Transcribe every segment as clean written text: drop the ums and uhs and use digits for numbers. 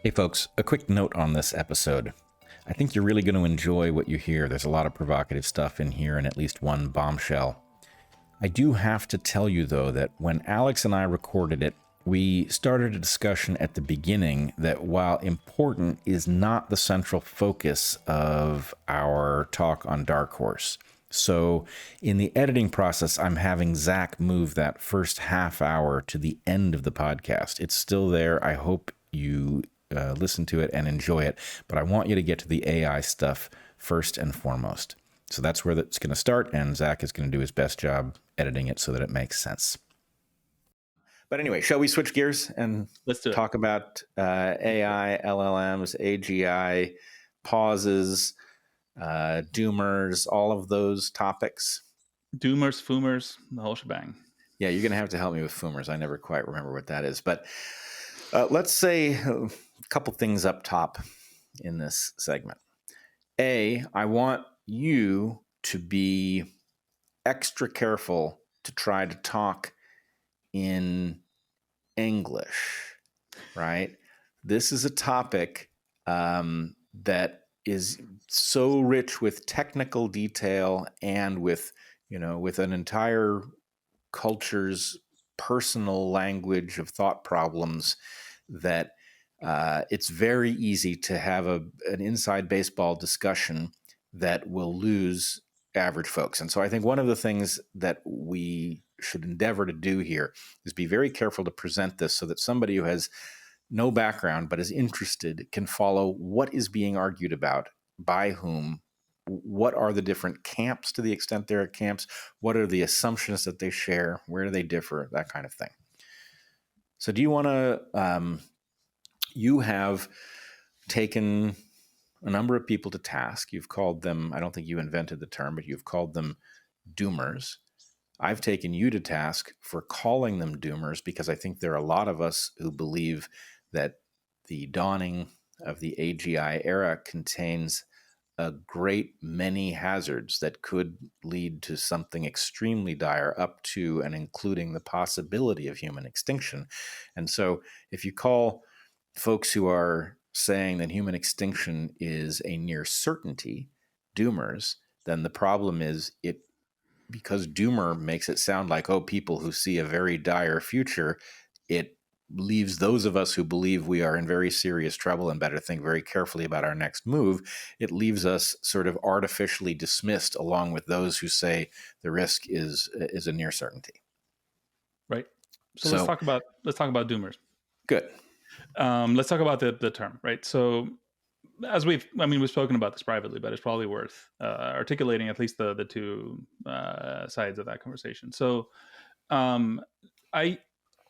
Hey folks, a quick note on this episode. I think you're really going to enjoy what you hear. There's a lot of provocative stuff in here and at least one bombshell. I do have to tell you, though, that when Alex and I recorded it, we started a discussion at the beginning that, while important, is not the central focus of our talk on Darkhorse. So in the editing process, I'm having Zach move that first half hour to the end of the podcast. It's still there. I hope you listen to it and enjoy it, but I want you to get to the AI stuff first and foremost. So that's where it's going to start, and Zach is going to do his best job editing it so that it makes sense. But anyway, shall we switch gears and let's do talk about AI, LLMs, AGI, pauses, doomers, all of those topics? Doomers, foomers, the whole shebang. Yeah, you're going to have to help me with foomers. I never quite remember what that is. But let's say a couple things up top in this segment. A, I want you to be extra careful to try to talk in English, right? This is a topic that is so rich with technical detail and with an entire culture's personal language of thought problems that it's very easy to have an inside baseball discussion that will lose average folks. And so I think one of the things that we should endeavor to do here is be very careful to present this so that somebody who has no background but is interested can follow what is being argued about, by whom, what are the different camps to the extent there are camps, what are the assumptions that they share, where do they differ, that kind of thing. So do you want to, you have taken a number of people to task. You've called them, I don't think you invented the term, but you've called them doomers. I've taken you to task for calling them doomers because I think there are a lot of us who believe that the dawning of the AGI era contains a great many hazards that could lead to something extremely dire, up to and including the possibility of human extinction. And so if you call folks who are saying that human extinction is a near certainty doomers, then the problem is because doomer makes it sound like, people who see a very dire future, it leaves those of us who believe we are in very serious trouble and better think very carefully about our next move. It leaves us sort of artificially dismissed along with those who say the risk is a near certainty. Right. So let's talk about doomers. Good. Let's talk about the term, right? So as we've spoken about this privately, but it's probably worth articulating at least the two sides of that conversation. So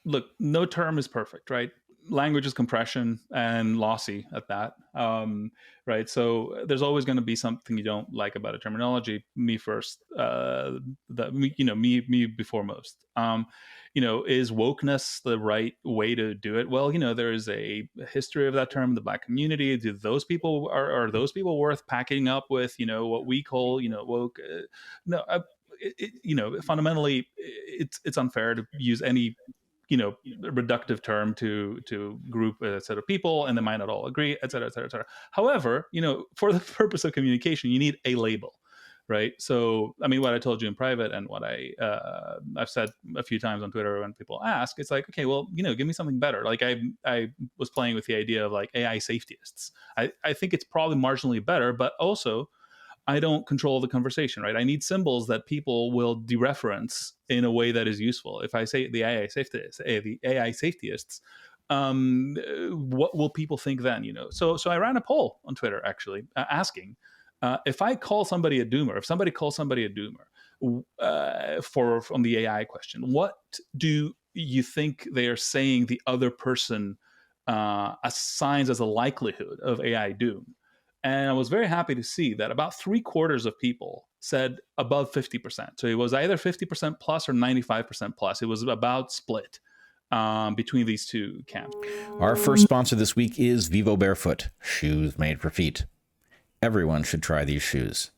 look, no term is perfect, right? Language is compression and lossy at that, right? So there's always going to be something you don't like about a terminology. Me first, me before most. Is wokeness the right way to do it? Well, there is a history of that term in the Black community. Do those people are those people worth packing up with? What we call woke? No, fundamentally, it's unfair to use any reductive term to group a set of people, and they might not all agree, et cetera, et cetera, et cetera. However, for the purpose of communication, you need a label, right? So, what I told you in private and what I've said a few times on Twitter when people ask, it's like, okay, well, give me something better. Like I was playing with the idea of like AI safetyists. I think it's probably marginally better, but also I don't control the conversation, right? I need symbols that people will dereference in a way that is useful. If I say the AI safetyists, what will people think then? So I ran a poll on Twitter actually asking if I call somebody a doomer, if somebody calls somebody a doomer from the AI question, what do you think they are saying the other person assigns as a likelihood of AI doom? And I was very happy to see that about 3/4 of people said above 50%. So it was either 50% plus or 95% plus. It was about split between these two camps. Our first sponsor this week is Vivo Barefoot, shoes made for feet. Everyone should try these shoes.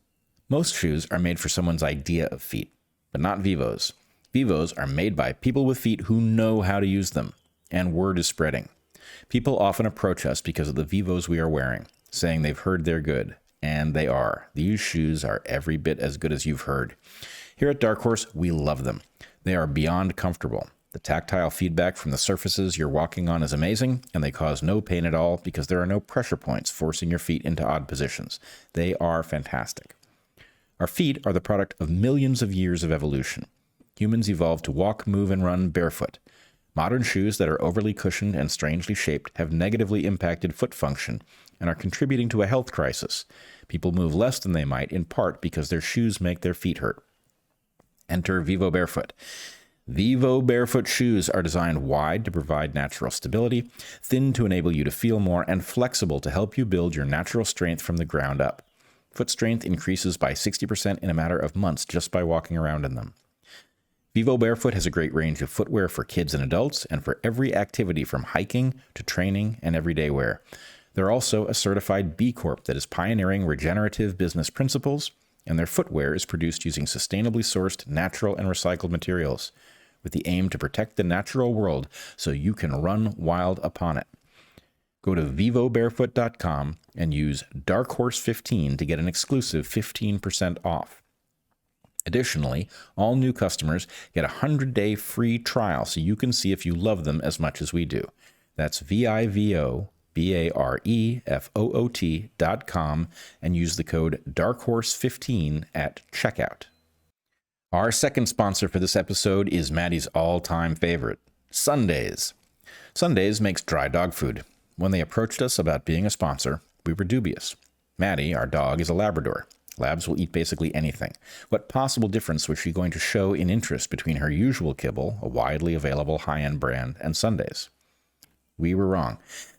Most shoes are made for someone's idea of feet, but not Vivo's. Vivo's are made by people with feet who know how to use them, and word is spreading. People often approach us because of the Vivos we are wearing, saying they've heard they're good. And they are. These shoes are every bit as good as you've heard. Here at Darkhorse, we love them. They are beyond comfortable. The tactile feedback from the surfaces you're walking on is amazing, and they cause no pain at all because there are no pressure points forcing your feet into odd positions. They are fantastic. Our feet are the product of millions of years of evolution. Humans evolved to walk, move, and run barefoot. Modern shoes that are overly cushioned and strangely shaped have negatively impacted foot function and are contributing to a health crisis. People move less than they might, in part because their shoes make their feet hurt. Enter Vivo Barefoot. Vivo Barefoot shoes are designed wide to provide natural stability, thin to enable you to feel more, and flexible to help you build your natural strength from the ground up. Foot strength increases by 60% in a matter of months just by walking around in them. Vivo Barefoot has a great range of footwear for kids and adults, and for every activity from hiking to training and everyday wear. They're also a certified B Corp that is pioneering regenerative business principles, and their footwear is produced using sustainably sourced natural and recycled materials, with the aim to protect the natural world so you can run wild upon it. Go to vivobarefoot.com and use Darkhorse15 to get an exclusive 15% off. Additionally, all new customers get a 100-day free trial so you can see if you love them as much as we do. That's vivobarefoot.com and use the code Darkhorse15 at checkout. Our second sponsor for this episode is Maddie's all-time favorite, Sundays. Sundays makes dry dog food. When they approached us about being a sponsor, we were dubious. Maddie, our dog, is a Labrador. Labs will eat basically anything. What possible difference was she going to show in interest between her usual kibble, a widely available high-end brand, and Sundays? We were wrong.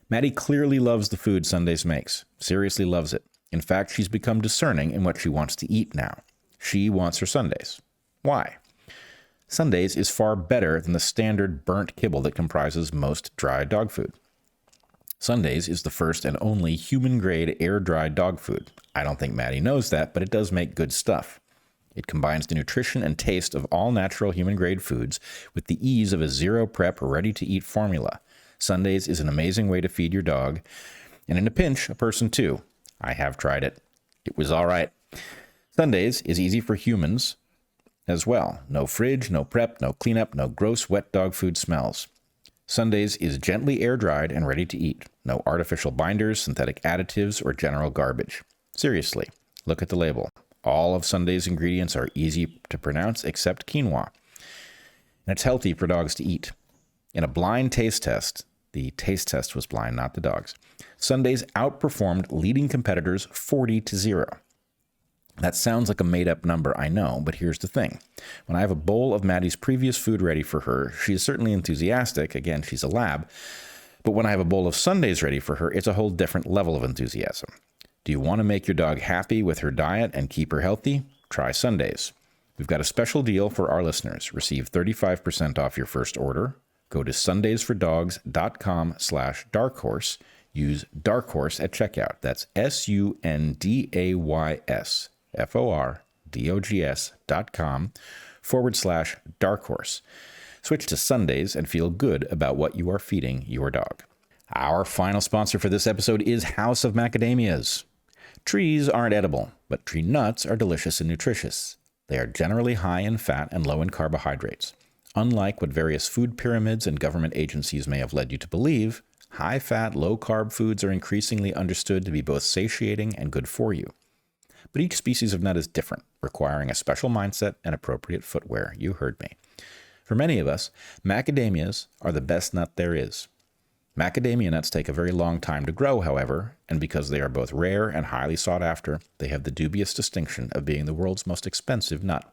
Maddie clearly loves the food Sundays makes. Seriously loves it. In fact, she's become discerning in what she wants to eat now. She wants her Sundays. Why? Sundays is far better than the standard burnt kibble that comprises most dry dog food. Sundays is the first and only human-grade air-dried dog food. I don't think Maddie knows that, but it does make good stuff. It combines the nutrition and taste of all natural human-grade foods with the ease of a zero-prep, ready-to-eat formula. Sundays is an amazing way to feed your dog, and in a pinch, a person too. I have tried it. It was all right. Sundays is easy for humans as well. No fridge, no prep, no cleanup, no gross wet dog food smells. Sundays is gently air-dried and ready to eat. No artificial binders, synthetic additives, or general garbage. Seriously, look at the label. All of Sundays' ingredients are easy to pronounce except quinoa. And it's healthy for dogs to eat. In a blind taste test, the taste test was blind, not the dogs, Sundays outperformed leading competitors 40-0. That sounds like a made-up number, I know, but here's the thing. When I have a bowl of Maddie's previous food ready for her, she is certainly enthusiastic. Again, she's a lab. But when I have a bowl of Sundays ready for her, it's a whole different level of enthusiasm. Do you want to make your dog happy with her diet and keep her healthy? Try Sundays. We've got a special deal for our listeners. Receive 35% off your first order. Go to sundaysfordogs.com/darkhorse. Use Darkhorse at checkout. That's sundaysfordogs.com/darkhorse. Switch to Sundays and feel good about what you are feeding your dog. Our final sponsor for this episode is House of Macadamias. Trees aren't edible, but tree nuts are delicious and nutritious. They are generally high in fat and low in carbohydrates. Unlike what various food pyramids and government agencies may have led you to believe, high-fat, low-carb foods are increasingly understood to be both satiating and good for you. But each species of nut is different, requiring a special mindset and appropriate footwear. You heard me. For many of us, macadamias are the best nut there is. Macadamia nuts take a very long time to grow, however, and because they are both rare and highly sought after, they have the dubious distinction of being the world's most expensive nut.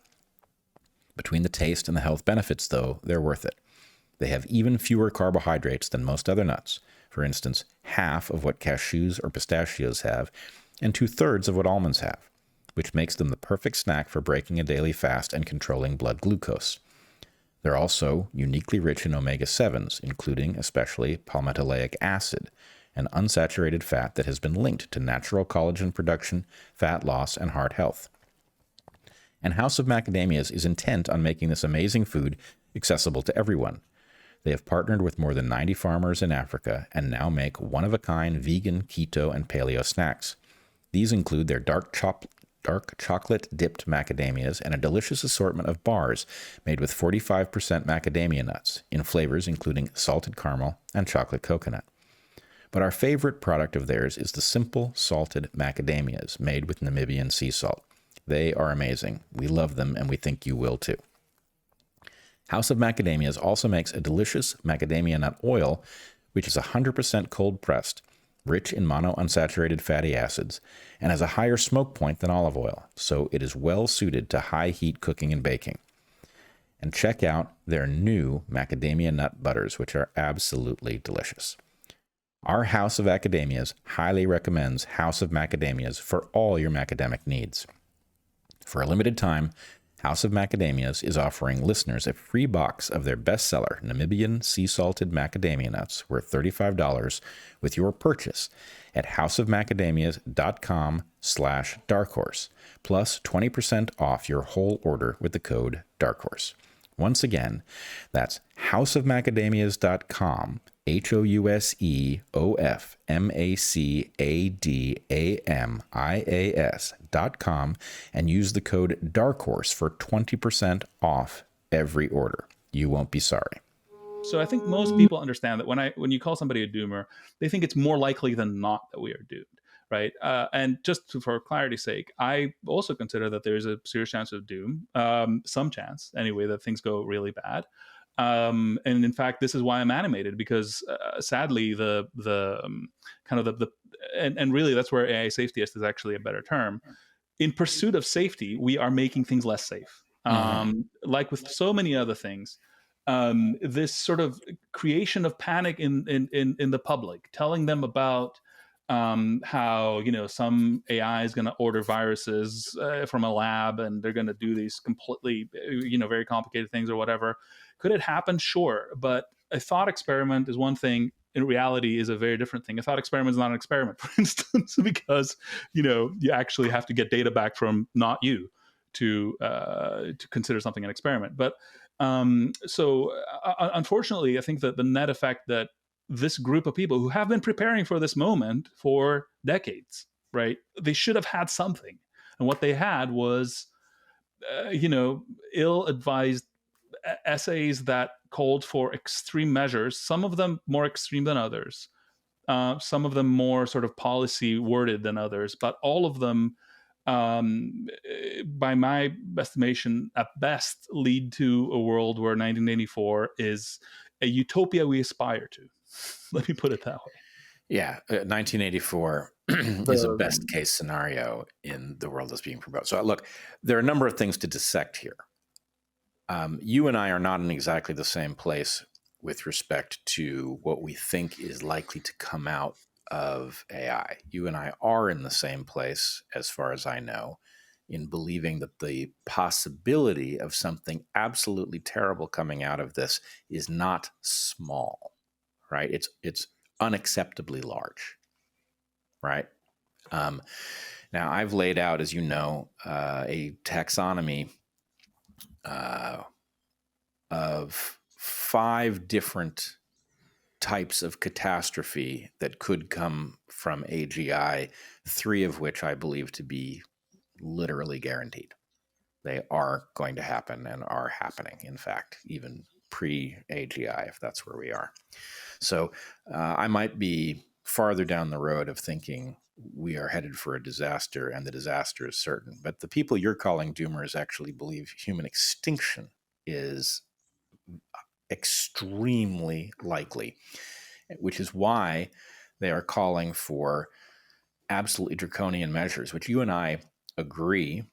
Between the taste and the health benefits, though, they're worth it. They have even fewer carbohydrates than most other nuts, for instance, half of what cashews or pistachios have, and 2/3 of what almonds have, which makes them the perfect snack for breaking a daily fast and controlling blood glucose. They're also uniquely rich in omega-7s, including especially palmitoleic acid, an unsaturated fat that has been linked to natural collagen production, fat loss, and heart health. And House of Macadamias is intent on making this amazing food accessible to everyone. They have partnered with more than 90 farmers in Africa and now make one-of-a-kind vegan, keto, and paleo snacks. These include their dark chocolate-dipped macadamias and a delicious assortment of bars made with 45% macadamia nuts in flavors including salted caramel and chocolate coconut. But our favorite product of theirs is the simple salted macadamias made with Namibian sea salt. They are amazing. We love them, and we think you will too. House of Macadamias also makes a delicious macadamia nut oil, which is 100% cold pressed, rich in monounsaturated fatty acids, and has a higher smoke point than olive oil, so it is well suited to high heat cooking and baking. And check out their new macadamia nut butters, which are absolutely delicious. Our House of Macadamias highly recommends House of Macadamias for all your macadamic needs. For a limited time, House of Macadamias is offering listeners a free box of their bestseller, Namibian Sea Salted Macadamia Nuts, worth $35 with your purchase at houseofmacadamias.com/darkhorse, plus 20% off your whole order with the code DARKHORSE. Once again, that's houseofmacadamias.com, HOUSEOFMACADAMIAS.com, and use the code DARKHORSE for 20% off every order. You won't be sorry. So I think most people understand that when you call somebody a doomer, they think it's more likely than not that we are doomed, right? And just for clarity's sake, I also consider that there's a serious chance of doom, some chance anyway, that things go really bad. And in fact, this is why I'm animated, because sadly, and really that's where AI safetyist is actually a better term. In pursuit of safety, we are making things less safe. Like with so many other things, this sort of creation of panic in the public, telling them about how some AI is going to order viruses from a lab and they're going to do these completely very complicated things or whatever. Could it happen? Sure, but a thought experiment is one thing. In reality, is a very different thing. A thought experiment is not an experiment, for instance, because you actually have to get data back from not you to consider something an experiment. But unfortunately, I think that the net effect that this group of people who have been preparing for this moment for decades, right? They should have had something. And what they had was, ill-advised essays that called for extreme measures, some of them more extreme than others, some of them more sort of policy worded than others, but all of them, by my estimation, at best lead to a world where 1984 is a utopia we aspire to. Let me put it that way. Yeah, 1984 is a best case scenario in the world that's being proposed. So look, there are a number of things to dissect here. You and I are not in exactly the same place with respect to what we think is likely to come out of AI. You and I are in the same place, as far as I know, in believing that the possibility of something absolutely terrible coming out of this is not small, right? It's unacceptably large, right? Now, I've laid out, as you know, a taxonomy of 5 different types of catastrophe that could come from AGI, 3 of which I believe to be literally guaranteed. They are going to happen and are happening, in fact, even pre-AGI, if that's where we are. So I might be farther down the road of thinking we are headed for a disaster and the disaster is certain. But the people you're calling doomers actually believe human extinction is extremely likely, which is why they are calling for absolutely draconian measures, which you and I agree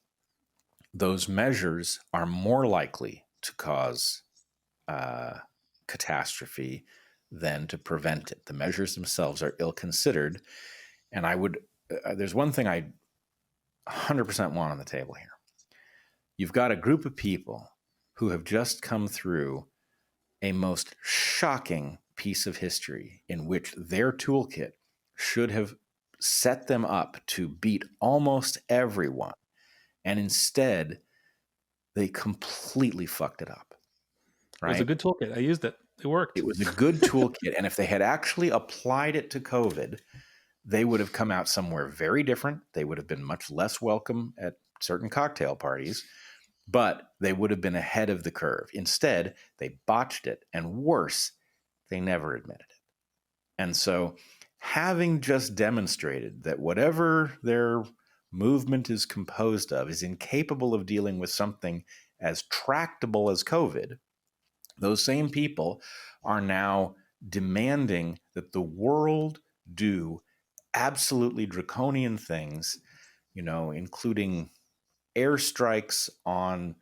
those measures are more likely to cause catastrophe than to prevent it. The measures themselves are ill-considered. And I would, there's one thing I 100% want on the table here. You've got a group of people who have just come through a most shocking piece of history in which their toolkit should have set them up to beat almost everyone. And instead, they completely fucked it up. Right? It was a good toolkit. I used it. It worked. It was a good toolkit. And if they had actually applied it to COVID, they would have come out somewhere very different. They would have been much less welcome at certain cocktail parties, but they would have been ahead of the curve. Instead, they botched it. And worse, they never admitted it. And so, having just demonstrated that whatever their movement is composed of is incapable of dealing with something as tractable as COVID, those same people are now demanding that the world do absolutely draconian things, including airstrikes on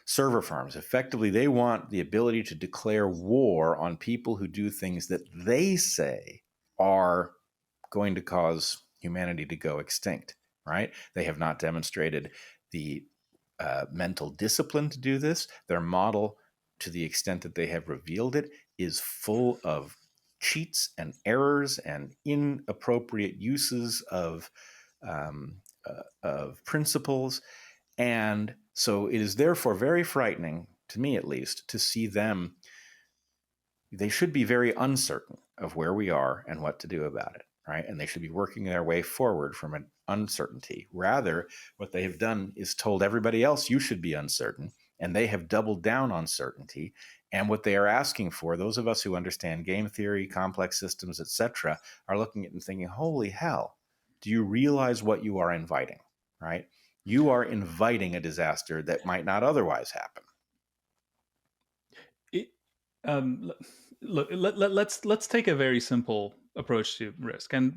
server farms. Effectively, they want the ability to declare war on people who do things that they say are going to cause humanity to go extinct, right? They have not demonstrated the mental discipline to do this. Their model, to the extent that they have revealed it, is full of cheats and errors and inappropriate uses of principles. And so it is therefore very frightening, to me at least, to see them. They should be very uncertain of where we are and what to do about it, right? And they should be working their way forward from an uncertainty. Rather, what they have done is told everybody else you should be uncertain, and they have doubled down on certainty. And what they are asking for, those of us who understand game theory, complex systems, etc., are looking at it and thinking, holy hell, do you realize what you are inviting, right? You are inviting a disaster that might not otherwise happen. Look, let's take a very simple approach to risk, and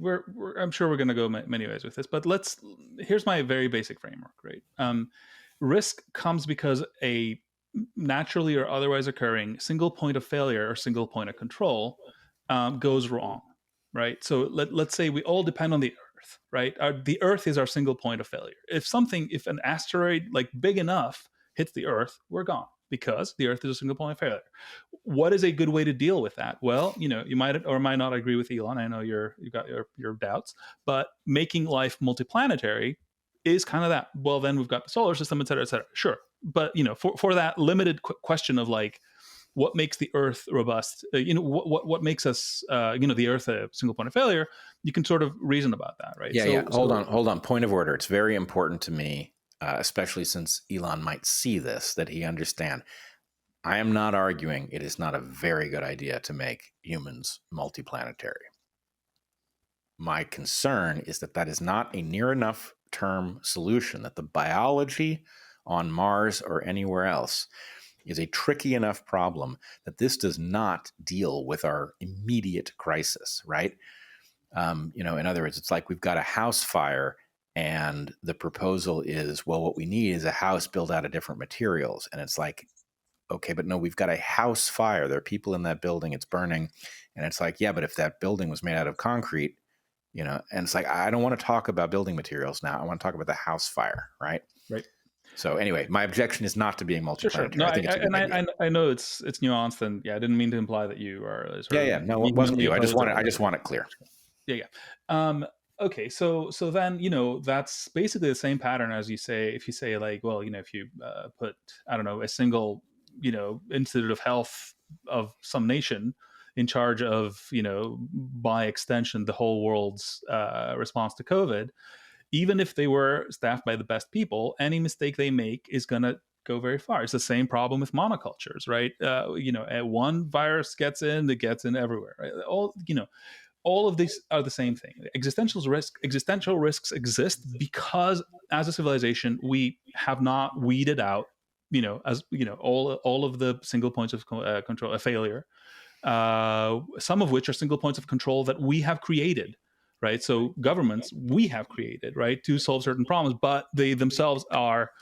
I'm sure we're going to go many ways with this, but here's my very basic framework, right? Risk comes because a naturally or otherwise occurring single point of failure or single point of control goes wrong, right? So let's say we all depend on the Earth, right? The Earth is our single point of failure. If an asteroid like big enough hits the Earth, we're gone, because the Earth is a single point of failure. What is a good way to deal with that? Well, you might or might not agree with Elon. I know you got your doubts, but making life multiplanetary is kind of that. Well, then we've got the solar system, et cetera, et cetera. Sure, but for that limited question of like, what makes the Earth robust? What makes us, the Earth a single point of failure? You can sort of reason about that, right? Yeah. Hold on. Point of order. It's very important to me. Especially since Elon might see this, that he understand. I am not arguing it is not a very good idea to make humans multiplanetary. My concern is that is not a near enough term solution, that the biology on Mars or anywhere else is a tricky enough problem that this does not deal with our immediate crisis, right? In other words, it's like we've got a house fire, and the proposal is, well, what we need is a house built out of different materials. And it's like, okay, but no, we've got a house fire. There are people in that building. It's burning. And it's like, yeah, but if that building was made out of concrete, and it's like, I don't want to talk about building materials now. I want to talk about the house fire, right? Right. So anyway, my objection is not to being multiplanetary. Sure. No, I know it's nuanced, and I didn't mean to imply that you are. No, it wasn't you. I just want it clear. Yeah. Okay, so then that's basically the same pattern as you say. If you say like, well, if you put, I don't know, a single institute of health of some nation in charge of by extension the whole world's response to COVID, even if they were staffed by the best people, any mistake they make is going to go very far. It's the same problem with monocultures, right? One virus gets in, it gets in everywhere, right? All of these are the same thing. Existential risks exist because, as a civilization, we have not weeded out, all of the single points of control, a failure. Some of which are single points of control that we have created, right? So governments we have created, right, to solve certain problems, but they themselves are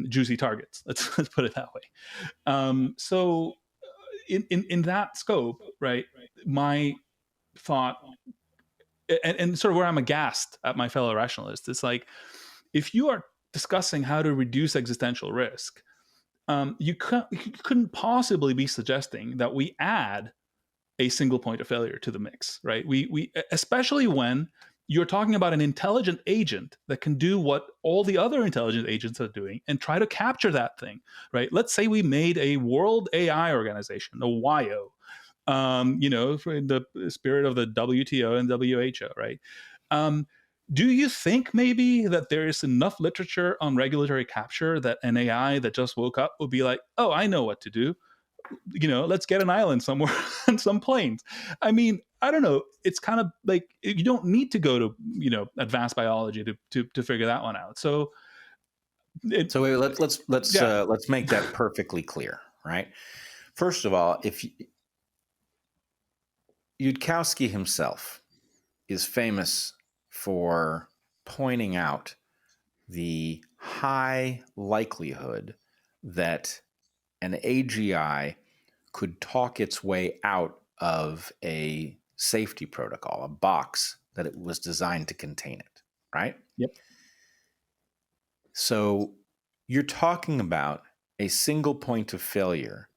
juicy targets. Let's put it that way. So in that scope, right, my thought, and sort of where I'm aghast at my fellow rationalists, it's like, if you are discussing how to reduce existential risk, you couldn't possibly be suggesting that we add a single point of failure to the mix, right? We especially when you're talking about an intelligent agent that can do what all the other intelligent agents are doing and try to capture that thing, right? Let's say we made a World AI Organization, the WIO, in the spirit of the WTO and WHO, right? Do you think maybe that there is enough literature on regulatory capture that an AI that just woke up would be like, oh, I know what to do. Let's get an island somewhere and some planes. I mean, I don't know. It's kind of like you don't need to go to advanced biology to figure that one out. So, So wait, yeah, let's make that perfectly clear, right? First of all, if Yudkowsky himself is famous for pointing out the high likelihood that an AGI could talk its way out of a safety protocol, a box that it was designed to contain it, right? yep. So you're talking about a single point of failure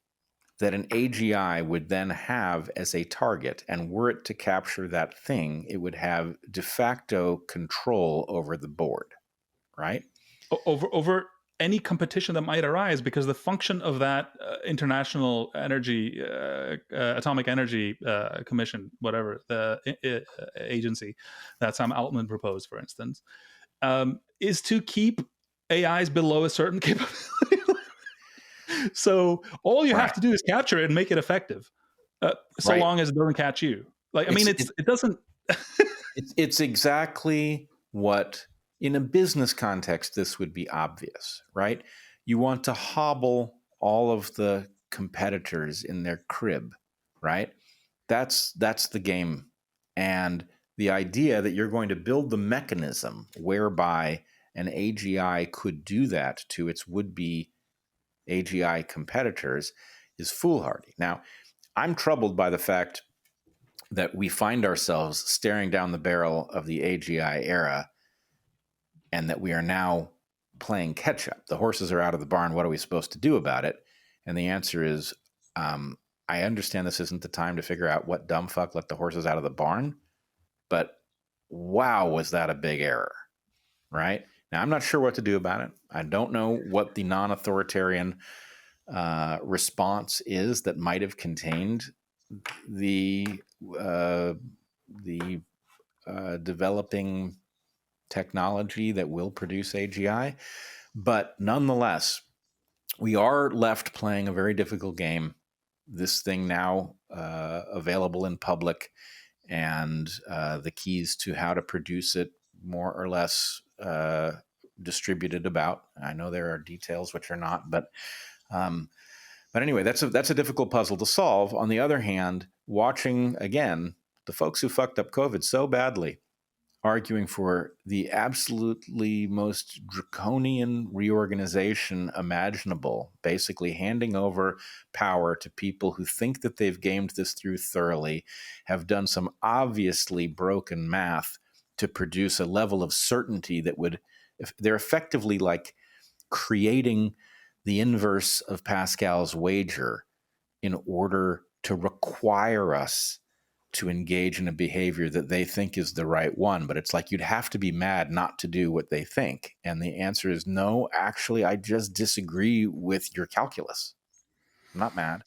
that an AGI would then have as a target. And were it to capture that thing, it would have de facto control over the board, right? Over any competition that might arise, because the function of that international energy atomic energy commission, whatever the agency that Sam Altman proposed, for instance, is to keep AIs below a certain capability. So all you have Right. to do is capture it and make it effective, so Right. long as it doesn't catch you. Like, I mean, It's it doesn't. it's exactly what, in a business context, this would be obvious, right? You want to hobble all of the competitors in their crib, right? That's the game. And the idea that you're going to build the mechanism whereby an AGI could do that to its would-be AGI competitors is foolhardy. Now, I'm troubled by the fact that we find ourselves staring down the barrel of the AGI era and that we are now playing catch up. The horses are out of the barn. What are we supposed to do about it? And the answer is, I understand this isn't the time to figure out what dumb fuck let the horses out of the barn, but wow, was that a big error, right? Now, I'm not sure what to do about it. I don't know what the non authoritarian response is that might have contained the developing technology that will produce AGI. But nonetheless, we are left playing a very difficult game. This thing now available in public, and the keys to how to produce it more or less distributed about. I know there are details which are not, but anyway, that's a difficult puzzle to solve. On the other hand, watching again the folks who fucked up COVID so badly arguing for the absolutely most draconian reorganization imaginable, basically handing over power to people who think that they've gamed this through thoroughly, have done some obviously broken math to produce a level of certainty that would, if they're effectively like creating the inverse of Pascal's wager in order to require us to engage in a behavior that they think is the right one. But it's like you'd have to be mad not to do what they think. And the answer is no, actually, I just disagree with your calculus. I'm not mad.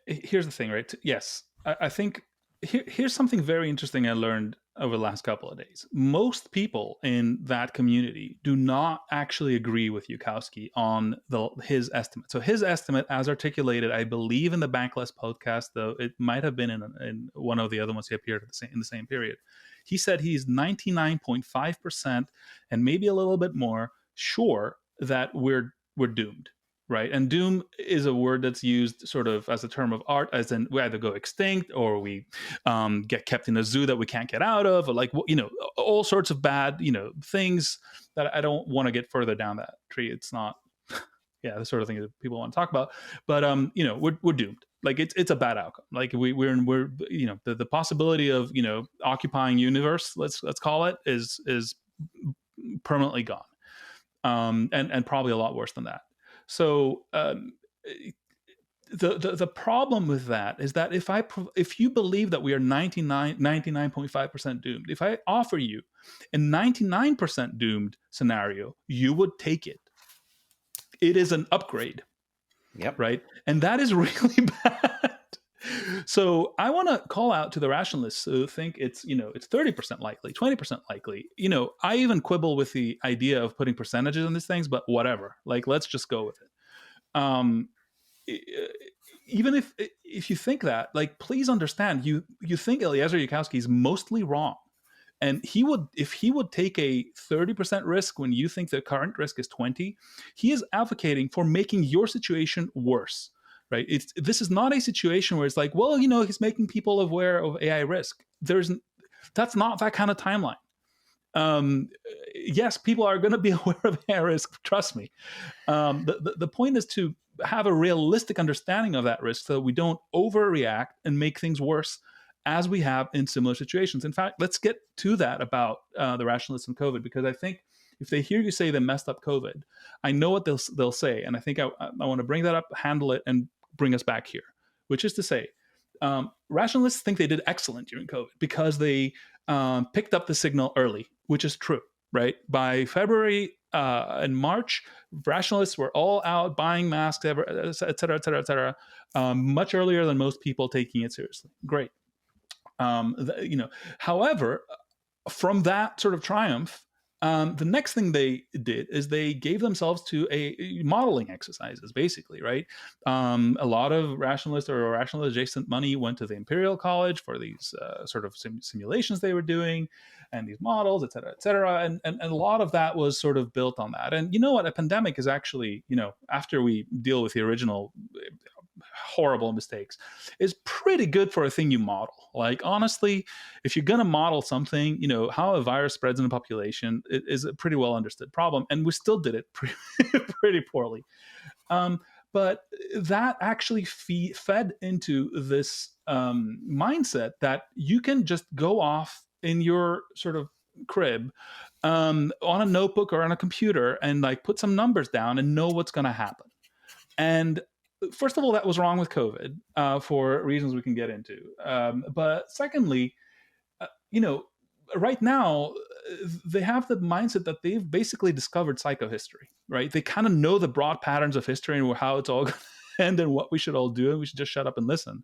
Here's the thing, right? Yes, I think here's something very interesting I learned over the last couple of days. Most people in that community do not actually agree with Yudkowsky on his estimate. So his estimate, as articulated, I believe in the Bankless podcast, though it might have been in one of the other ones he appeared in the same period. He said he's 99.5% and maybe a little bit more sure that we're doomed, right? And doom is a word that's used sort of as a term of art, as in we either go extinct or we get kept in a zoo that we can't get out of, or like all sorts of bad things that I don't want to get further down that tree. It's not, yeah, the sort of thing that people want to talk about. But we're doomed. Like it's a bad outcome. Like we're the possibility of occupying universe, let's call it, is permanently gone, and probably a lot worse than that. So the problem with that is that if you believe that we are 99.5% doomed, if I offer you a 99% doomed scenario, you would take it. It is an upgrade, Yep. right? And that is really bad. So I want to call out to the rationalists who think it's 30% likely, 20% likely. I even quibble with the idea of putting percentages on these things, but whatever. Like, let's just go with it. Even if you think that, like, please understand, you think Eliezer Yudkowsky is mostly wrong, and if he would take a 30% risk when you think the current risk is 20, he is advocating for making your situation worse, right? This is not a situation where it's like, well, he's making people aware of AI risk. That's not that kind of timeline. Yes, people are going to be aware of AI risk. Trust me. The point is to have a realistic understanding of that risk so that we don't overreact and make things worse as we have in similar situations. In fact, let's get to that about the rationalists and COVID, because I think if they hear you say they messed up COVID, I know what they'll say. And I think I want to bring that up, handle it, and bring us back here, which is to say, rationalists think they did excellent during COVID because they picked up the signal early, which is true, right? By February and March, rationalists were all out buying masks, et cetera, et cetera, et cetera, much earlier than most people taking it seriously. Great. However, from that sort of triumph, the next thing they did is they gave themselves to a modeling exercises, basically, right? A lot of rationalist or rational adjacent money went to the Imperial College for these sort of simulations they were doing, and these models, et cetera, and a lot of that was sort of built on that. And you know what? A pandemic is actually, after we deal with the original horrible mistakes, is pretty good for a thing you model. Like, honestly, if you're going to model something, how a virus spreads in a population is a pretty well understood problem, and we still did it pretty poorly. But that actually fed into this mindset that you can just go off in your sort of crib on a notebook or on a computer and like put some numbers down and know what's going to happen. And first of all, that was wrong with COVID for reasons we can get into. But secondly, right now, they have the mindset that they've basically discovered psychohistory, right? They kind of know the broad patterns of history and how it's all going to end and what we should all do, and we should just shut up and listen.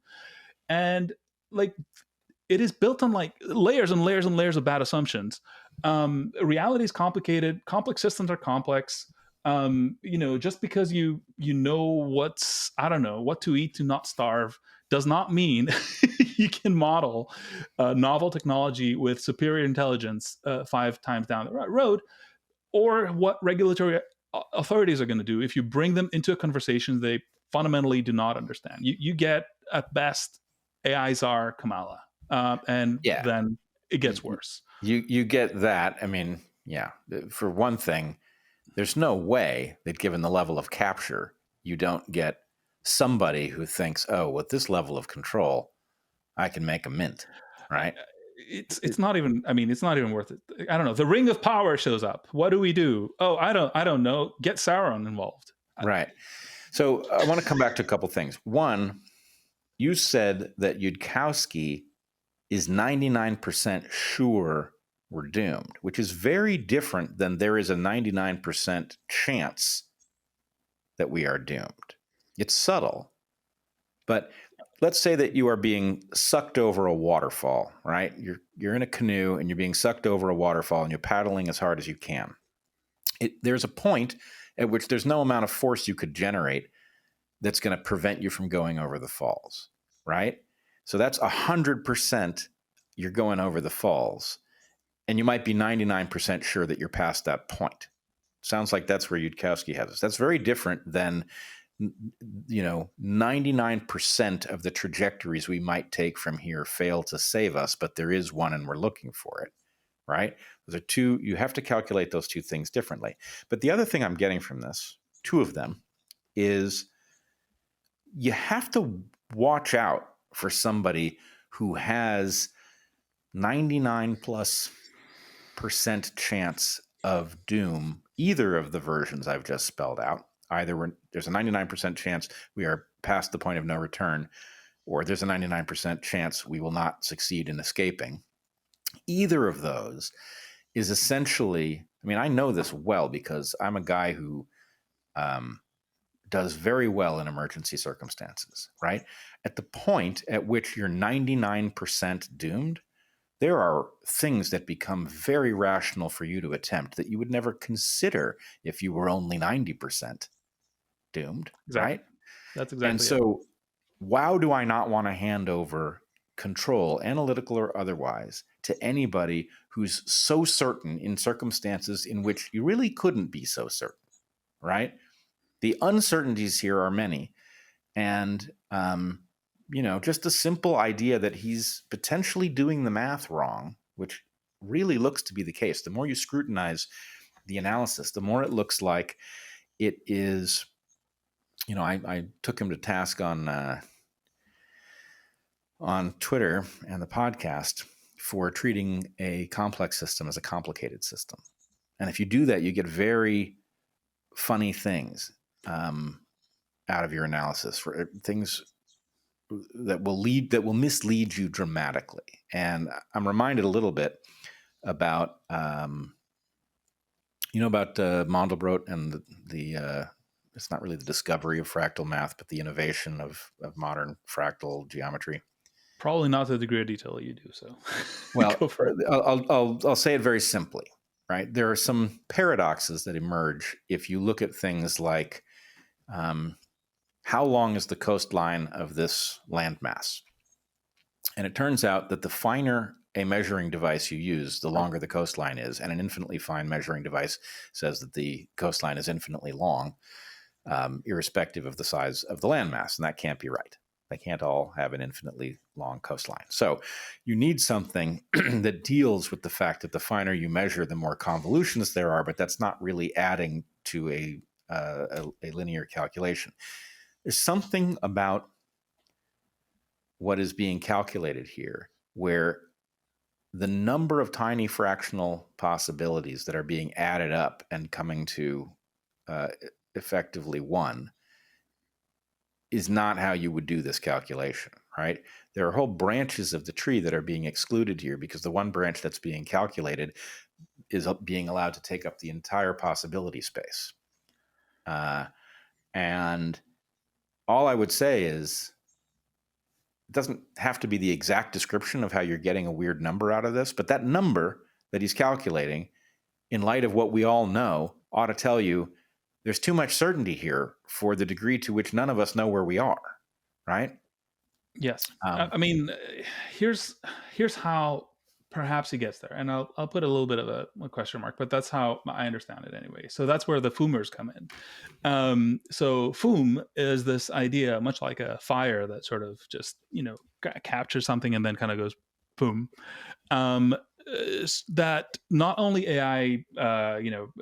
And like, it is built on like layers and layers and layers of bad assumptions. Reality is complicated. Complex systems are complex. Just because you know what to eat to not starve does not mean you can model novel technology with superior intelligence 5 times down the road, or what regulatory authorities are going to do if you bring them into a conversation they fundamentally do not understand. You get at best AI czar Kamala, and Yeah. then it gets worse. You get that. I mean, yeah. For one thing, there's no way that given the level of capture, you don't get somebody who thinks, oh, with this level of control, I can make a mint, right? It's not even, I mean, it's not even worth it. I don't know. The ring of power shows up. What do we do? Oh, I don't know. Get Sauron involved. Right. So I want to come back to a couple things. One, you said that Yudkowsky is 99% sure we're doomed, which is very different than there is a 99% chance that we are doomed. It's subtle, but let's say that you are being sucked over a waterfall, right? You're in a canoe and you're being sucked over a waterfall and you're paddling as hard as you can. There's a point at which there's no amount of force you could generate that's going to prevent you from going over the falls, right? So that's 100% you're going over the falls, and you might be 99% sure that you're past that point. Sounds like that's where Yudkowsky has us. That's very different than 99% of the trajectories we might take from here fail to save us, but there is one and we're looking for it, right? Those are two. You have to calculate those two things differently. But the other thing I'm getting from this, two of them, is you have to watch out for somebody who has 99+% chance of doom, either of the versions I've just spelled out, Either there's a 99% chance we are past the point of no return, or there's a 99% chance we will not succeed in escaping. Either of those is essentially, I mean, I know this well because I'm a guy who does very well in emergency circumstances, right? At the point at which you're 99% doomed, there are things that become very rational for you to attempt that you would never consider if you were only 90% doomed, Exactly. right? That's And exactly it. so, why do I not want to hand over control, analytical or otherwise, to anybody who's so certain in circumstances in which you really couldn't be so certain, right? The uncertainties here are many. And, just the simple idea that he's potentially doing the math wrong, which really looks to be the case. The more you scrutinize the analysis, the more it looks like it is. I took him to task on Twitter and the podcast for treating a complex system as a complicated system. And if you do that, you get very funny things out of your analysis, for things that will mislead you dramatically. And I'm reminded a little bit about Mandelbrot and the it's not really the discovery of fractal math, but the innovation of modern fractal geometry. Probably not to the degree of detail you do. So, Well, go for it. I'll say it very simply, right? There are some paradoxes that emerge if you look at things like how long is the coastline of this landmass? And it turns out that the finer a measuring device you use, the longer the coastline is. And an infinitely fine measuring device says that the coastline is infinitely long, irrespective of the size of the landmass. And that can't be right. They can't all have an infinitely long coastline. So you need something that deals with the fact that the finer you measure, the more convolutions there are, but that's not really adding to a linear calculation. There's something about what is being calculated here where the number of tiny fractional possibilities that are being added up and coming to effectively one is not how you would do this calculation, right? There are whole branches of the tree that are being excluded here because the one branch that's being calculated is being allowed to take up the entire possibility space. And all I would say is, it doesn't have to be the exact description of how you're getting a weird number out of this, but that number that he's calculating, in light of what we all know, ought to tell you there's too much certainty here for the degree to which none of us know where we are, right? Yes. I mean, here's how perhaps he gets there, and I'll put a little bit of a question mark, but that's how I understand it anyway. So that's where the foomers come in. So foom is this idea, much like a fire that sort of just captures something and then kind of goes boom. That not only AI,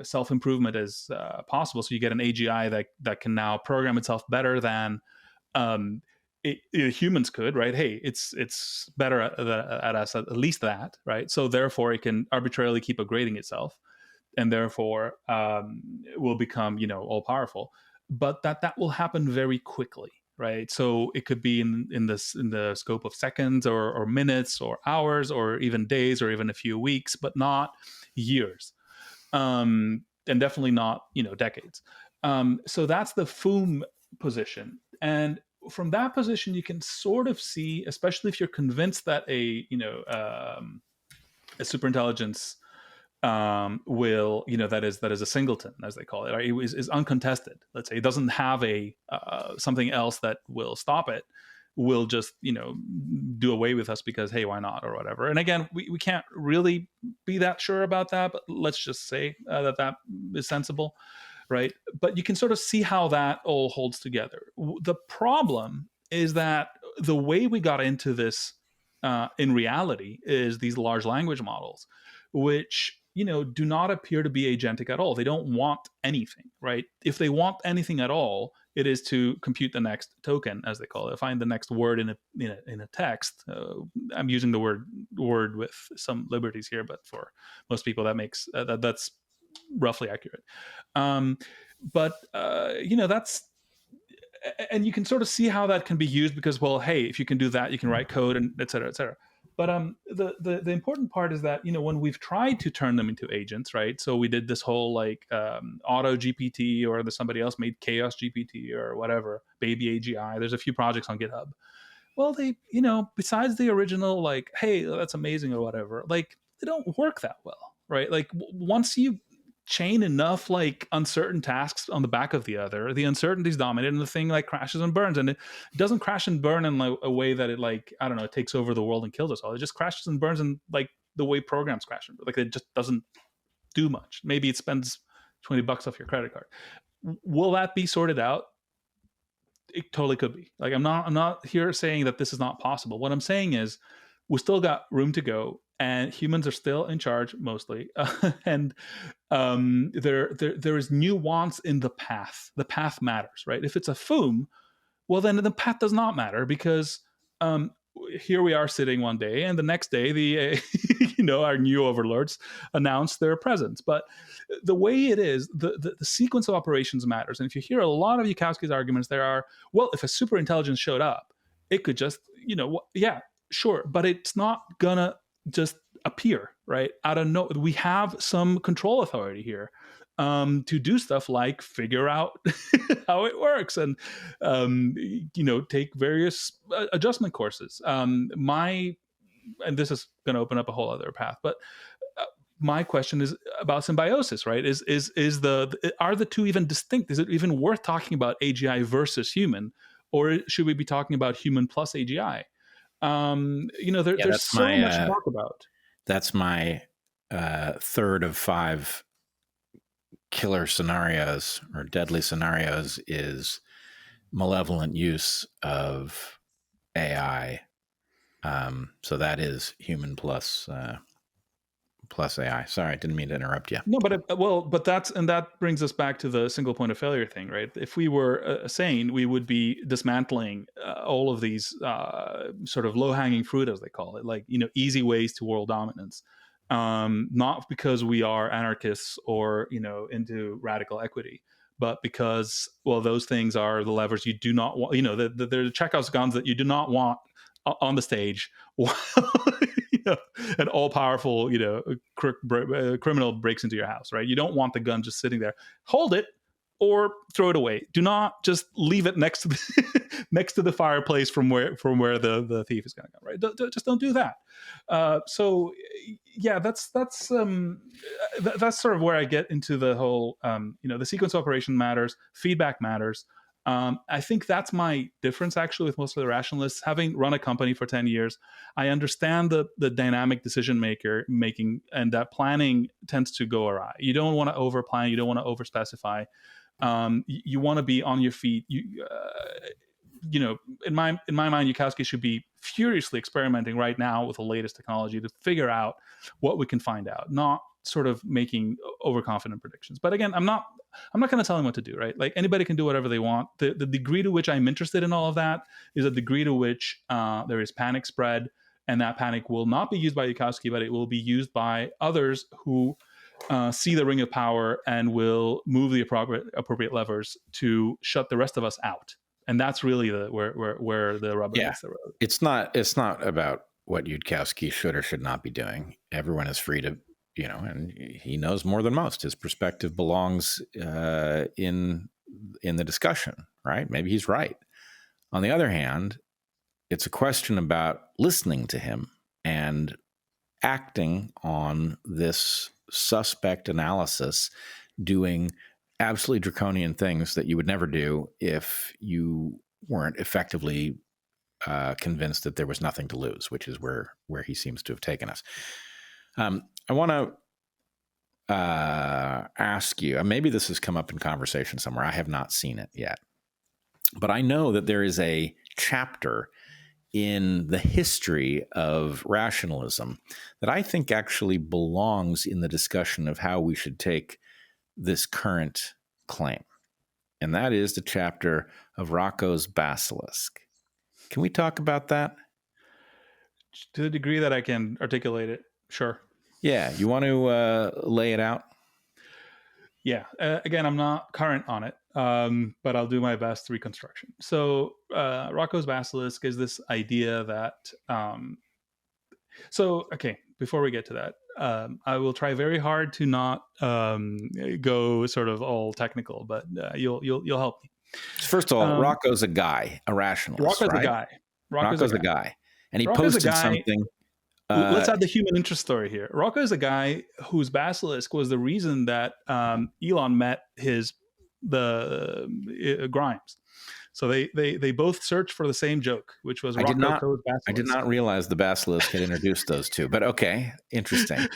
self-improvement is possible. So you get an AGI that can now program itself better than humans could, right? Hey, it's better at us at least that, right? So therefore, it can arbitrarily keep upgrading itself, and therefore will become all powerful. But that will happen very quickly, right? So it could be in the scope of seconds or minutes or hours or even days or even a few weeks, but not years, and definitely not decades. So that's the foom position, and from that position you can sort of see, especially if you're convinced that a superintelligence will that is a singleton, as they call it, right? Is uncontested. Let's say it doesn't have a something else that will stop it, will just do away with us because, hey, why not, or whatever. And again, we can't really be that sure about that, but let's just say that is sensible, right? But you can sort of see how that all holds together. The problem is that the way we got into this in reality is these large language models, which do not appear to be agentic at all. They don't want anything, right? If they want anything at all, it is to compute the next token, as they call it, find the next word in a text. I'm using the word with some liberties here, but for most people that makes that's roughly accurate. But that's, and you can sort of see how that can be used because, well, hey, if you can do that, you can write code and et cetera, et cetera. But the important part is that when we've tried to turn them into agents, right? So we did this whole like auto GPT, or there's somebody else made chaos GPT or whatever, baby AGI. There's a few projects on GitHub. Well, they, besides the original, like, hey, that's amazing or whatever, like they don't work that well, right? Like once you chain enough like uncertain tasks on the back of the other, the uncertainties dominate and the thing like crashes and burns. And it doesn't crash and burn in like a way that it, like, I don't know, it takes over the world and kills us all. It just crashes and burns in like the way programs crash and burn. Like it just doesn't do much. Maybe it spends $20 off your credit card. Will that be sorted out? It totally could be. Like I'm not here saying that this is not possible. What I'm saying is we still got room to go, and humans are still in charge mostly. And there is nuance in the path. The path matters, right? If it's a FOOM, well, then the path does not matter because um, here we are sitting one day, and the next day, the our new overlords announce their presence. But the way it is, the sequence of operations matters. And if you hear a lot of Yudkowsky's arguments, there are, well, if a super intelligence showed up, it could just, yeah, sure, but it's not gonna just appear right out of no. We have some control authority here to do stuff like figure out how it works and take various adjustment courses. And this is going to open up a whole other path, but my question is about symbiosis, right? Are the two even distinct? Is it even worth talking about AGI versus human, or should we be talking about human plus AGI? There's so much to talk about. That's my third of 5 killer scenarios or deadly scenarios is malevolent use of AI. So that is human plus AI. Sorry, I didn't mean to interrupt you. No, but that brings us back to the single point of failure thing, right? If we were sane, we would be dismantling all of these sort of low hanging fruit, as they call it, like easy ways to world dominance. Not because we are anarchists or into radical equity, but because, well, those things are the levers you do not want. They're the Chekhov's guns that you do not want on the stage. An all-powerful, criminal breaks into your house, right? You don't want the gun just sitting there. Hold it or throw it away. Do not just leave it next to the fireplace from where the thief is going to go. Right? Just don't do that. So yeah, that's sort of where I get into the whole. The sequence operation matters. Feedback matters. I think that's my difference actually with most of the rationalists. Having run a company for 10 years, I understand the dynamic decision making, and that planning tends to go awry. You don't want to over plan. You don't want to over specify. You want to be on your feet. In my mind, Yudkowsky should be furiously experimenting right now with the latest technology to figure out what we can find out, not sort of making overconfident predictions. But again, I'm not going to tell them what to do, right? Like anybody can do whatever they want. The degree to which I'm interested in all of that is a degree to which there is panic spread, and that panic will not be used by Yudkowsky, but it will be used by others who see the ring of power and will move the appropriate levers to shut the rest of us out. And that's really where the rubber hits the road. It's not about what Yudkowsky should or should not be doing. Everyone is free to, and he knows more than most. His perspective belongs in the discussion, right? Maybe he's right. On the other hand, it's a question about listening to him and acting on this suspect analysis, doing absolutely draconian things that you would never do if you weren't effectively convinced that there was nothing to lose, which is where he seems to have taken us. I want to ask you, maybe this has come up in conversation somewhere. I have not seen it yet, but I know that there is a chapter in the history of rationalism that I think actually belongs in the discussion of how we should take this current claim. And that is the chapter of Roko's basilisk. Can we talk about that? To the degree that I can articulate it, sure. Yeah, you want to lay it out? Yeah. Again, I'm not current on it, but I'll do my best reconstruction. So, Rocco's basilisk is this idea that. Okay, before we get to that, I will try very hard to not go sort of all technical, but you'll help me. First of all, Um, Rocco's a guy, a rationalist, Rocco's a right? guy. Rocco's a Rocco's a guy. guy, and he Rocco's a posted guy. something. Let's Uh, add the human interest story here. Rocco is a guy whose basilisk was the reason that Elon met the Grimes. So they both searched for the same joke, which was I did Rocco not. Coe's I did basilisk. not realize the basilisk had introduced those two, but okay, interesting.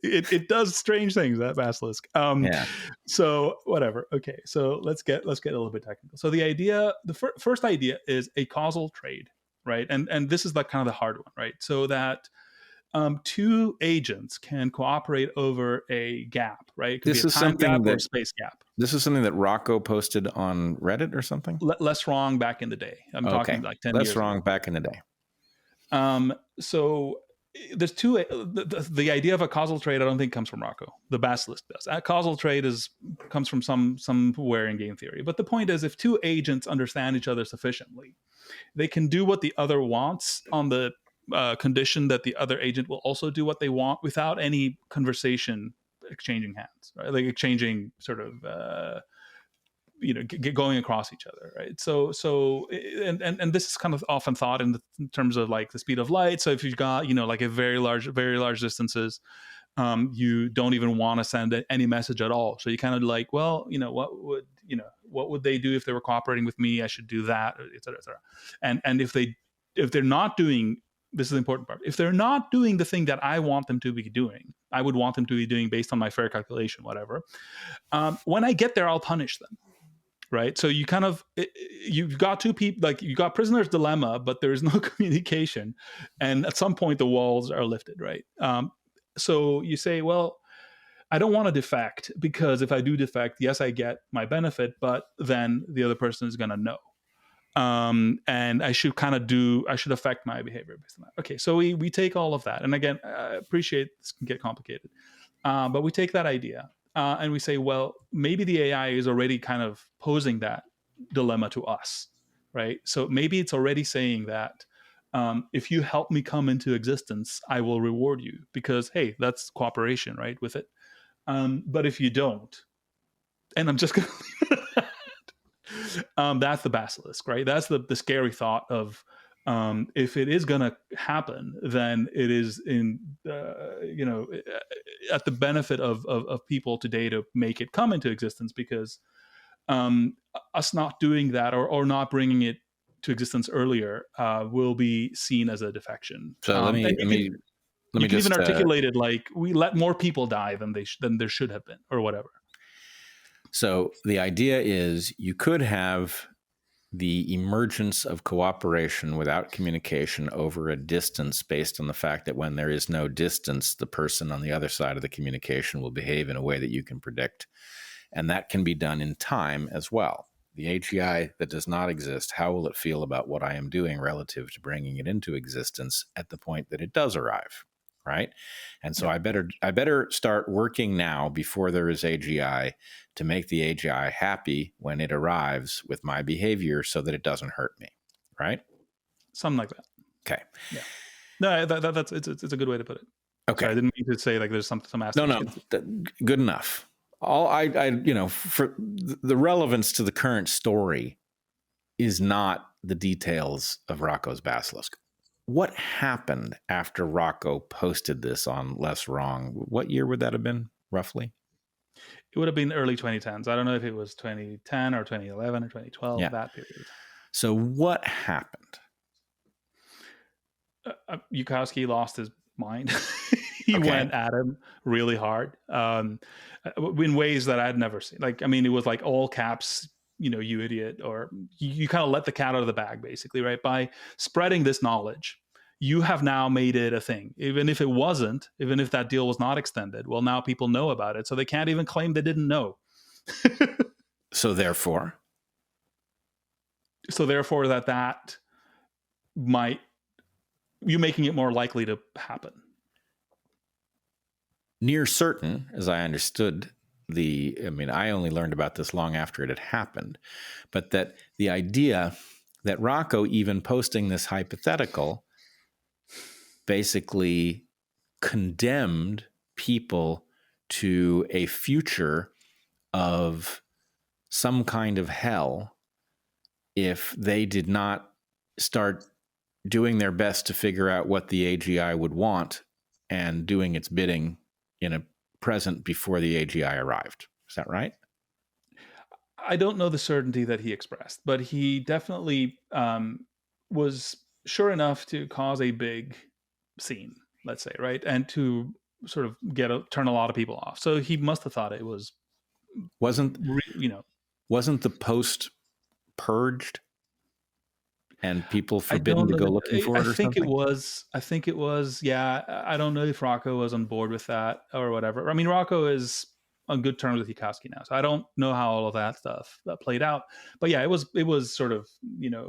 It does strange things, that basilisk. Yeah, So whatever. Okay, so let's get a little bit technical. So the idea, the first idea is a causal trade, right? And this is like kind of the hard one, right? So that two agents can cooperate over a gap, right? It could be this a is time gap something or that a space gap. Rocco posted on Reddit or something. Less wrong back in the day. I'm Okay, talking like 10 less years ago. wrong back in the day. So there's two. The idea of a causal trade, I don't think comes from Rocco. The basilisk does. A causal trade comes from somewhere in game theory. But the point is, if two agents understand each other sufficiently, they can do what the other wants on the condition that the other agent will also do what they want without any conversation exchanging hands, right? Like exchanging sort of going across each other, right? And this is kind of often thought in terms of like the speed of light. So if you've got like a very large distances, you don't even want to send any message at all. So you kind of like, well, what would they do if they were cooperating with me? I should do that, et cetera, et cetera. And if they're not doing, this is the important part, if they're not doing the thing that I want them to be doing, I would want them to be doing based on my fair calculation, whatever. When I get there, I'll punish them. Right. So you kind of, you've got two people, like you got prisoner's dilemma, but there is no communication. And at some point the walls are lifted. Right. So you say, well, I don't want to defect, because if I do defect, yes, I get my benefit, but then the other person is going to know. And I should affect my behavior based on that. Okay. So we take all of that. And again, I appreciate this can get complicated. But we take that idea and we say, well, maybe the AI is already kind of posing that dilemma to us, right? So maybe it's already saying that if you help me come into existence, I will reward you, because, hey, that's cooperation, right, with it. But if you don't, and I'm just going to leave it at that, that's the basilisk, right? That's the scary thought of, if it is going to happen, then it is at the benefit of people today to make it come into existence, because us not doing that, or not bringing it to existence earlier, will be seen as a defection. So let And me you can even just articulate it like, we let more people die than than there should have been, or whatever. So the idea is you could have the emergence of cooperation without communication over a distance, based on the fact that when there is no distance, the person on the other side of the communication will behave in a way that you can predict. And that can be done in time as well. The AGI that does not exist, how will it feel about what I am doing relative to bringing it into existence at the point that it does arrive? Right. And so Yeah. I better start working now, before there is AGI, to make the AGI happy when it arrives with my behavior, so that it doesn't hurt me. Right. Something like that. Okay. Yeah. No, that's it's a good way to put it. Okay. Sorry, I didn't mean to say like there's some No, aspects. good enough. All for the relevance to the current story is not the details of Rocco's basilisk. What happened after Rocco posted this on Less Wrong? What year would that have been, roughly? It would have been early 2010s. I don't know if it was 2010 or 2011 or 2012, Yeah. that period. So what happened? Yudkowsky lost his mind. He went at him really hard, in ways that I'd never seen. Like, I mean, it was like all caps, you idiot, or you kind of let the cat out of the bag, basically, right? By spreading this knowledge, you have now made it a thing. Even if that deal was not extended, well, now people know about it. So they can't even claim they didn't know. So therefore, that might, you making it more likely to happen. Near certain, as I understood I only learned about this long after it had happened, but that the idea that Roko, even posting this hypothetical, basically condemned people to a future of some kind of hell if they did not start doing their best to figure out what the AGI would want and doing its bidding in a present before the AGI arrived. Is that right? I don't know the certainty that he expressed, but he definitely was sure enough to cause a big scene, let's say, right, and to sort of turn a lot of people off. So he must have thought it was, wasn't wasn't the post purged and people I forbidden don't to know go that. looking for I it or think it something? was. I think it was. Yeah, I don't know if Rocco was on board with that or whatever. I mean, Rocco is on good terms with Yudkowsky now, so I don't know how all of that stuff played out. But yeah, it was sort of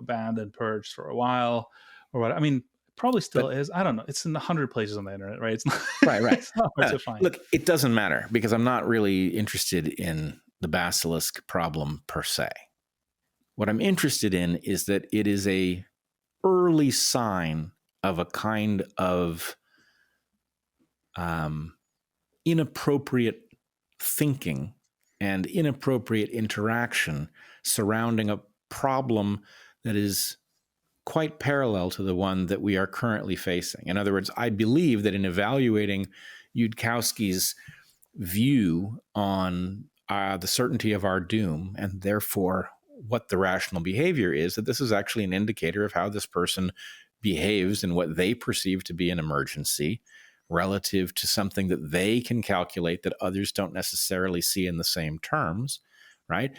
banned and purged for a while, or what. I mean, probably still But is. I don't know. It's in 100 places on the internet, right? It's not. right. It's not hard to find. Look, it doesn't matter because I'm not really interested in the basilisk problem per se. What I'm interested in is that it is a early sign of a kind of inappropriate thinking and inappropriate interaction surrounding a problem that is quite parallel to the one that we are currently facing. In other words, I believe that in evaluating Yudkowsky's view on the certainty of our doom and therefore what the rational behavior is, that this is actually an indicator of how this person behaves in what they perceive to be an emergency relative to something that they can calculate that others don't necessarily see in the same terms, right?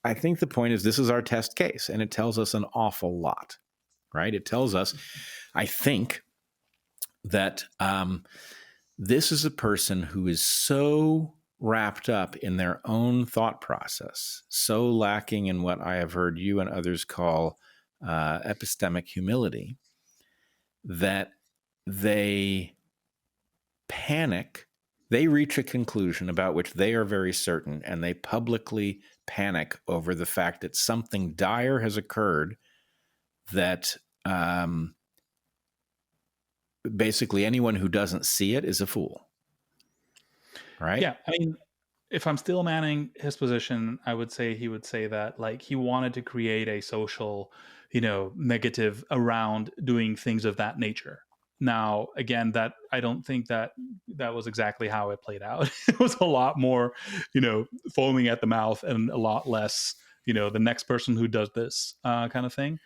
I think the point is this is our test case, and it tells us an awful lot, right? It tells us, I think, that this is a person who is so wrapped up in their own thought process, so lacking in what I have heard you and others call epistemic humility, that they panic. They reach a conclusion about which they are very certain, and they publicly panic over the fact that something dire has occurred that basically anyone who doesn't see it is a fool. Right? Yeah, I mean, if I'm still manning his position, I would say he would say that like he wanted to create a social, negative around doing things of that nature. Now, again, that I don't think that was exactly how it played out. It was a lot more, foaming at the mouth and a lot less, the next person who does this kind of thing.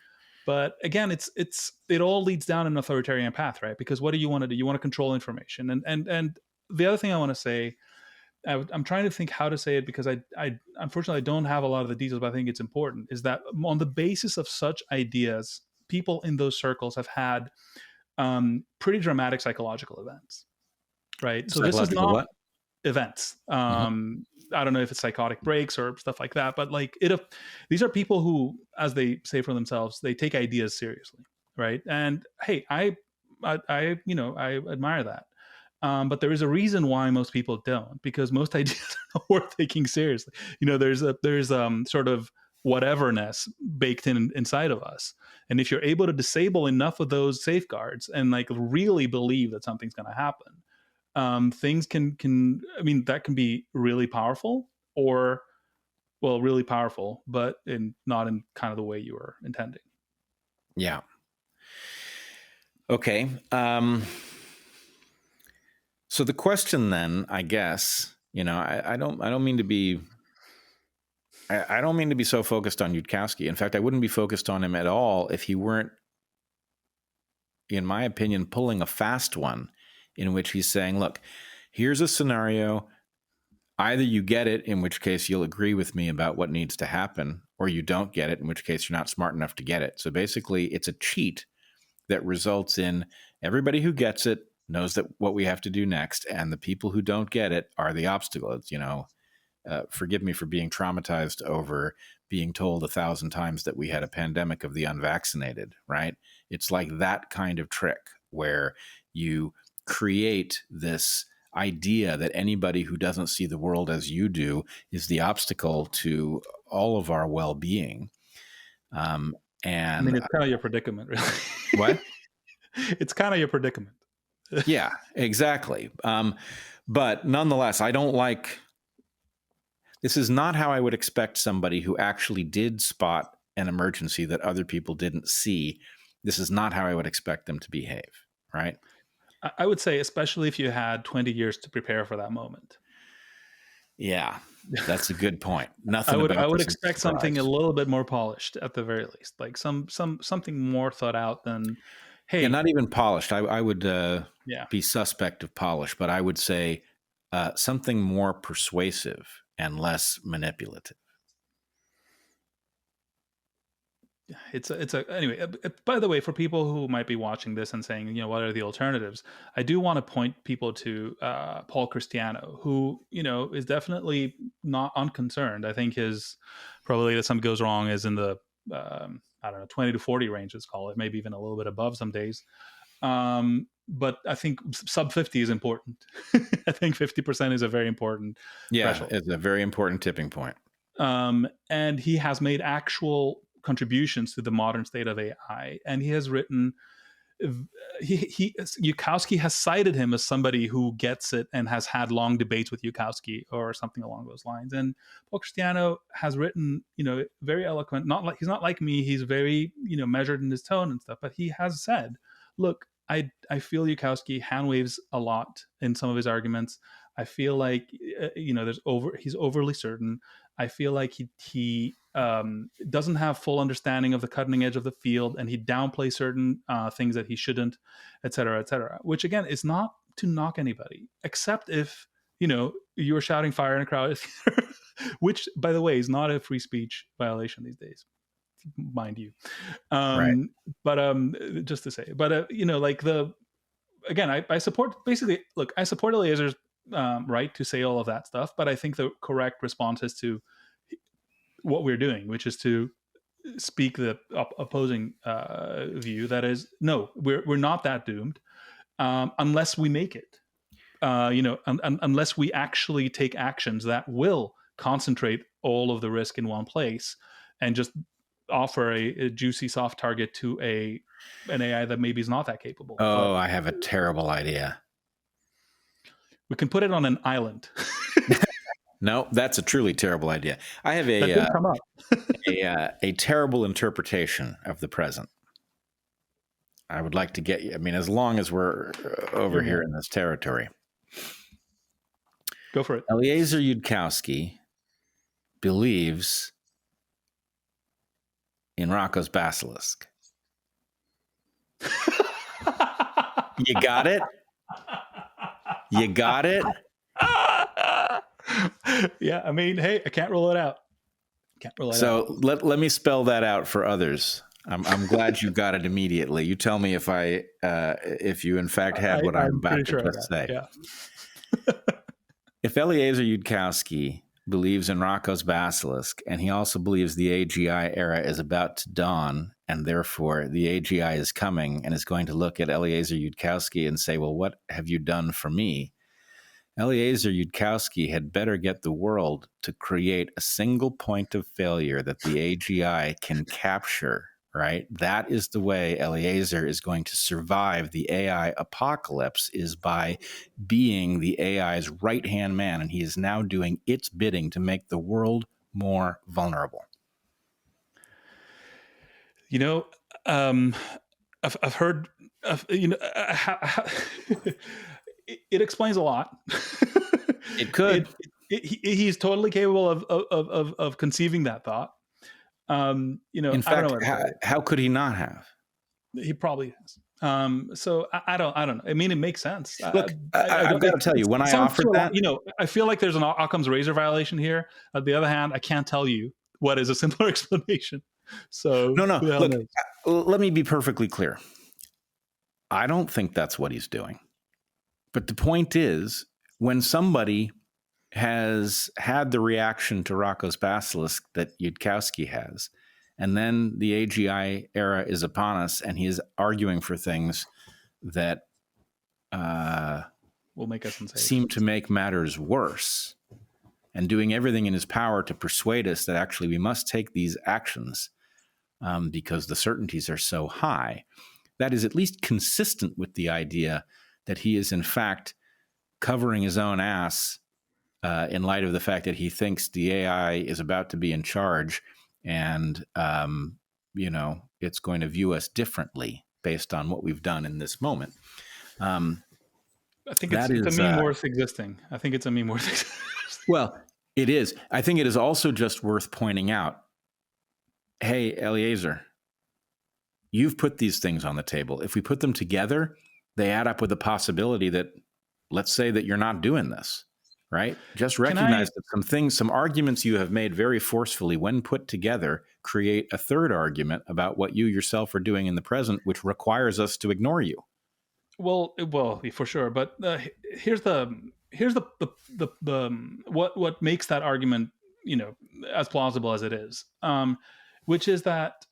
But again, it all leads down an authoritarian path, right? Because what do you want to do? You want to control information, and the other thing I want to say, I'm trying to think how to say it because I unfortunately I don't have a lot of the details, but I think it's important. Is that on the basis of such ideas, people in those circles have had pretty dramatic psychological events, right? So this is Psychological not what? events. Mm-hmm. I don't know if it's psychotic breaks or stuff like that, but like these are people who, as they say for themselves, they take ideas seriously, right? And hey, I admire that. But there is a reason why most people don't, because most ideas are not worth taking seriously. There's sort of whateverness baked inside of us, and if you're able to disable enough of those safeguards and like really believe that something's going to happen, things can I mean that can be really powerful, or well, really powerful, but not in kind of the way you were intending. Yeah. Okay. So the question then, I guess, I don't mean to be. I don't mean to be so focused on Yudkowsky. In fact, I wouldn't be focused on him at all if he weren't, in my opinion, pulling a fast one in which he's saying, look, here's a scenario. Either you get it, in which case you'll agree with me about what needs to happen, or you don't get it, in which case you're not smart enough to get it. So basically, it's a cheat that results in everybody who gets it knows that what we have to do next, and the people who don't get it are the obstacle. It's, forgive me for being traumatized over being told 1,000 times that we had a pandemic of the unvaccinated, right? It's like that kind of trick where you create this idea that anybody who doesn't see the world as you do is the obstacle to all of our well-being. I mean, And it's kind of your predicament, really. what? It's kind of your predicament. Yeah, exactly. But nonetheless, I don't like. This is not how I would expect somebody who actually did spot an emergency that other people didn't see. This is not how I would expect them to behave, right? I would say, especially if you had 20 years to prepare for that moment. Yeah, that's a good point. Nothing I about would this is a expect something a surprise. little bit more polished at the very least, like something more thought out than, Yeah, hey, not even polished. I would yeah. be suspect of polish, but I would say something more persuasive and less manipulative. It's a anyway. By the way, for people who might be watching this and saying, what are the alternatives? I do want to point people to Paul Christiano, who is definitely not unconcerned. I think his probability that something goes wrong is in the I don't know, 20 to 40 range. Let's call it, maybe even a little bit above some days. But I think sub 50 is important. I think 50% is a very important Yeah, threshold. it's a very important tipping point. And he has made actual contributions to the modern state of AI, and he has written. Yudkowsky has cited him as somebody who gets it and has had long debates with Yudkowsky or something along those lines. And Paul Christiano has written, very eloquent. He's not like me. He's very, measured in his tone and stuff. But he has said, "Look, I feel Yudkowsky hand waves a lot in some of his arguments. I feel like he's overly certain. I feel like he doesn't have full understanding of the cutting edge of the field, and he downplays certain things that he shouldn't, et cetera, et cetera." Which again is not to knock anybody, except if you're shouting fire in a crowd, which by the way is not a free speech violation these days, mind you. Right. But just to say, but I support basically. Look, I support Eliezer's right to say all of that stuff, but I think the correct response is to what we're doing, which is to speak the opposing view. That is, no, we're not that doomed unless we make it. Unless we actually take actions that will concentrate all of the risk in one place and just offer a juicy soft target to an AI that maybe is not that capable. Oh, But I have a terrible idea. we can put it on an island. No, that's a truly terrible idea. I have That did come up. a terrible interpretation of the present. I would like to get you. I mean, as long as we're over here in this territory. Go for it. Eliezer Yudkowsky believes in Rocco's basilisk. You got it? You got it? Yeah, I mean, hey, I can't rule it out. So let me spell that out for others. I'm glad you got it immediately. You tell me if you in fact had what I'm about to just say. Yeah. If Eliezer Yudkowsky believes in Rocco's basilisk, and he also believes the AGI era is about to dawn, and therefore the AGI is coming and is going to look at Eliezer Yudkowsky and say, well, what have you done for me? Eliezer Yudkowsky had better get the world to create a single point of failure that the AGI can capture, right? That is the way Eliezer is going to survive the AI apocalypse, is by being the AI's right-hand man, and he is now doing its bidding to make the world more vulnerable. I've heard, it explains a lot. It could. He's totally capable of conceiving that thought. In fact, I don't know how could he not have? He probably has. So I don't know. I mean, it makes sense. Look, I've got to tell you, when I offered that, I feel like there's an Occam's razor violation here. On the other hand, I can't tell you what is a simpler explanation. So no. Look, let me be perfectly clear. I don't think that's what he's doing. But the point is, when somebody has had the reaction to Rocco's basilisk that Yudkowsky has, and then the AGI era is upon us, and he is arguing for things that will make us unsafe. seem to make matters worse, and doing everything in his power to persuade us that actually we must take these actions because the certainties are so high. That is at least consistent with the idea that he is in fact covering his own ass in light of the fact that he thinks the AI is about to be in charge and, it's going to view us differently based on what we've done in this moment. I think it's a meme worth existing. I think it's a meme worth existing. Well, it is. I think it is also just worth pointing out, hey, Eliezer, you've put these things on the table. If we put them together, they add up with the possibility that, let's say that you're not doing this, right? Just recognize that some arguments you have made very forcefully, when put together, create a third argument about what you yourself are doing in the present, which requires us to ignore you. Well, for sure. But here's the what makes that argument, as plausible as it is, which is that,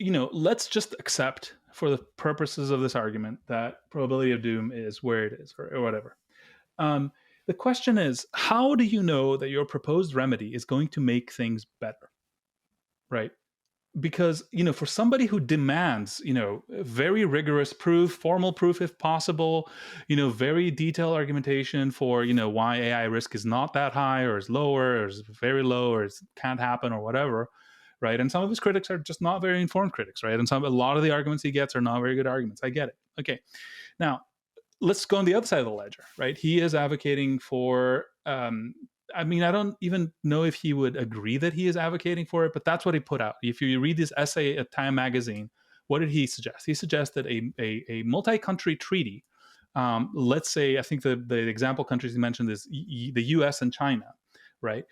let's just accept for the purposes of this argument that probability of doom is where it is, or whatever. The question is, how do you know that your proposed remedy is going to make things better, right? Because, for somebody who demands, very rigorous proof, formal proof if possible, very detailed argumentation for, why AI risk is not that high or is lower or is very low or it can't happen or whatever, right? And some of his critics are just not very informed critics, right? And a lot of the arguments he gets are not very good arguments. I get it. Okay. Now, let's go on the other side of the ledger, right? He is advocating for, I don't even know if he would agree that he is advocating for it, but that's what he put out. If you read this essay at Time magazine, what did he suggest? He suggested a multi-country treaty. Let's say, I think the example countries he mentioned is the US and China, right?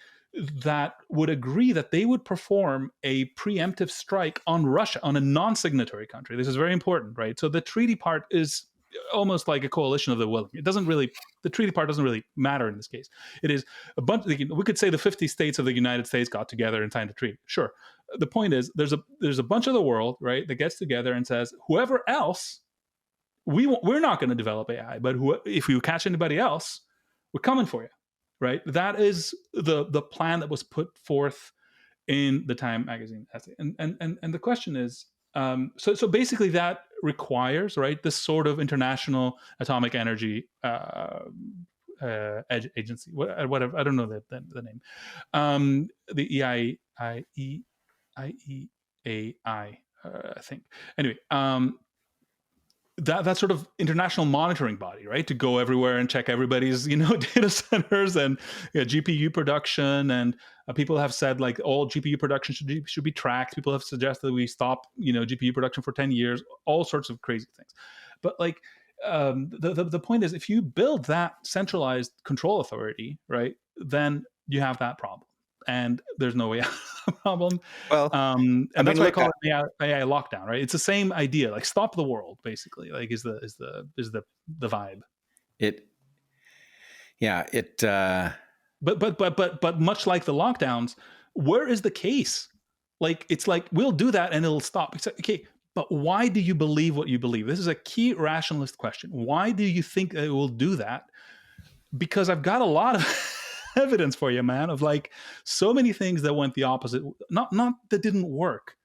That would agree that they would perform a preemptive strike on Russia, on a non-signatory country. This is very important, right? So the treaty part is almost like a coalition of the willing. The treaty part doesn't really matter in this case. It is a bunch. We could say the 50 states of the United States got together and signed a treaty. Sure. The point is, there's a bunch of the world, right, that gets together and says, whoever else, we're not going to develop AI, but if you catch anybody else, we're coming for you, right? That is the plan that was put forth in the Time magazine essay. And the question is, so basically that requires, right, this sort of international atomic energy agency, whatever, I don't know the name, the IEAI, I think. Anyway, that sort of international monitoring body, right, to go everywhere and check everybody's, data centers and GPU production. And people have said, like, all GPU production should be tracked. People have suggested we stop, GPU production for 10 years, all sorts of crazy things. But like, the point is, if you build that centralized control authority, right, then you have that problem. And there's no way out of the problem. Well, and that's why I call it AI lockdown, right? It's the same idea, like stop the world, basically. Like is the vibe. But much like the lockdowns, where is the case? Like it's like we'll do that and it'll stop. It's like, okay, but why do you believe what you believe? This is a key rationalist question. Why do you think it will do that? Because I've got a lot of evidence for you, man, of like so many things that went the opposite. Not that didn't work.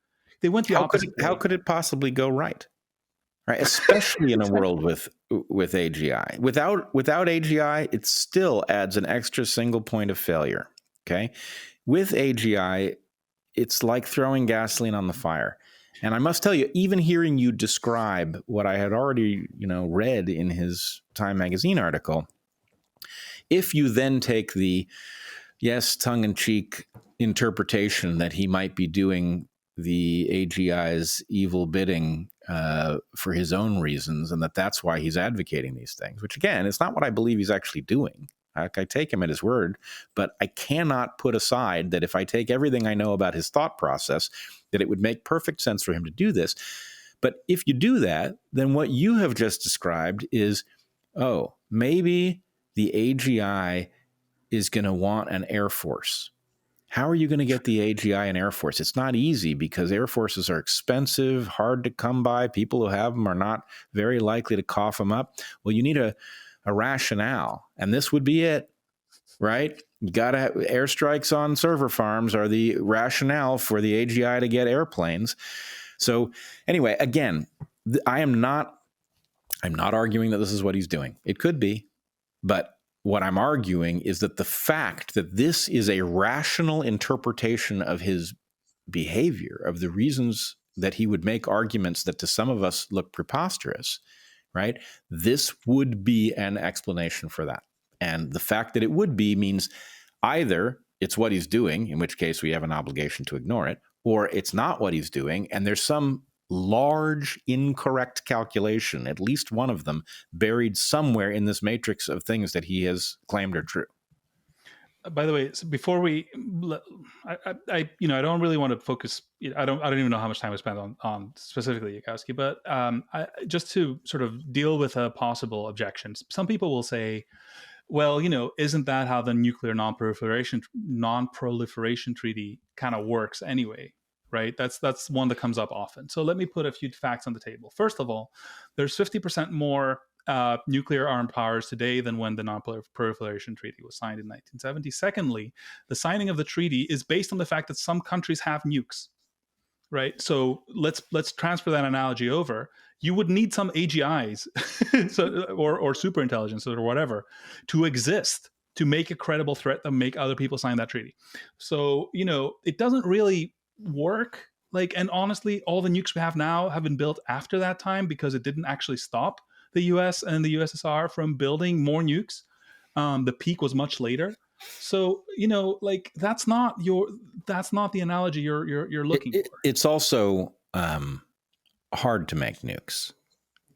They went the opposite. How could it possibly go right? Right, especially in a world with AGI. Without AGI, it still adds an extra single point of failure. Okay, with AGI, it's like throwing gasoline on the fire. And I must tell you, even hearing you describe what I had already, read in his Time magazine article, if you then take the, yes, tongue-in-cheek interpretation that he might be doing the AGI's evil bidding for his own reasons, and that's why he's advocating these things, which, again, it's not what I believe he's actually doing. I take him at his word, but I cannot put aside that if I take everything I know about his thought process, that it would make perfect sense for him to do this. But if you do that, then what you have just described is, maybe the AGI is going to want an Air Force. How are you going to get the AGI an Air Force? It's not easy because Air Forces are expensive, hard to come by. People who have them are not very likely to cough them up. Well, you need a a rationale, and this would be it, right? You got to have airstrikes on server farms are the rationale for the AGI to get airplanes. So anyway, again, I'm not arguing that this is what he's doing. It could be, but what I'm arguing is that the fact that this is a rational interpretation of his behavior, of the reasons that he would make arguments that to some of us look preposterous, right? This would be an explanation for that. And the fact that it would be means either it's what he's doing, in which case we have an obligation to ignore it, or it's not what he's doing, and there's some large incorrect calculation, at least one of them, buried somewhere in this matrix of things that he has claimed are true. By the way, so before we, I don't really want to focus. I don't even know how much time I spent on specifically Yudkowsky, but just to sort of deal with a possible objection. Some people will say, well, isn't that how the nuclear non-proliferation treaty kind of works anyway? Right? That's one that comes up often. So let me put a few facts on the table. First of all, there's 50% more nuclear armed powers today than when the non-proliferation treaty was signed in 1970. Secondly, the signing of the treaty is based on the fact that some countries have nukes. Right, so let's transfer that analogy over. You would need some AGIs, or superintelligence or whatever, to exist to make a credible threat that make other people sign that treaty. So it doesn't really work. And honestly, all the nukes we have now have been built after that time because it didn't actually stop the U.S. and the USSR from building more nukes. The peak was much later. So that's not the analogy you're looking for. It's also hard to make nukes,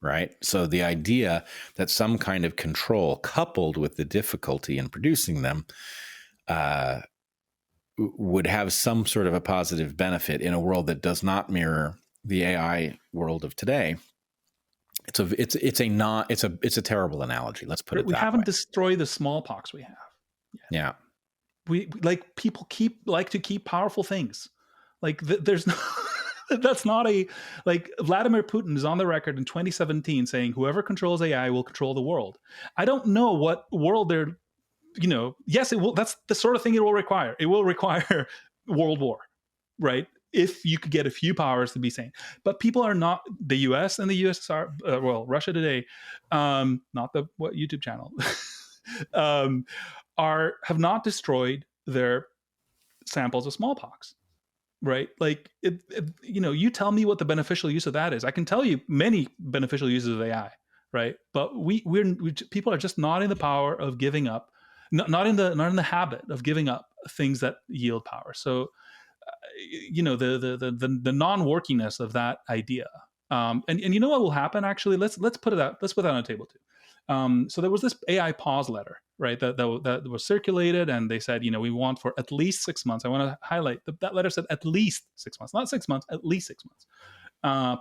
right? So the idea that some kind of control coupled with the difficulty in producing them would have some sort of a positive benefit in a world that does not mirror the AI world of today. It's a terrible analogy. Let's put it that way. We haven't destroyed the smallpox we have. Yeah. We people like to keep powerful things. There's no that's not Vladimir Putin is on the record in 2017 saying whoever controls AI will control the world. I don't know what world they're, yes, it will. That's the sort of thing it will require. It will require world war, right? If you could get a few powers to be sane. But people are not, the US and the USSR, Russia Today, not the YouTube channel, have not destroyed their samples of smallpox, right? You tell me what the beneficial use of that is. I can tell you many beneficial uses of AI, right? But people are just not in the power of giving up, not in the habit of giving up things that yield power. So, the non-workiness of that idea, and you know what will happen? Actually, let's put it out. Let's put that on the table too. So there was this AI pause letter, right? That was circulated, and they said, we want for at least 6 months. I want to highlight that letter said at least 6 months, not 6 months, at least 6 months.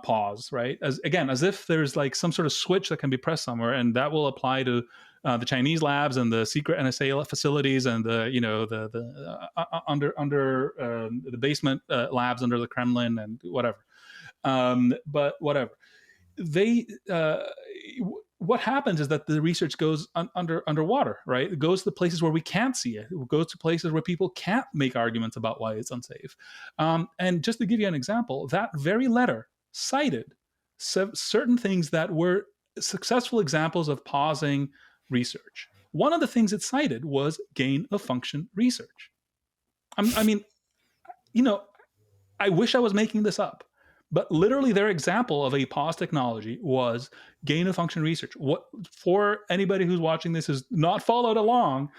Pause, right? As if there's some sort of switch that can be pressed somewhere, and that will apply to the Chinese labs and the secret NSA facilities and the the basement labs under the Kremlin and whatever. But whatever, what happens is that the research goes underwater, right? It goes to places where we can't see it. It goes to places where people can't make arguments about why it's unsafe. And just to give you an example, that very letter cited certain things that were successful examples of pausing research. One of the things it cited was gain of function research. I wish I was making this up, but literally their example of a pause technology was gain of function research. What, for anybody who's watching this who's not followed along,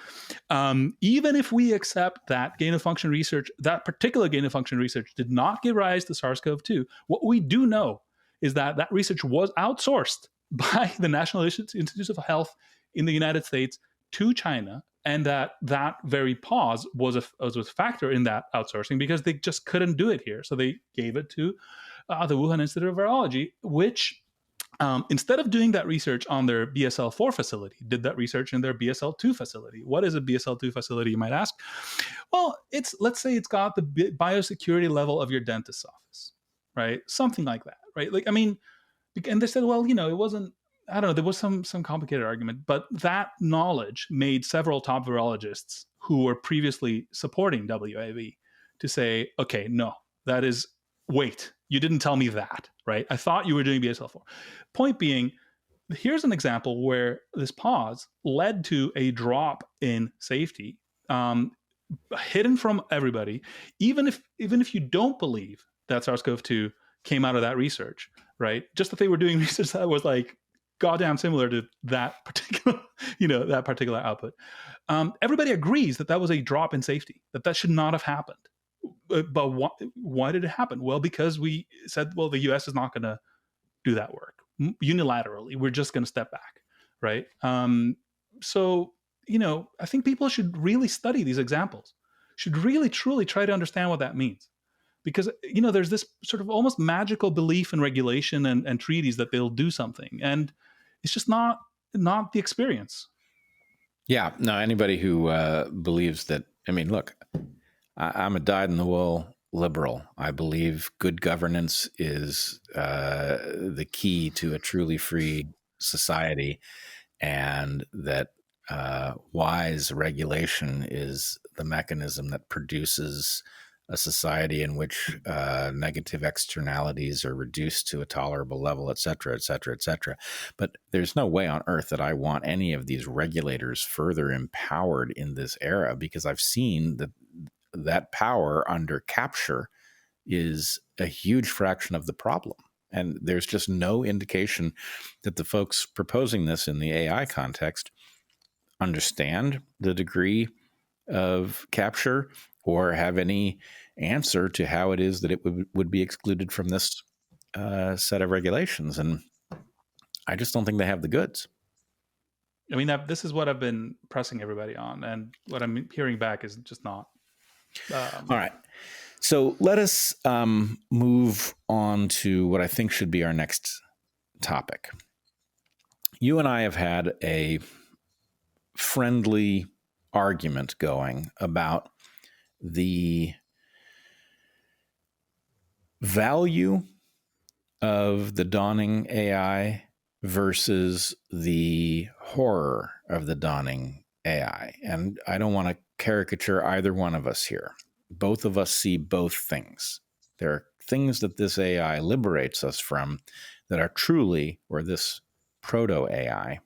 even if we accept that gain of function research, that particular gain of function research did not give rise to SARS-CoV-2, what we do know is that research was outsourced by the National Institutes of Health in the United States to China, and that very pause was a factor in that outsourcing because they just couldn't do it here. So they gave it to the Wuhan Institute of Virology, which instead of doing that research on their BSL-4 facility, did that research in their BSL-2 facility. What is a BSL-2 facility, you might ask? Well, let's say it's got the biosecurity level of your dentist's office, right? Something like that, right? And they said, well, it wasn't I don't know, there was some complicated argument, but that knowledge made several top virologists who were previously supporting WAV to say, okay, no, that is, wait, you didn't tell me that, right? I thought you were doing BSL-4. Point being, here's an example where this pause led to a drop in safety, hidden from everybody. Even if you don't believe that SARS-CoV-2 came out of that research, right? Just that they were doing research that was like goddamn similar to that particular, that particular output. Everybody agrees that that was a drop in safety, that should not have happened. But why did it happen? Well, because we said, well, the US is not going to do that work unilaterally. We're just going to step back, right? So, I think people should really study these examples, should really, truly try to understand what that means. Because, there's this sort of almost magical belief in regulation and treaties that they'll do something. And it's just not the experience. Yeah, no, anybody who believes that, I mean, look, I'm a dyed-in-the-wool liberal. I believe good governance is the key to a truly free society, and that wise regulation is the mechanism that produces a society in which negative externalities are reduced to a tolerable level, et cetera, et cetera, et cetera. But there's no way on earth that I want any of these regulators further empowered in this era, because I've seen that power under capture is a huge fraction of the problem. And there's just no indication that the folks proposing this in the AI context understand the degree of capture or have any answer to how it is that it would be excluded from this set of regulations. And I just don't think they have the goods. I mean, this is what I've been pressing everybody on, and what I'm hearing back is just not. All right. So let us move on to what I think should be our next topic. You and I have had a friendly argument going about the value of the dawning AI versus the horror of the dawning AI. And I don't want to caricature either one of us here. Both of us see both things. There are things that this AI liberates us from that are truly, or this proto-AI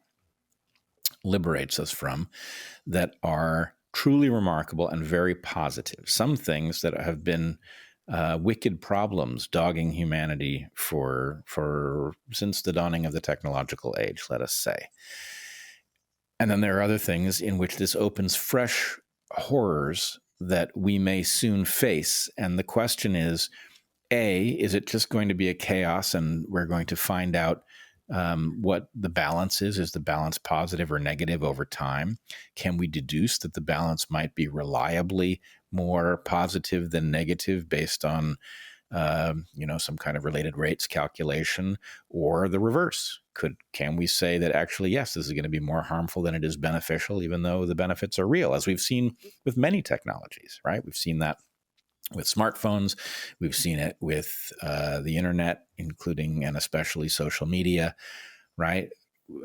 liberates us from, that are truly remarkable and very positive. Some things that have been wicked problems dogging humanity for since the dawning of the technological age, let us say. And then there are other things in which this opens fresh horrors that we may soon face. And the question is, A, is it just going to be a chaos and we're going to find out what the balance is? Is the balance positive or negative over time? Can we deduce that the balance might be reliably more positive than negative based on some kind of related rates calculation, or the reverse? Can we say that actually, yes, this is going to be more harmful than it is beneficial, even though the benefits are real, as we've seen with many technologies, right? We've seen that with smartphones. We've seen it with the internet, including and especially social media, right?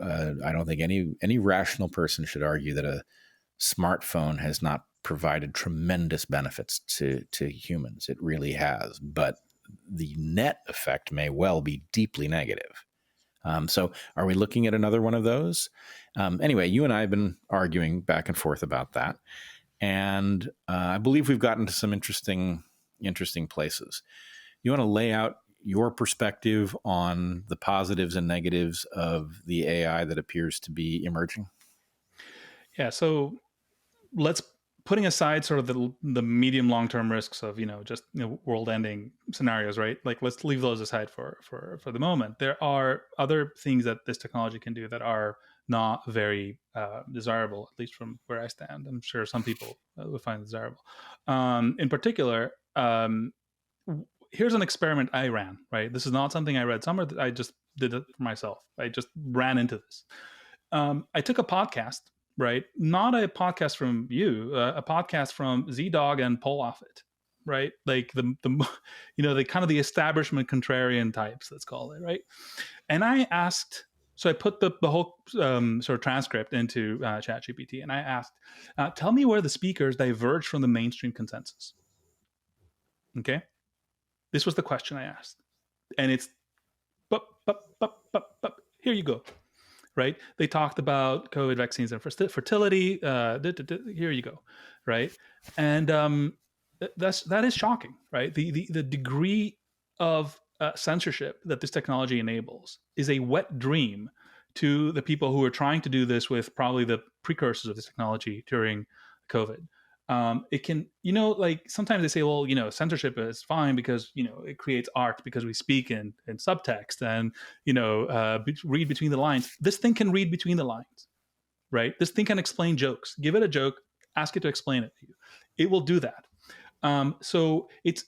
I don't think any rational person should argue that a smartphone has not provided tremendous benefits to humans. It really has. But the net effect may well be deeply negative. So are we looking at another one of those? Anyway, you and I have been arguing back and forth about that. And I believe we've gotten to some interesting places. You want to lay out your perspective on the positives and negatives of the AI that appears to be emerging? Yeah. So let's, putting aside sort of the medium long-term risks of just world-ending scenarios, right? Like, let's leave those aside for the moment. There are other things that this technology can do that are not very desirable, at least from where I stand. I'm sure some people would find it desirable. In particular, here's an experiment I ran, right? This is not something I read somewhere. I just did it for myself. I just ran into this. I took a podcast, right? Not a podcast from you, a podcast from ZDog and Paul Offit, right? Like the the kind of the establishment contrarian types, let's call it, right? And I asked So I put the whole sort of transcript into ChatGPT, and I asked, "Tell me where the speakers diverge from the mainstream consensus." Okay, this was the question I asked, and it's, here you go. Right? They talked about COVID vaccines and fertility. Here you go. Right? And that is shocking. Right? The degree of censorship that this technology enables is a wet dream to the people who are trying to do this with probably the precursors of this technology during COVID. It can, like sometimes they say, well, censorship is fine because it creates art because we speak in subtext and read between the lines. This thing can read between the lines, right? This thing can explain jokes. Give it a joke, ask it to explain it to you. It will do that. So it's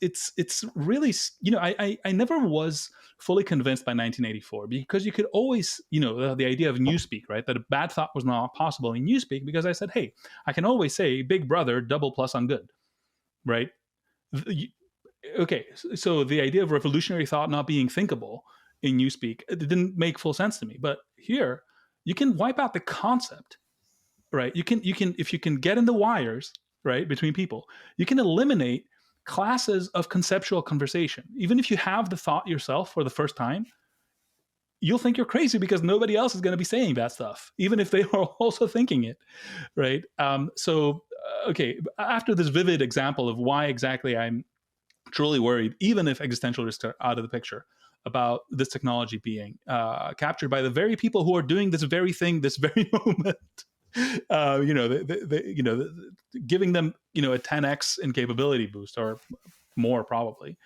it's really I never was fully convinced by 1984 because you could always the idea of newspeak, right? That a bad thought was not possible in newspeak because I said, hey, I can always say Big Brother double plus on good, right? Okay, so the idea of revolutionary thought not being thinkable in newspeak, it didn't make full sense to me. But here, you can wipe out the concept, right? You can if you can get in the wires, right, between people, you can eliminate classes of conceptual conversation. Even if you have the thought yourself for the first time, you'll think you're crazy because nobody else is going to be saying that stuff, even if they are also thinking it, right? Okay, after this vivid example of why exactly I'm truly worried, even if existential risks are out of the picture, about this technology being captured by the very people who are doing this very thing this very moment. Giving them a 10x in capability boost or more probably.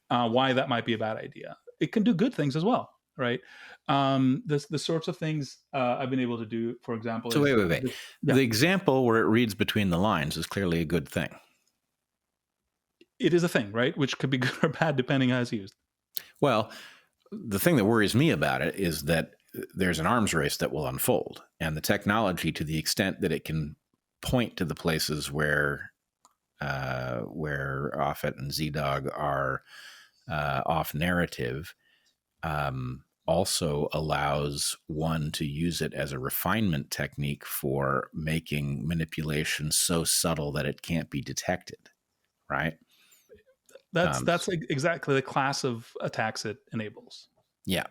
Why that might be a bad idea. It can do good things as well, right? The sorts of things I've been able to do, for example, So is wait. The example where it reads between the lines is clearly a good thing. It is a thing, right? Which could be good or bad depending how it's used. Well, the thing that worries me about it is that there's an arms race that will unfold, and the technology, to the extent that it can point to the places where Offit and ZDogg are off narrative, also allows one to use it as a refinement technique for making manipulation so subtle that it can't be detected, right? That's exactly the class of attacks it enables. Yeah.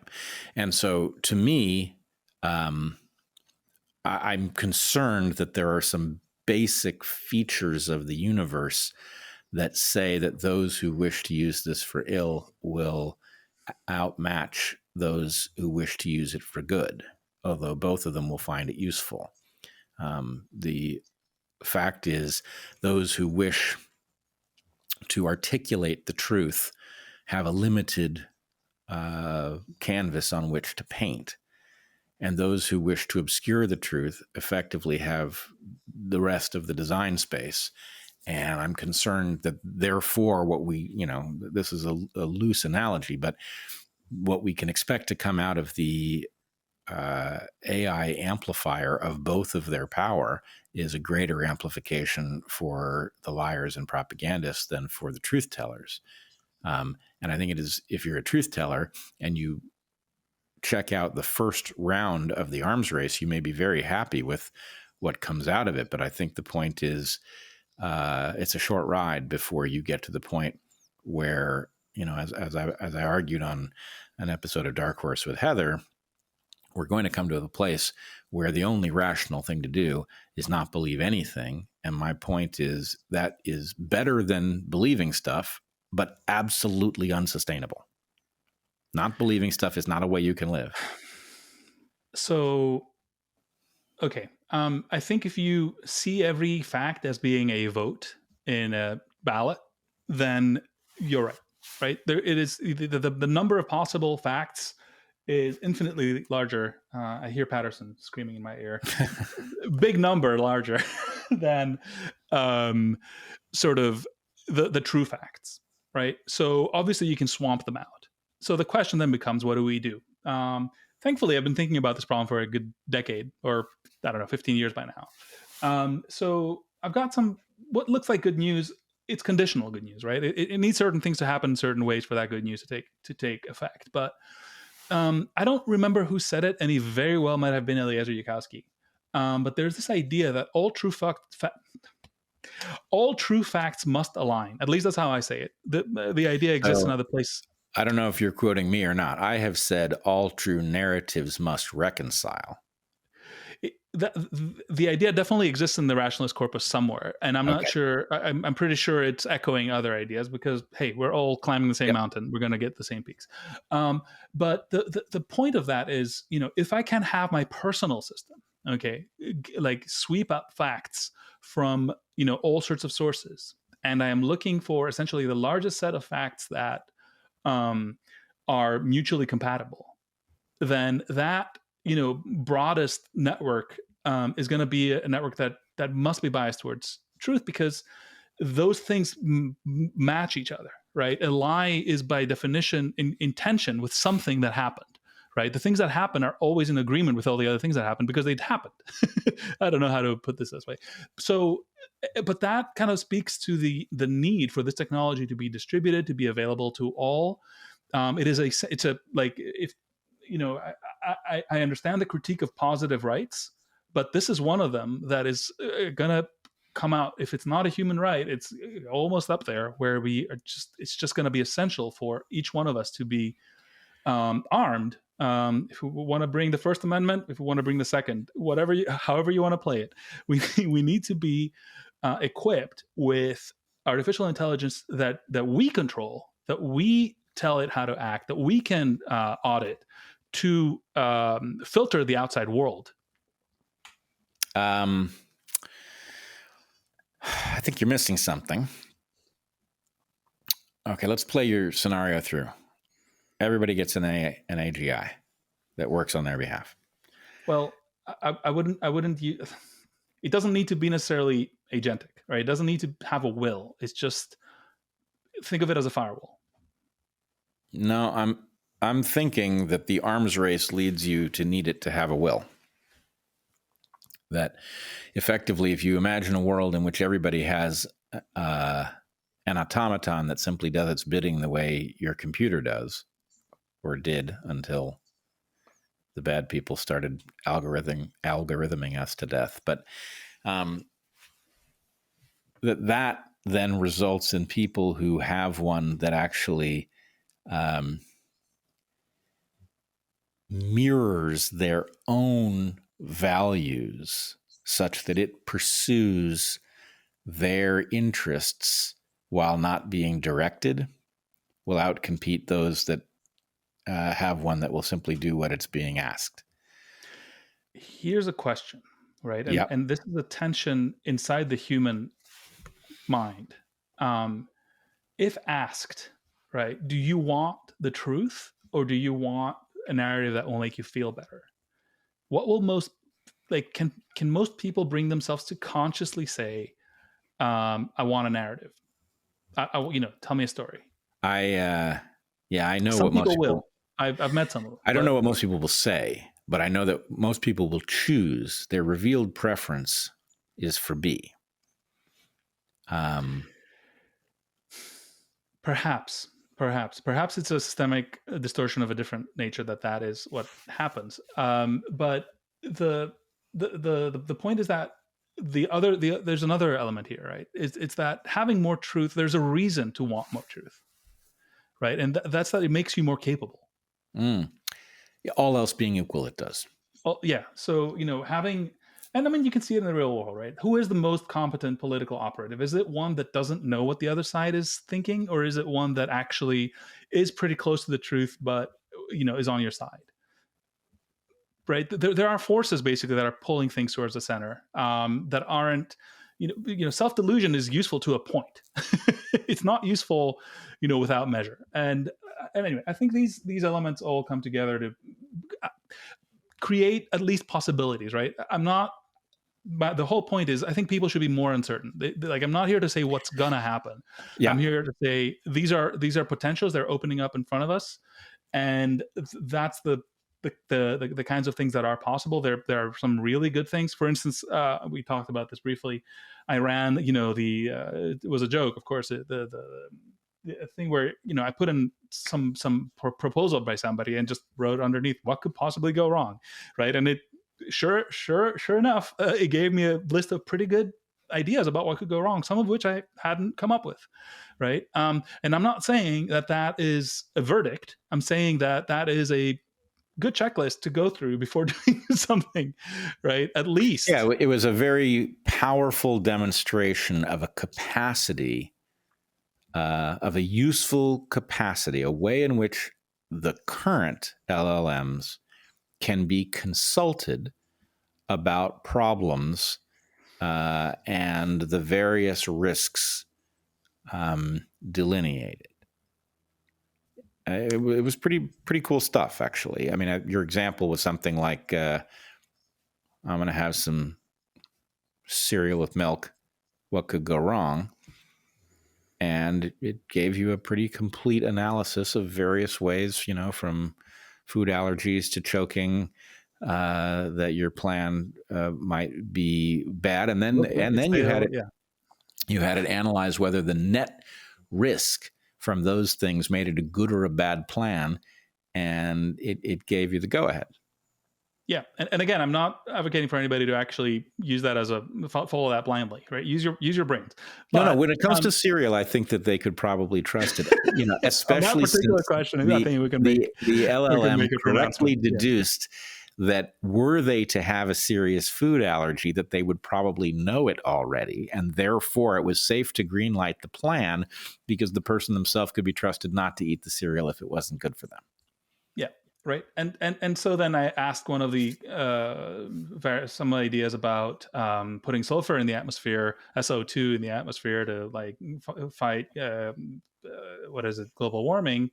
And so to me, I'm concerned that there are some basic features of the universe that say that those who wish to use this for ill will outmatch those who wish to use it for good, although both of them will find it useful. The fact is, those who wish to articulate the truth have a limited canvas on which to paint. And those who wish to obscure the truth effectively have the rest of the design space. And I'm concerned that therefore what we, this is a loose analogy, but what we can expect to come out of the AI amplifier of both of their power is a greater amplification for the liars and propagandists than for the truth tellers. And I think it is, if you're a truth teller and you check out the first round of the arms race, you may be very happy with what comes out of it. But I think the point is, it's a short ride before you get to the point where, as I argued on an episode of Darkhorse with Heather, we're going to come to a place where the only rational thing to do is not believe anything. And my point is that is better than believing stuff, but absolutely unsustainable. Not believing stuff is not a way you can live. So, okay. I think if you see every fact as being a vote in a ballot, then you're right? It is the number of possible facts is infinitely larger. I hear Patterson screaming in my ear. Big number larger than sort of the true facts, right? So obviously you can swamp them out. So the question then becomes, what do we do? Thankfully, I've been thinking about this problem for a good decade, or I don't know, 15 years by now. So I've got some what looks like good news. It's conditional good news, right? It needs certain things to happen in certain ways for that good news to take effect. But I don't remember who said it, and he very well might have been Eliezer Yudkowsky. But there's this idea that all true facts must align. At least that's how I say it. The idea exists in So other places. I don't know if you're quoting me or not. I have said all true narratives must reconcile. The idea definitely exists in the rationalist corpus somewhere, and I'm not Okay. sure. I'm pretty sure it's echoing other ideas because hey, we're all climbing the same Yep. mountain. We're going to get the same peaks. But the point of that is, if I can have my personal system, okay, like sweep up facts from all sorts of sources, and I am looking for essentially the largest set of facts that um, are mutually compatible, then that broadest network is going to be a network that must be biased towards truth because those things match each other, right? A lie is by definition in tension with something that happened, right? The things that happen are always in agreement with all the other things that happened because they'd happened. I don't know how to put this way. So but that kind of speaks to the need for this technology to be distributed, to be available to all. It's a like if I understand the critique of positive rights, but this is one of them that is gonna come out. If it's not a human right, it's almost up there where it's just going to be essential for each one of us to be armed. If we want to bring the First Amendment, if we want to bring the Second, however you want to play it, we need to be equipped with artificial intelligence that we control, that we tell it how to act, that we can audit to filter the outside world. I think you're missing something. Okay, let's play your scenario through. Everybody gets an AGI that works on their behalf. Well, I wouldn't use, it doesn't need to be necessarily agentic, right? It doesn't need to have a will. It's just, think of it as a firewall. No, I'm thinking that the arms race leads you to need it to have a will. That effectively, if you imagine a world in which everybody has an automaton that simply does its bidding the way your computer does, or did until the bad people started algorithming us to death. But that then results in people who have one that actually mirrors their own values such that it pursues their interests while not being directed, will outcompete those that have one that will simply do what it's being asked. Here's a question, right? Yep. And this is a tension inside the human mind. If asked, right, do you want the truth or do you want a narrative that will make you feel better? What will most can most people bring themselves to consciously say, I want a narrative? Tell me a story. I know Some what most people people will. I've met some of them. I don't know what most people will say, but I know that most people will choose. Their revealed preference is for B. Perhaps it's a systemic distortion of a different nature that is what happens. But the point is that there's another element here, right? It's that having more truth, there's a reason to want more truth, right? And that's that it makes you more capable. All else being equal, it does. Oh yeah. So having, and I mean, you can see it in the real world, right? Who is the most competent political operative? Is it one that doesn't know what the other side is thinking, or is it one that actually is pretty close to the truth, but is on your side? Right? There are forces basically that are pulling things towards the center that aren't. Self delusion is useful to a point. It's not useful, without measure. And anyway, I think these elements all come together to create at least possibilities, right? But the whole point is, I think people should be more uncertain. I'm not here to say what's gonna happen. Yeah. I'm here to say these are potentials. They're opening up in front of us, and that's the kinds of things that are possible. There are some really good things. For instance, we talked about this briefly. Iran, it was a joke, of course. a thing where, I put in some proposal by somebody and just wrote underneath what could possibly go wrong, right? And it sure enough, it gave me a list of pretty good ideas about what could go wrong, some of which I hadn't come up with, right? And I'm not saying that is a verdict. I'm saying that is a good checklist to go through before doing something, right? At least. Yeah, it was a very powerful demonstration of a capacity, of a useful capacity, a way in which the current LLMs can be consulted about problems and the various risks delineated. It was pretty cool stuff, actually. I mean, your example was something like, I'm going to have some cereal with milk. What could go wrong? And it gave you a pretty complete analysis of various ways, from food allergies to choking, that your plan might be bad. And then you had it. Yeah. You had it analyze whether the net risk from those things made it a good or a bad plan, and it gave you the go-ahead. Yeah, and again, I'm not advocating for anybody to actually use that as follow that blindly, right? Use your brains. But, no. When it comes to cereal, I think that they could probably trust it. Especially on that particular since question, I think we can the LLM correctly yeah. deduced that were they to have a serious food allergy, that they would probably know it already, and therefore it was safe to greenlight the plan because the person themselves could be trusted not to eat the cereal if it wasn't good for them. Yeah, right. And so then I asked one of the some ideas about putting sulfur in the atmosphere, SO2 in the atmosphere to like fight global warming.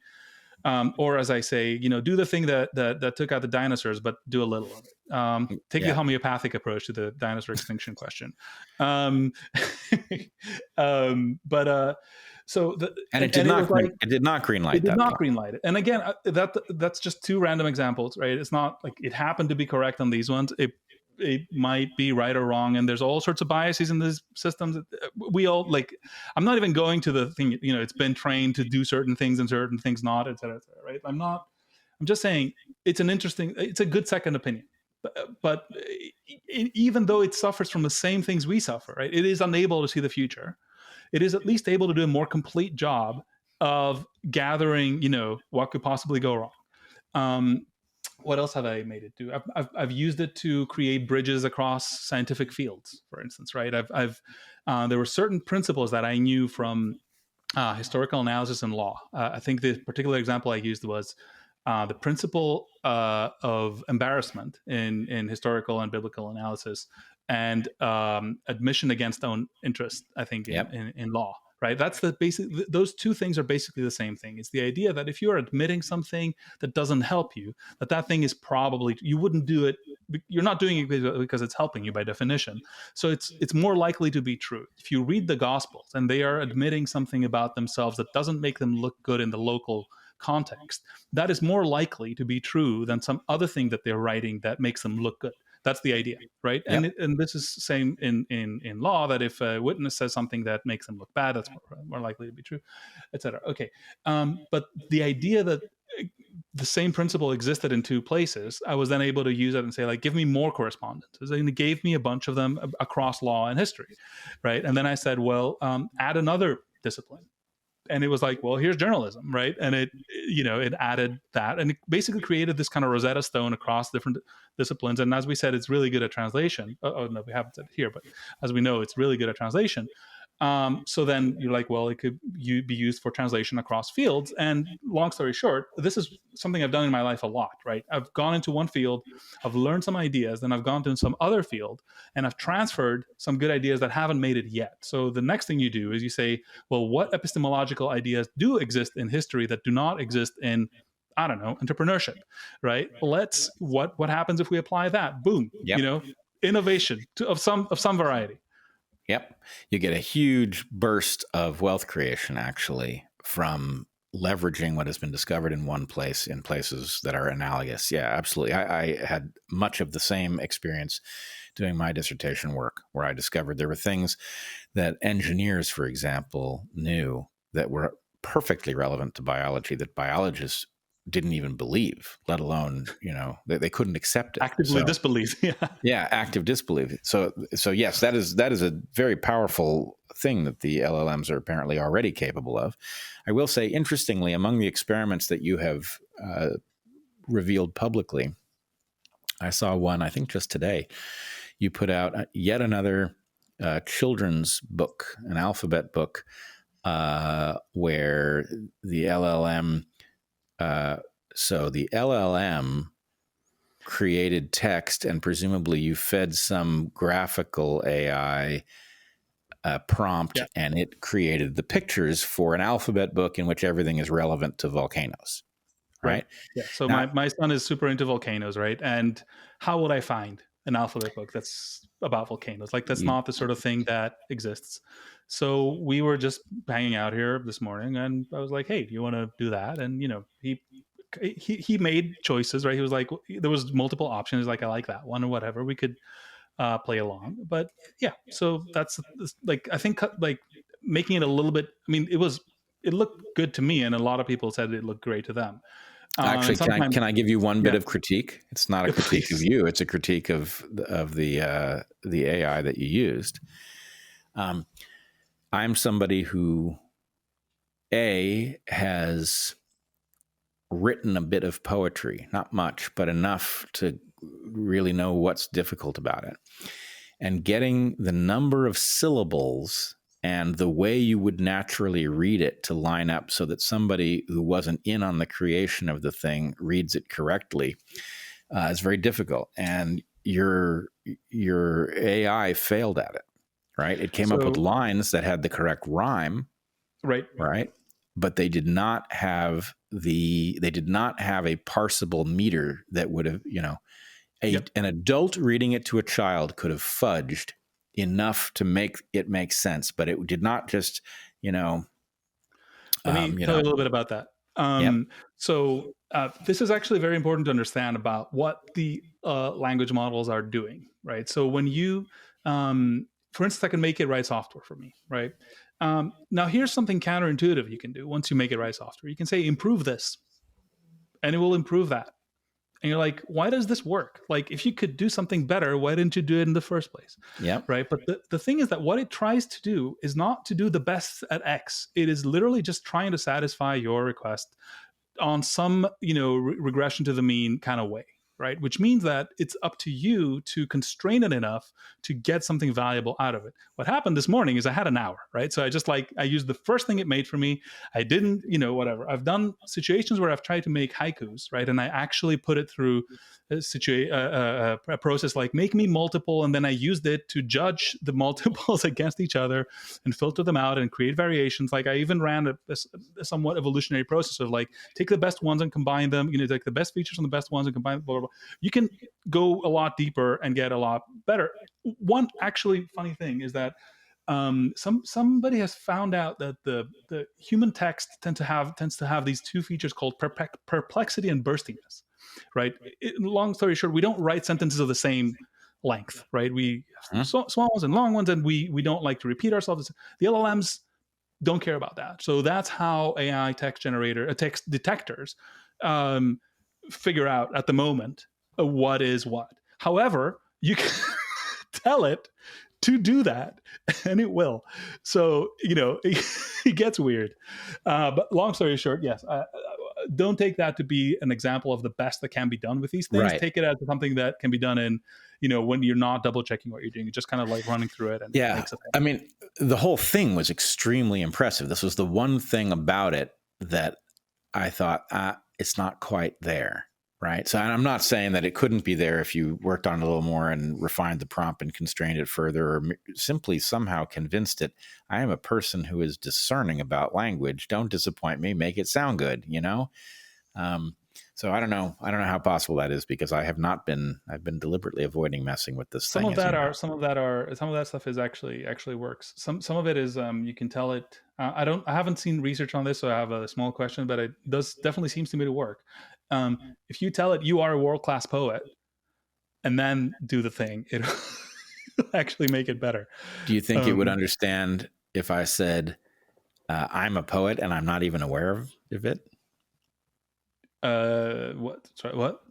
Or as I say, do the thing that took out the dinosaurs, but do a little of it. Take the homeopathic approach to the dinosaur extinction question. So it did not greenlight. It did not greenlight it. And again, that's just two random examples, right? It's not like it happened to be correct on these ones. It might be right or wrong, and there's all sorts of biases in these systems. We all I'm not even going to the thing, it's been trained to do certain things and certain things not, et cetera, right? I'm just saying it's a good second opinion. But even though it suffers from the same things we suffer, right? It is unable to see the future. It is at least able to do a more complete job of gathering, what could possibly go wrong. What else have I made it do? I've used it to create bridges across scientific fields, for instance, right? There were certain principles that I knew from historical analysis and law. I think the particular example I used was the principle of embarrassment in historical and biblical analysis, and admission against own interest, I think, in law. Right. That's the basic. Those two things are basically the same thing. It's the idea that if you are admitting something that doesn't help you, that thing is probably, you wouldn't do it. You're not doing it because it's helping you by definition. So it's more likely to be true. If you read the Gospels and they are admitting something about themselves that doesn't make them look good in the local context, that is more likely to be true than some other thing that they're writing that makes them look good. That's the idea, right? Yep. And this is the same in law, that if a witness says something that makes them look bad, that's more likely to be true, et cetera. Okay. But the idea that the same principle existed in two places, I was then able to use it and say, give me more correspondences. And it gave me a bunch of them across law and history, right? And then I said, well, add another discipline. And it was well, here's journalism, right? And it added that, and it basically created this kind of Rosetta Stone across different disciplines. And as we said, it's really good at translation. Oh no, we haven't said it here, but as we know, it's really good at translation. So then you're well, it could be used for translation across fields. And long story short, this is something I've done in my life a lot, right? I've gone into one field, I've learned some ideas, then I've gone to some other field, and I've transferred some good ideas that haven't made it yet. So the next thing you do is you say, well, what epistemological ideas do exist in history that do not exist in, I don't know, entrepreneurship, right? What happens if we apply that? Boom, innovation of some variety. Yep. You get a huge burst of wealth creation, actually, from leveraging what has been discovered in one place in places that are analogous. Yeah, absolutely. I had much of the same experience doing my dissertation work, where I discovered there were things that engineers, for example, knew that were perfectly relevant to biology that biologists didn't even believe, let alone, they couldn't accept it. Actively disbelieve. Yeah. Yeah, active disbelief. So yes, that is a very powerful thing that the LLMs are apparently already capable of. I will say, interestingly, among the experiments that you have revealed publicly, I saw one, I think just today. You put out yet another children's book, an alphabet book, where the LLM. So the LLM created text, and presumably you fed some graphical AI prompt, Yeah. and it created the pictures for an alphabet book in which everything is relevant to volcanoes. Right. Yeah. So Now, my son is super into volcanoes, right? And how would I find an alphabet book that's about volcanoes? Like, that's you, not the sort of thing that exists. So we were just hanging out here this morning, and I was like, "Hey, do you want to do that?" And he made choices, right? He was like, there was multiple options. Like, I like that one or whatever. We could play along, but yeah. So that's like, I think, like, making it a little bit. I mean, it looked good to me, and a lot of people said it looked great to them. actually, And sometimes, can I give you one bit yeah, of critique? It's not a critique of please. you; it's a critique of the AI that you used. I'm somebody who has written a bit of poetry, not much, but enough to really know what's difficult about it. And getting the number of syllables and the way you would naturally read it to line up so that somebody who wasn't in on the creation of the thing reads it correctly is very difficult. And your AI failed at it, right? It came up with So, lines that had the correct rhyme, right. right? But they did not have a parsable meter that would have, Yep. an adult reading it to a child could have fudged enough to make it make sense, but it did not just, you know, Let me you tell you know, a little bit about that. yep, This is actually very important to understand about what the language models are doing, right? So when you, for instance, I can make it write software for me, right? Now, here's something counterintuitive you can do once you make it write software. You can say, improve this, and it will improve that. And you're like, why does this work? Like, if you could do something better, why didn't you do it in the first place? yep. Right. But the thing is that what it tries to do is not to do the best at X. It is literally just trying to satisfy your request on some, regression to the mean kind of way, right? Which means that it's up to you to constrain it enough to get something valuable out of it. What happened this morning is I had an hour, right? So I used the first thing it made for me. I didn't, whatever. I've done situations where I've tried to make haikus, right? And I actually put it through a process like make me multiple, and then I used it to judge the multiples against each other and filter them out and create variations. Like, I even ran a somewhat evolutionary process of like, take the best ones and combine them, take the best features from the best ones and combine blah, blah, blah. You can go a lot deeper and get a lot better. One actually funny thing is that somebody has found out that the human text tends to have these two features called perplexity and burstiness, right? Long story short, we don't write sentences of the same length, right? We have small ones and long ones, and we don't like to repeat ourselves. The LLMs don't care about that. So that's how AI text detectors figure out at the moment what is what. However, you can tell it to do that, and it will. So it gets weird. But long story short, yes. Don't take that to be an example of the best that can be done with these things. Right. Take it as something that can be done in, when you're not double checking what you're doing. You're just kind of like running through it, and it Yeah. makes it. I mean, the whole thing was extremely impressive. This was the one thing about it that I thought, it's not quite there. Right. So I'm not saying that it couldn't be there if you worked on it a little more and refined the prompt and constrained it further, or simply somehow convinced it. I am a person who is discerning about language. Don't disappoint me. Make it sound good, So I don't know. I don't know how possible that is, because I've been deliberately avoiding messing with this Some thing. of that stuff is actually works. Some of it is, you can tell it. I haven't seen research on this, so I have a small question, but it does definitely seems to me to work. If you tell it you are a world-class poet and then do the thing, it'll actually make it better. Do you think it would understand if I said, I'm a poet and I'm not even aware of it. What? Sorry, what?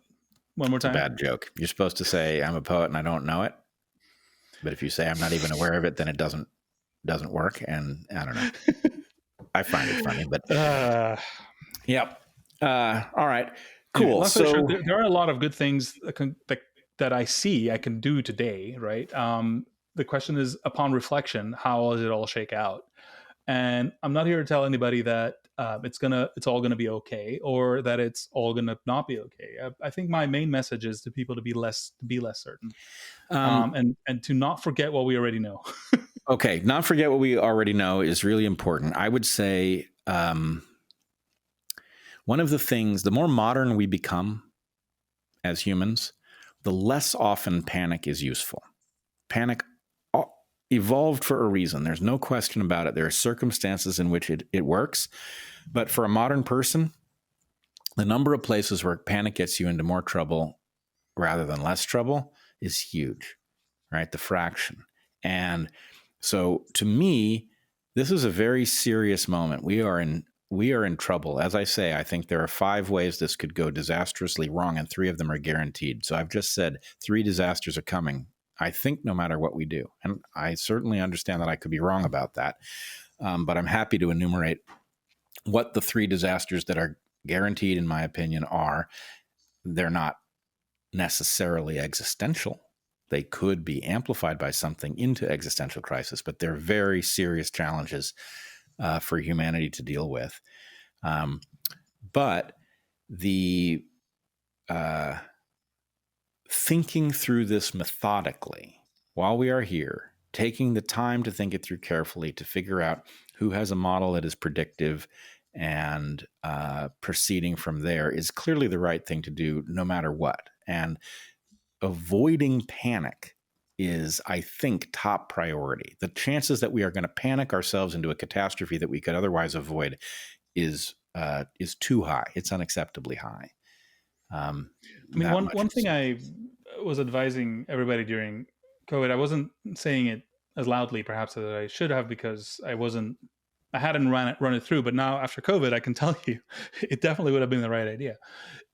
One more It's a time. bad joke. You're supposed to say I'm a poet and I don't know it. But if you say I'm not even aware of it, then it doesn't work. And I don't know. I find it funny, but yep. All right. Cool. Anyway, So there are a lot of good things that I see I can do today, right? The question is, upon reflection, how does it all shake out? And I'm not here to tell anybody that it's all gonna be okay, or that it's all gonna not be okay. I think my main message is to people to be less certain, and to not forget what we already know. Okay, not forget what we already know is really important. I would say one of the things, the more modern we become as humans, the less often panic is useful. Panic evolved for a reason. There's no question about it. There are circumstances in which it works. But for a modern person, the number of places where panic gets you into more trouble rather than less trouble is huge, right? The fraction. And so to me, this is a very serious moment. We are in trouble. As I say, I think there are 5 ways this could go disastrously wrong, and 3 of them are guaranteed. So I've just said 3 disasters are coming, I think, no matter what we do. And I certainly understand that I could be wrong about that. But I'm happy to enumerate what the 3 disasters that are guaranteed, in my opinion, are. They're not necessarily existential. They could be amplified by something into existential crisis, but they're very serious challenges for humanity to deal with. But the thinking through this methodically while we are here, taking the time to think it through carefully, to figure out who has a model that is predictive, and proceeding from there is clearly the right thing to do no matter what. And avoiding panic is, I think, top priority. The chances that we are going to panic ourselves into a catastrophe that we could otherwise avoid is too high. It's unacceptably high. I mean, one thing I was advising everybody during COVID, I wasn't saying it as loudly perhaps as I should have, because I hadn't run it through. But now after COVID, I can tell you it definitely would have been the right idea.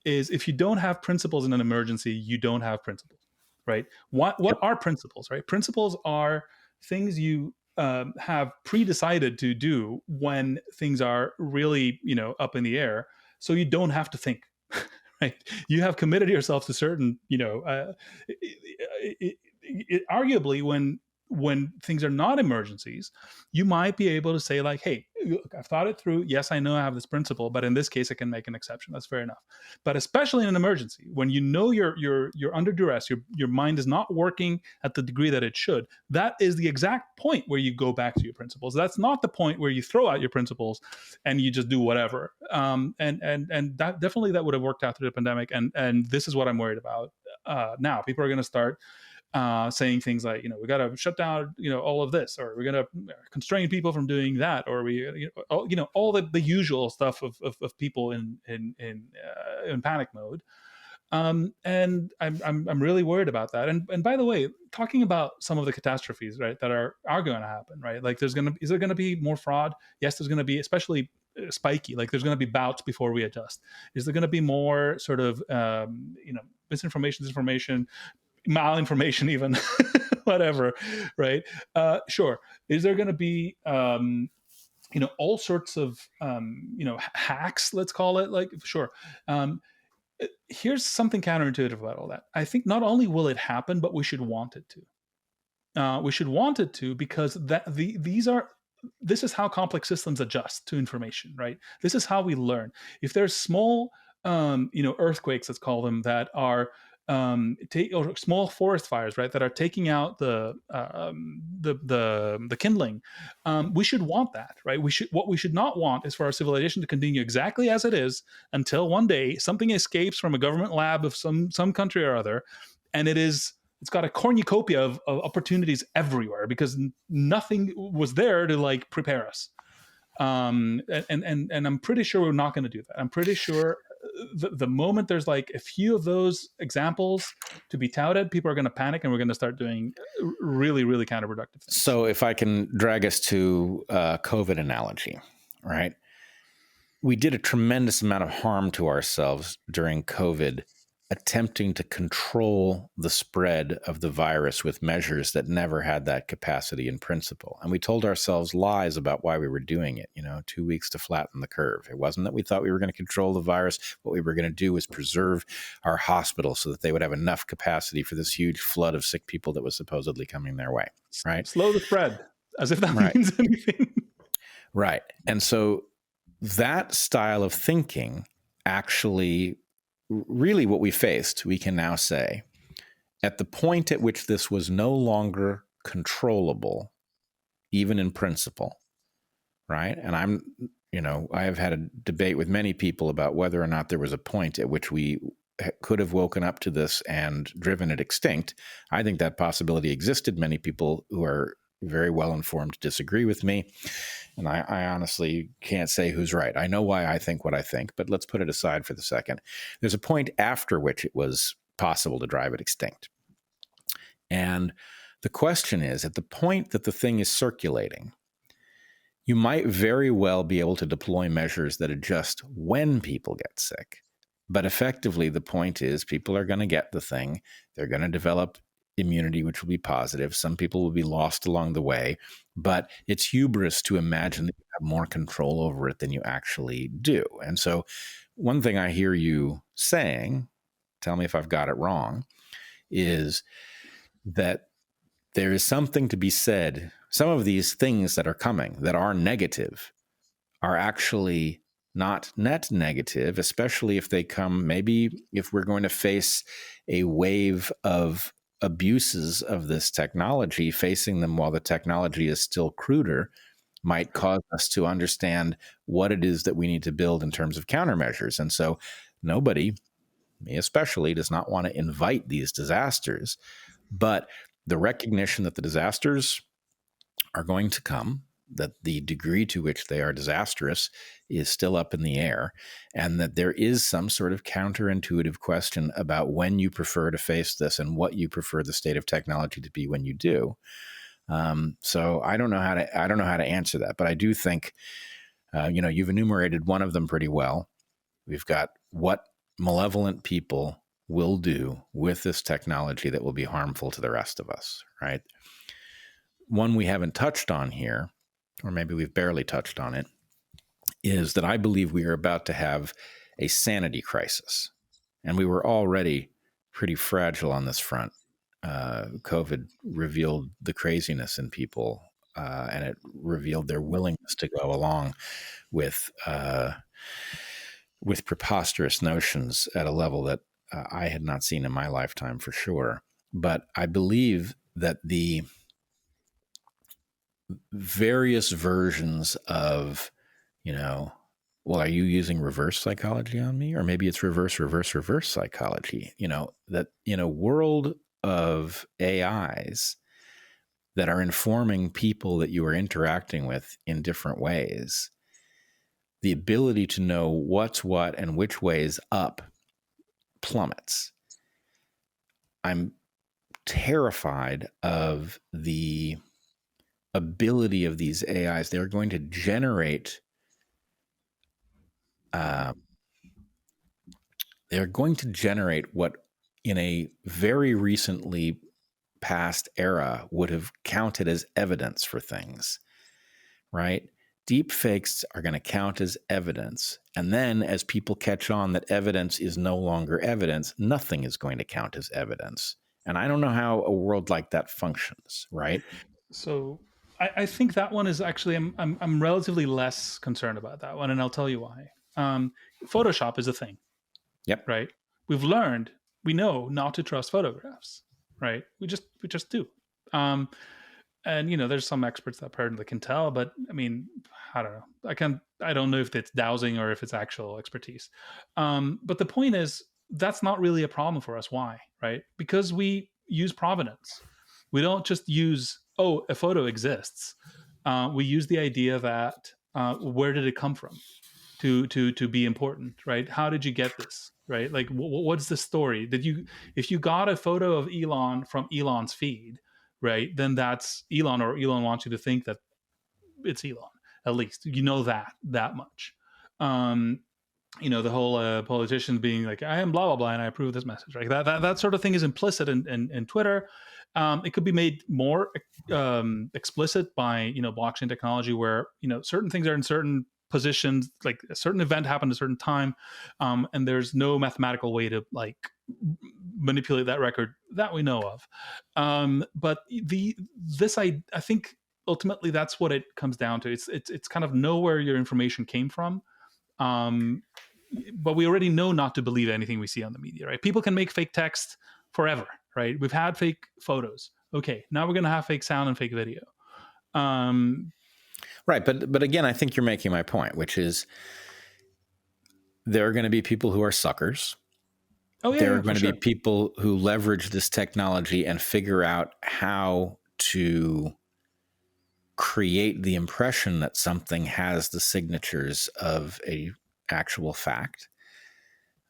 Is if you don't have principles in an emergency, you don't have principles, right? What are principles, right? Principles are things you have pre-decided to do when things are really, up in the air, so you don't have to think. Right? You have committed yourself to certain, arguably when things are not emergencies, you might be able to say like, hey, look, I've thought it through. Yes, I know I have this principle, but in this case, I can make an exception. That's fair enough. But especially in an emergency, when you're under duress, your mind is not working at the degree that it should. That is the exact point where you go back to your principles. That's not the point where you throw out your principles and you just do whatever. And that definitely that would have worked out through the pandemic. And this is what I'm worried about now. People are going to start saying things like, we got to shut down, all of this, or we're going to constrain people from doing that, or we, all the usual stuff of people in panic mode. And I'm really worried about that. And by the way, talking about some of the catastrophes, right, that are going to happen, right? Like is there going to be more fraud? Yes, there's going to be, especially spiky. Like there's going to be bouts before we adjust. Is there going to be more sort of, misinformation, disinformation, malinformation, even whatever, right? Sure. Is there going to be all sorts of hacks, let's call it, like, sure. Here's something counterintuitive about all that. I think not only will it happen, but we should want it to. We should want it to, because this is how complex systems adjust to information, right? This is how we learn. If there's small earthquakes, let's call them, that are or small forest fires, right, that are taking out the kindling, we should want that, right? What we should not want is for our civilization to continue exactly as it is until one day something escapes from a government lab of some country or other, and it's got a cornucopia of opportunities everywhere because nothing was there to like prepare us. And I'm pretty sure we're not going to do that. I'm pretty sure the moment there's like a few of those examples to be touted, people are going to panic and we're going to start doing really, really counterproductive things. So if I can drag us to a COVID analogy, right? We did a tremendous amount of harm to ourselves during COVID, attempting to control the spread of the virus with measures that never had that capacity in principle. And we told ourselves lies about why we were doing it, 2 weeks to flatten the curve. It wasn't that we thought we were going to control the virus. What we were going to do was preserve our hospitals so that they would have enough capacity for this huge flood of sick people that was supposedly coming their way, right? Slow the spread, as if that Right. means anything. Right. And so that style of thinking actually, really what we faced, we can now say, at the point at which this was no longer controllable, even in principle, right? And I have had a debate with many people about whether or not there was a point at which we could have woken up to this and driven it extinct. I think that possibility existed. Many people who are very well informed disagree with me. And I honestly can't say who's right. I know why I think what I think, but let's put it aside for the second. There's a point after which it was possible to drive it extinct. And the question is, at the point that the thing is circulating, you might very well be able to deploy measures that adjust when people get sick. But effectively, the point is people are going to get the thing. They're going to develop immunity, which will be positive. Some people will be lost along the way, but it's hubris to imagine that you have more control over it than you actually do. And so one thing I hear you saying, tell me if I've got it wrong, is that there is something to be said. Some of these things that are coming that are negative are actually not net negative, especially if they come, maybe if we're going to face a wave of abuses of this technology, facing them while the technology is still cruder might cause us to understand what it is that we need to build in terms of countermeasures. And so nobody, me especially, does not want to invite these disasters, but the recognition that the disasters are going to come, that the degree to which they are disastrous is still up in the air, and that there is some sort of counterintuitive question about when you prefer to face this and what you prefer the state of technology to be when you do. So I don't know how to answer that, but I do think you've enumerated one of them pretty well. We've got what malevolent people will do with this technology that will be harmful to the rest of us, right? One we haven't touched on here, or maybe we've barely touched on it, is that I believe we are about to have a sanity crisis. And we were already pretty fragile on this front. COVID revealed the craziness in people, and it revealed their willingness to go along with preposterous notions at a level that I had not seen in my lifetime for sure. But I believe that the various versions of, well, are you using reverse psychology on me? Or maybe it's reverse psychology, that in a world of AIs that are informing people that you are interacting with in different ways, the ability to know what's what and which way is up plummets. I'm terrified of the ability of these AIs. They're going to generate what in a very recently past era would have counted as evidence for things, right? Deepfakes are going to count as evidence. And then as people catch on that evidence is no longer evidence, nothing is going to count as evidence. And I don't know how a world like that functions, right? So I think that one is actually, I'm relatively less concerned about that one, and I'll tell you why. Photoshop is a thing. Yep. Right. We know not to trust photographs, right? We just do. And there's some experts that apparently can tell, but I mean, I don't know. I don't know if it's dowsing or if it's actual expertise. But the point is, that's not really a problem for us. Why? Right? Because we use provenance. We don't just use, a photo exists. We use the idea that where did it come from to be important, right? How did you get this, right? Like, what's the story? If you got a photo of Elon from Elon's feed, right, then that's Elon, or Elon wants you to think that it's Elon. at least you know that much. The whole politicians being like, I am blah blah blah and I approve this message, right? That sort of thing is implicit in Twitter. It could be made more explicit by blockchain technology, where certain things are in certain positions, like a certain event happened at a certain time, and there's no mathematical way to like manipulate that record that we know of. But I think ultimately that's what it comes down to. It's kind of know where your information came from. But we already know not to believe anything we see on the media, right? People can make fake text forever, right? We've had fake photos. Okay, now we're going to have fake sound and fake video. Right, but again, I think you're making my point, which is there are going to be people who are suckers. Oh yeah, there are going to sure. be people who leverage this technology and figure out how to create the impression that something has the signatures of a actual fact.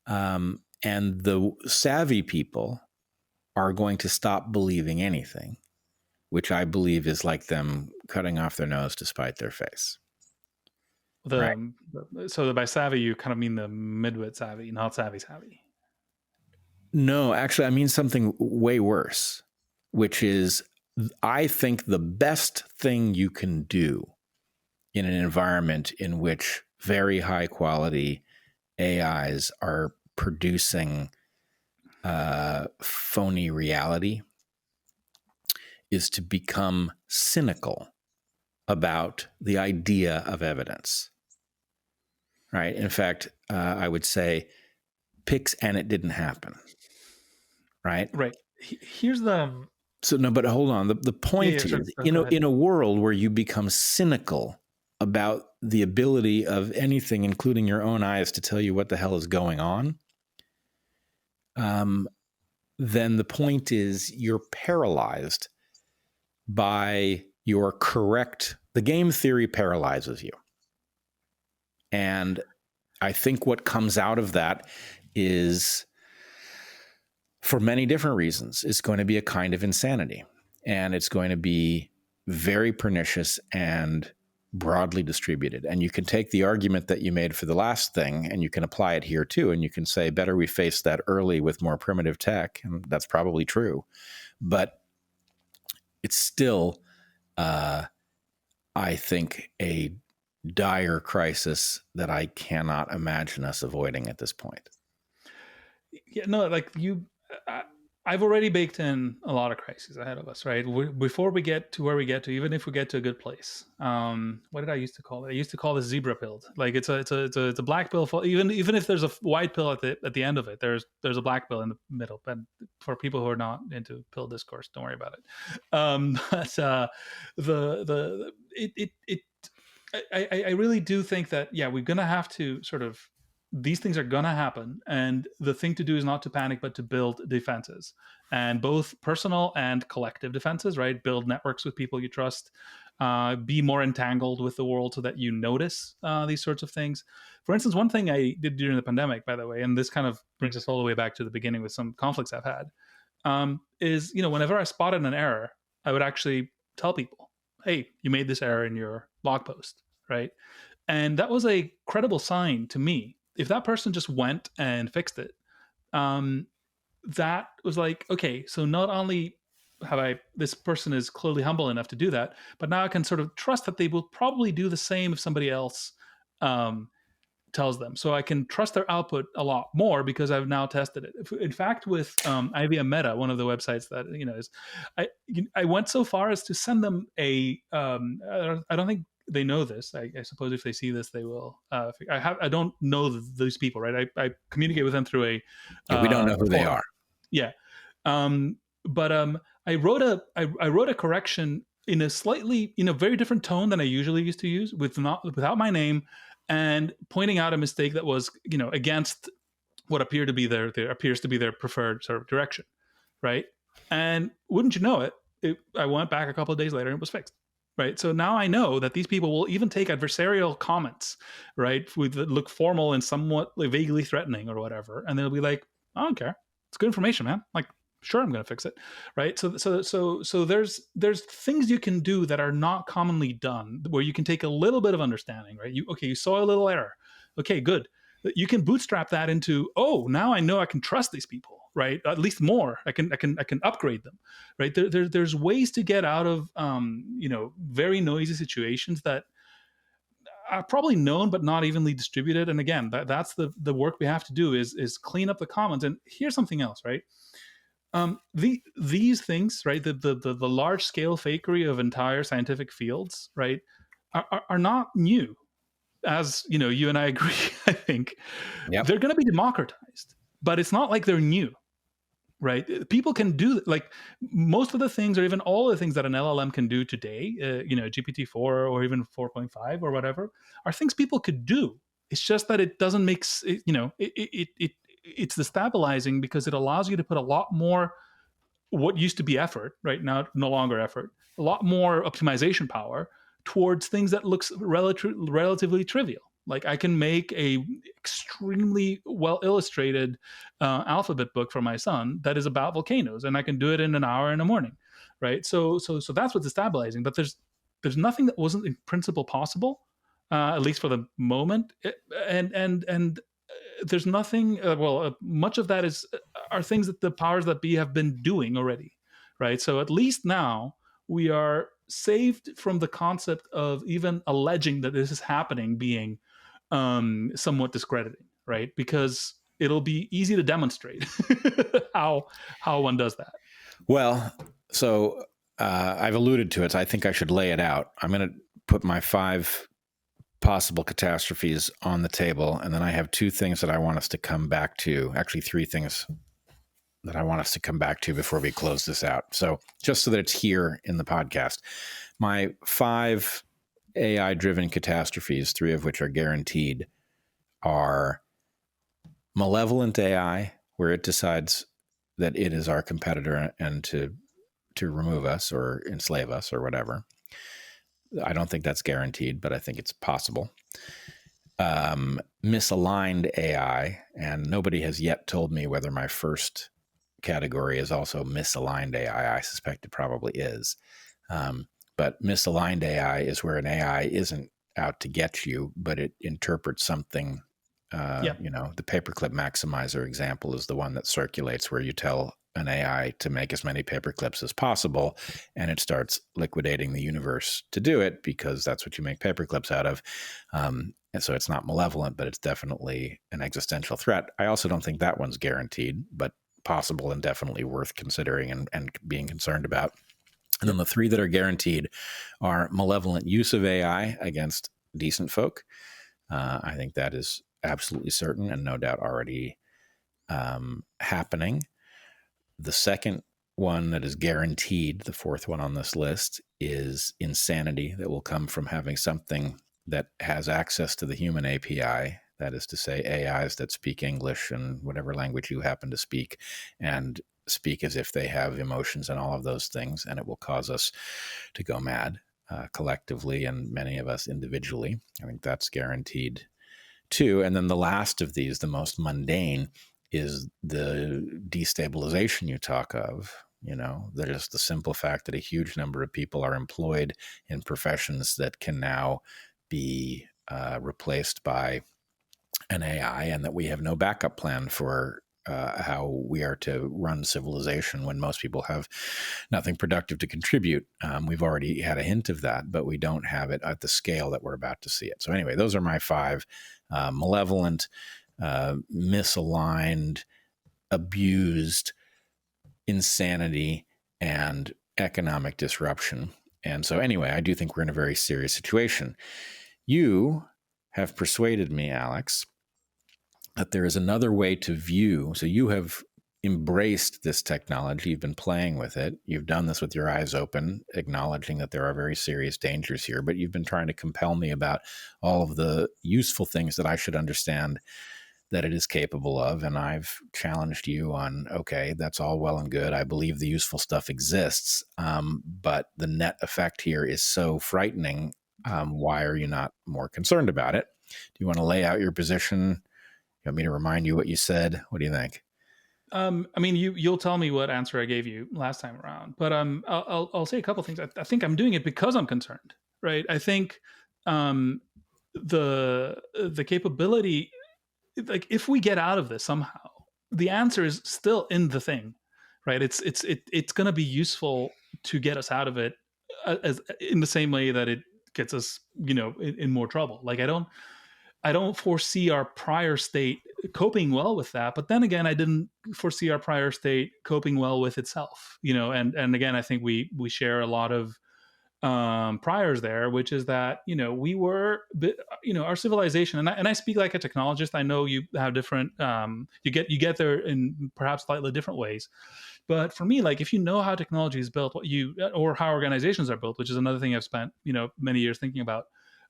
And the savvy people are going to stop believing anything, which I believe is like them cutting off their nose to spite their face. So by savvy, you kind of mean the midwit savvy, not savvy. No, actually, I mean something way worse, which is I think the best thing you can do in an environment in which very high quality AIs are producing phony reality is to become cynical about the idea of evidence. Right? In fact, I would say pics and it didn't happen. Right? Right. Here's the... So no, but hold on. The point is, in a world where you become cynical about the ability of anything, including your own eyes, to tell you what the hell is going on, then the point is you're paralyzed by your correct... The game theory paralyzes you. And I think what comes out of that is, for many different reasons, it's going to be a kind of insanity. And it's going to be very pernicious and broadly distributed. And you can take the argument that you made for the last thing and you can apply it here too. And you can say, better we face that early with more primitive tech. And that's probably true. But it's still, I think, a dire crisis that I cannot imagine us avoiding at this point. Yeah, no, like I've already baked in a lot of crises ahead of us, right? Before we get to where we get to, even if we get to a good place, what did I used to call it? I used to call this zebra pill. Like it's a black pill. Even if there's a white pill at the end of it, there's a black pill in the middle. But for people who are not into pill discourse, don't worry about it. I really do think that we're gonna have to sort of... These things are going to happen. And the thing to do is not to panic, but to build defenses, and both personal and collective defenses, right? Build networks with people you trust, be more entangled with the world so that you notice these sorts of things. For instance, one thing I did during the pandemic, by the way, and this kind of brings us all the way back to the beginning with some conflicts I've had, is, whenever I spotted an error, I would actually tell people, hey, you made this error in your blog post, right? And that was a credible sign to me. If that person just went and fixed it, that was like, okay, so not only this person is clearly humble enough to do that, but now I can sort of trust that they will probably do the same if somebody else tells them. So I can trust their output a lot more because I've now tested it. In fact, with IBM Meta, one of the websites that is, I went so far as to send them a. I don't think they know this. I suppose if they see this, they will. I don't know these people, right? I communicate with them through a. We don't know who they are. Yeah, but I wrote a correction in a slightly very different tone than I usually used to use, without my name, and pointing out a mistake that was against what appears to be their preferred sort of direction, right? And wouldn't you know it, I went back a couple of days later and it was fixed. Right. So now I know that these people will even take adversarial comments, right, that look formal and somewhat vaguely threatening or whatever. And they'll be like, I don't care. It's good information, man. Like, Sure, I'm going to fix it, right? So there's things you can do that are not commonly done, where you can take a little bit of understanding, right? You saw a little error, okay, good. You can bootstrap that into, oh, now I know I can trust these people, right? At least more. I can upgrade them, right? There's ways to get out of very noisy situations that are probably known but not evenly distributed. And again, that's the work we have to do is clean up the commons. And here's something else, right? These things, right, the large scale fakery of entire scientific fields, right, are not new. As you and I agree, I think Yep. they're going to be democratized, but it's not like they're new, right? People can do, like, most of the things, or even all the things that an LLM can do today, GPT-4 or even 4.5 or whatever, are things people could do. It's just that it doesn't make it's destabilizing because it allows you to put a lot more what used to be effort, right now no longer effort, a lot more optimization power towards things that looks relatively trivial. Like, I can make a extremely well illustrated alphabet book for my son that is about volcanoes, and I can do it in an hour in the morning, right? So that's what's destabilizing. But there's nothing that wasn't in principle possible, at least for the moment. And there's nothing. Much of that are things that the powers that be have been doing already, right? So at least now we are saved from the concept of even alleging that this is happening being somewhat discrediting, right? Because it'll be easy to demonstrate how one does that. Well, so I've alluded to it. So I think I should lay it out. I'm going to put my 5 possible catastrophes on the table, and then I have 2 things that I want us to come back to. Actually, 3 things that I want us to come back to before we close this out. So just so that it's here in the podcast, my 5 AI-driven catastrophes, 3 of which are guaranteed, are malevolent AI, where it decides that it is our competitor and to remove us or enslave us or whatever. I don't think that's guaranteed, but I think it's possible. Misaligned AI, and nobody has yet told me whether my first category is also misaligned AI. I suspect it probably is. But misaligned AI is where an AI isn't out to get you, but it interprets something. The paperclip maximizer example is the one that circulates, where you tell an AI to make as many paperclips as possible, and it starts liquidating the universe to do it, because that's what you make paperclips out of. And so it's not malevolent, but it's definitely an existential threat. I also don't think that one's guaranteed, but possible and definitely worth considering and being concerned about. And then the 3 that are guaranteed are malevolent use of AI against decent folk. I think that is absolutely certain and no doubt already happening. The second one that is guaranteed, the 4th one on this list, is insanity that will come from having something that has access to the human API. That is to say, AIs that speak English and whatever language you happen to speak, and speak as if they have emotions and all of those things, and it will cause us to go mad collectively, and many of us individually. I think that's guaranteed too. And then the last of these, the most mundane, is the destabilization you talk of. There's the simple fact that a huge number of people are employed in professions that can now be replaced by an AI, and that we have no backup plan for how we are to run civilization when most people have nothing productive to contribute. We've already had a hint of that, but we don't have it at the scale that we're about to see it. So anyway, those are my 5: malevolent, misaligned, abused, insanity, and economic disruption. And so anyway, I do think we're in a very serious situation. You have persuaded me, Alex, that there is another way to view. So you have embraced this technology. You've been playing with it. You've done this with your eyes open, acknowledging that there are very serious dangers here, but you've been trying to compel me about all of the useful things that I should understand that it is capable of. And I've challenged you on, okay, that's all well and good. I believe the useful stuff exists, but the net effect here is so frightening. Why are you not more concerned about it? Do you want to lay out your position? You want me to remind you what you said? What do you think? I mean, you'll tell me what answer I gave you last time around, but I'll say a couple things. I think I'm doing it because I'm concerned, right? I think um, the capability, like if we get out of this somehow, the answer is still in the thing, right? It's going to be useful to get us out of it, as in the same way that it gets us, in more trouble. Like I don't foresee our prior state coping well with that. But then again, I didn't foresee our prior state coping well with itself. And again, I think we share a lot of priors there, which is that we were our civilization, and I speak like a technologist. I know you have different you get there in perhaps slightly different ways, but for me, like if you know how technology is built, or how organizations are built, which is another thing I've spent many years thinking about.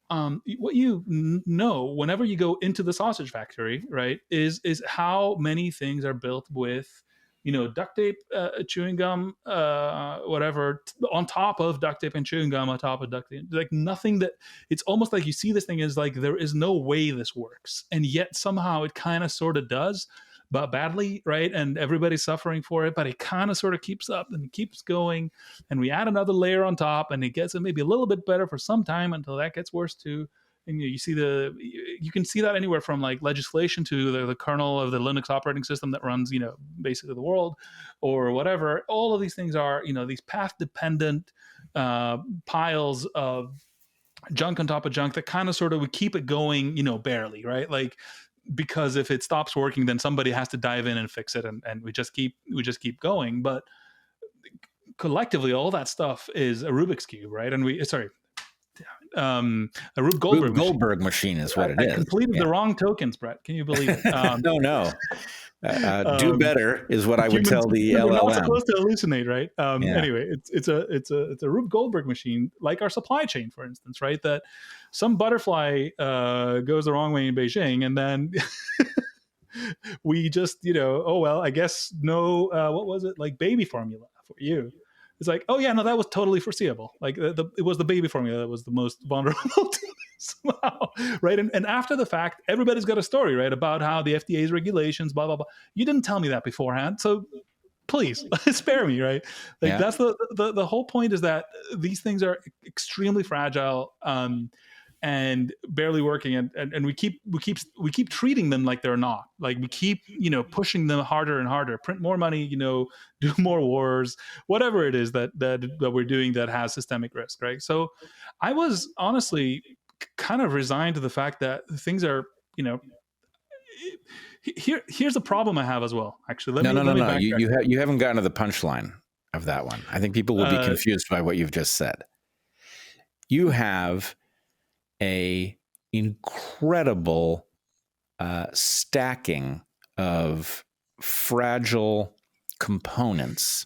What know whenever you go into the sausage factory, right, is how many things are built with duct tape, chewing gum, whatever, on top of duct tape and chewing gum on top of duct tape. Like nothing that it's almost like you see this thing is like there is no way this works, and yet somehow it kind of sort of does, but badly, right? And everybody's suffering for it, but it kind of sort of keeps up and it keeps going, and we add another layer on top, and it gets maybe a little bit better for some time until that gets worse too. And you can see that anywhere from like legislation to the kernel of the Linux operating system that runs basically the world, or whatever. All of these things are these path dependent piles of junk on top of junk that kind of sort of would keep it going, barely, right? Like, because if it stops working, then somebody has to dive in and fix it, and we just keep going. But collectively, all that stuff is a Rubik's cube, right? And a Rube Goldberg Rube Goldberg machine is what it is. I completed the wrong tokens, Brett. Can you believe it? No. Do better is what I would tell the humans LLM. are not supposed to hallucinate, right? Yeah. Anyway, it's a Rube Goldberg machine, like our supply chain, for instance, right? That some butterfly goes the wrong way in Beijing, and then we just, oh well, I guess no, what was it, like baby formula for you? It's like, oh yeah, no, that was totally foreseeable. Like it was the baby formula that was the most vulnerable to somehow, right? And after the fact, everybody's got a story, right, about how the FDA's regulations, blah blah blah. You didn't tell me that beforehand, so please spare me, right? Like that's the whole point, is that these things are extremely fragile. And barely working, and we keep treating them like they're not. Like we keep pushing them harder and harder, print more money, do more wars, whatever it is that we're doing that has systemic risk, right? So I was honestly kind of resigned to the fact that things are here's a problem I have as well, actually. No. You haven't gotten to the punchline of that one. I think people will be confused by what you've just said. You have a incredible stacking of fragile components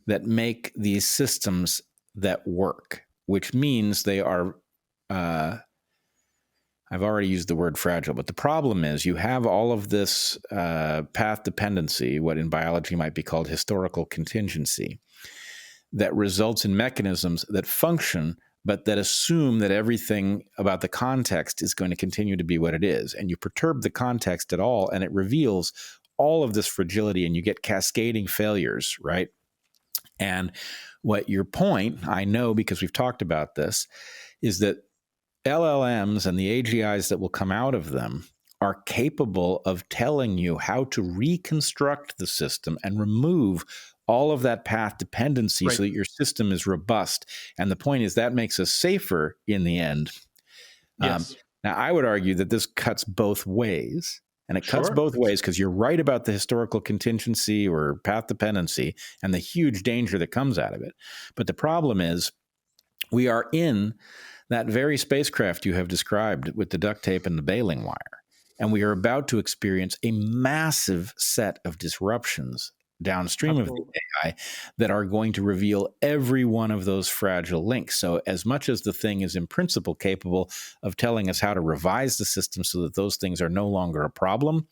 that make these systems that work, which means they are I've already used the word fragile, but the problem is you have all of this path dependency, what in biology might be called historical contingency, that results in mechanisms that function but that assume that everything about the context is going to continue to be what it is. And you perturb the context at all, and it reveals all of this fragility, and you get cascading failures, right? And what your point, I know because we've talked about this, is that LLMs and the AGIs that will come out of them are capable of telling you how to reconstruct the system and remove all of that path dependency, right, so that your system is robust. And the point is that makes us safer in the end. Yes. Now, I would argue that this cuts both ways. And it cuts both ways because you're right about the historical contingency or path dependency and the huge danger that comes out of it. But the problem is we are in that very spacecraft you have described with the duct tape and the baling wire. And we are about to experience a massive set of disruptions downstream of the AI that are going to reveal every one of those fragile links. So as much as the thing is in principle capable of telling us how to revise the system so that those things are no longer a problem,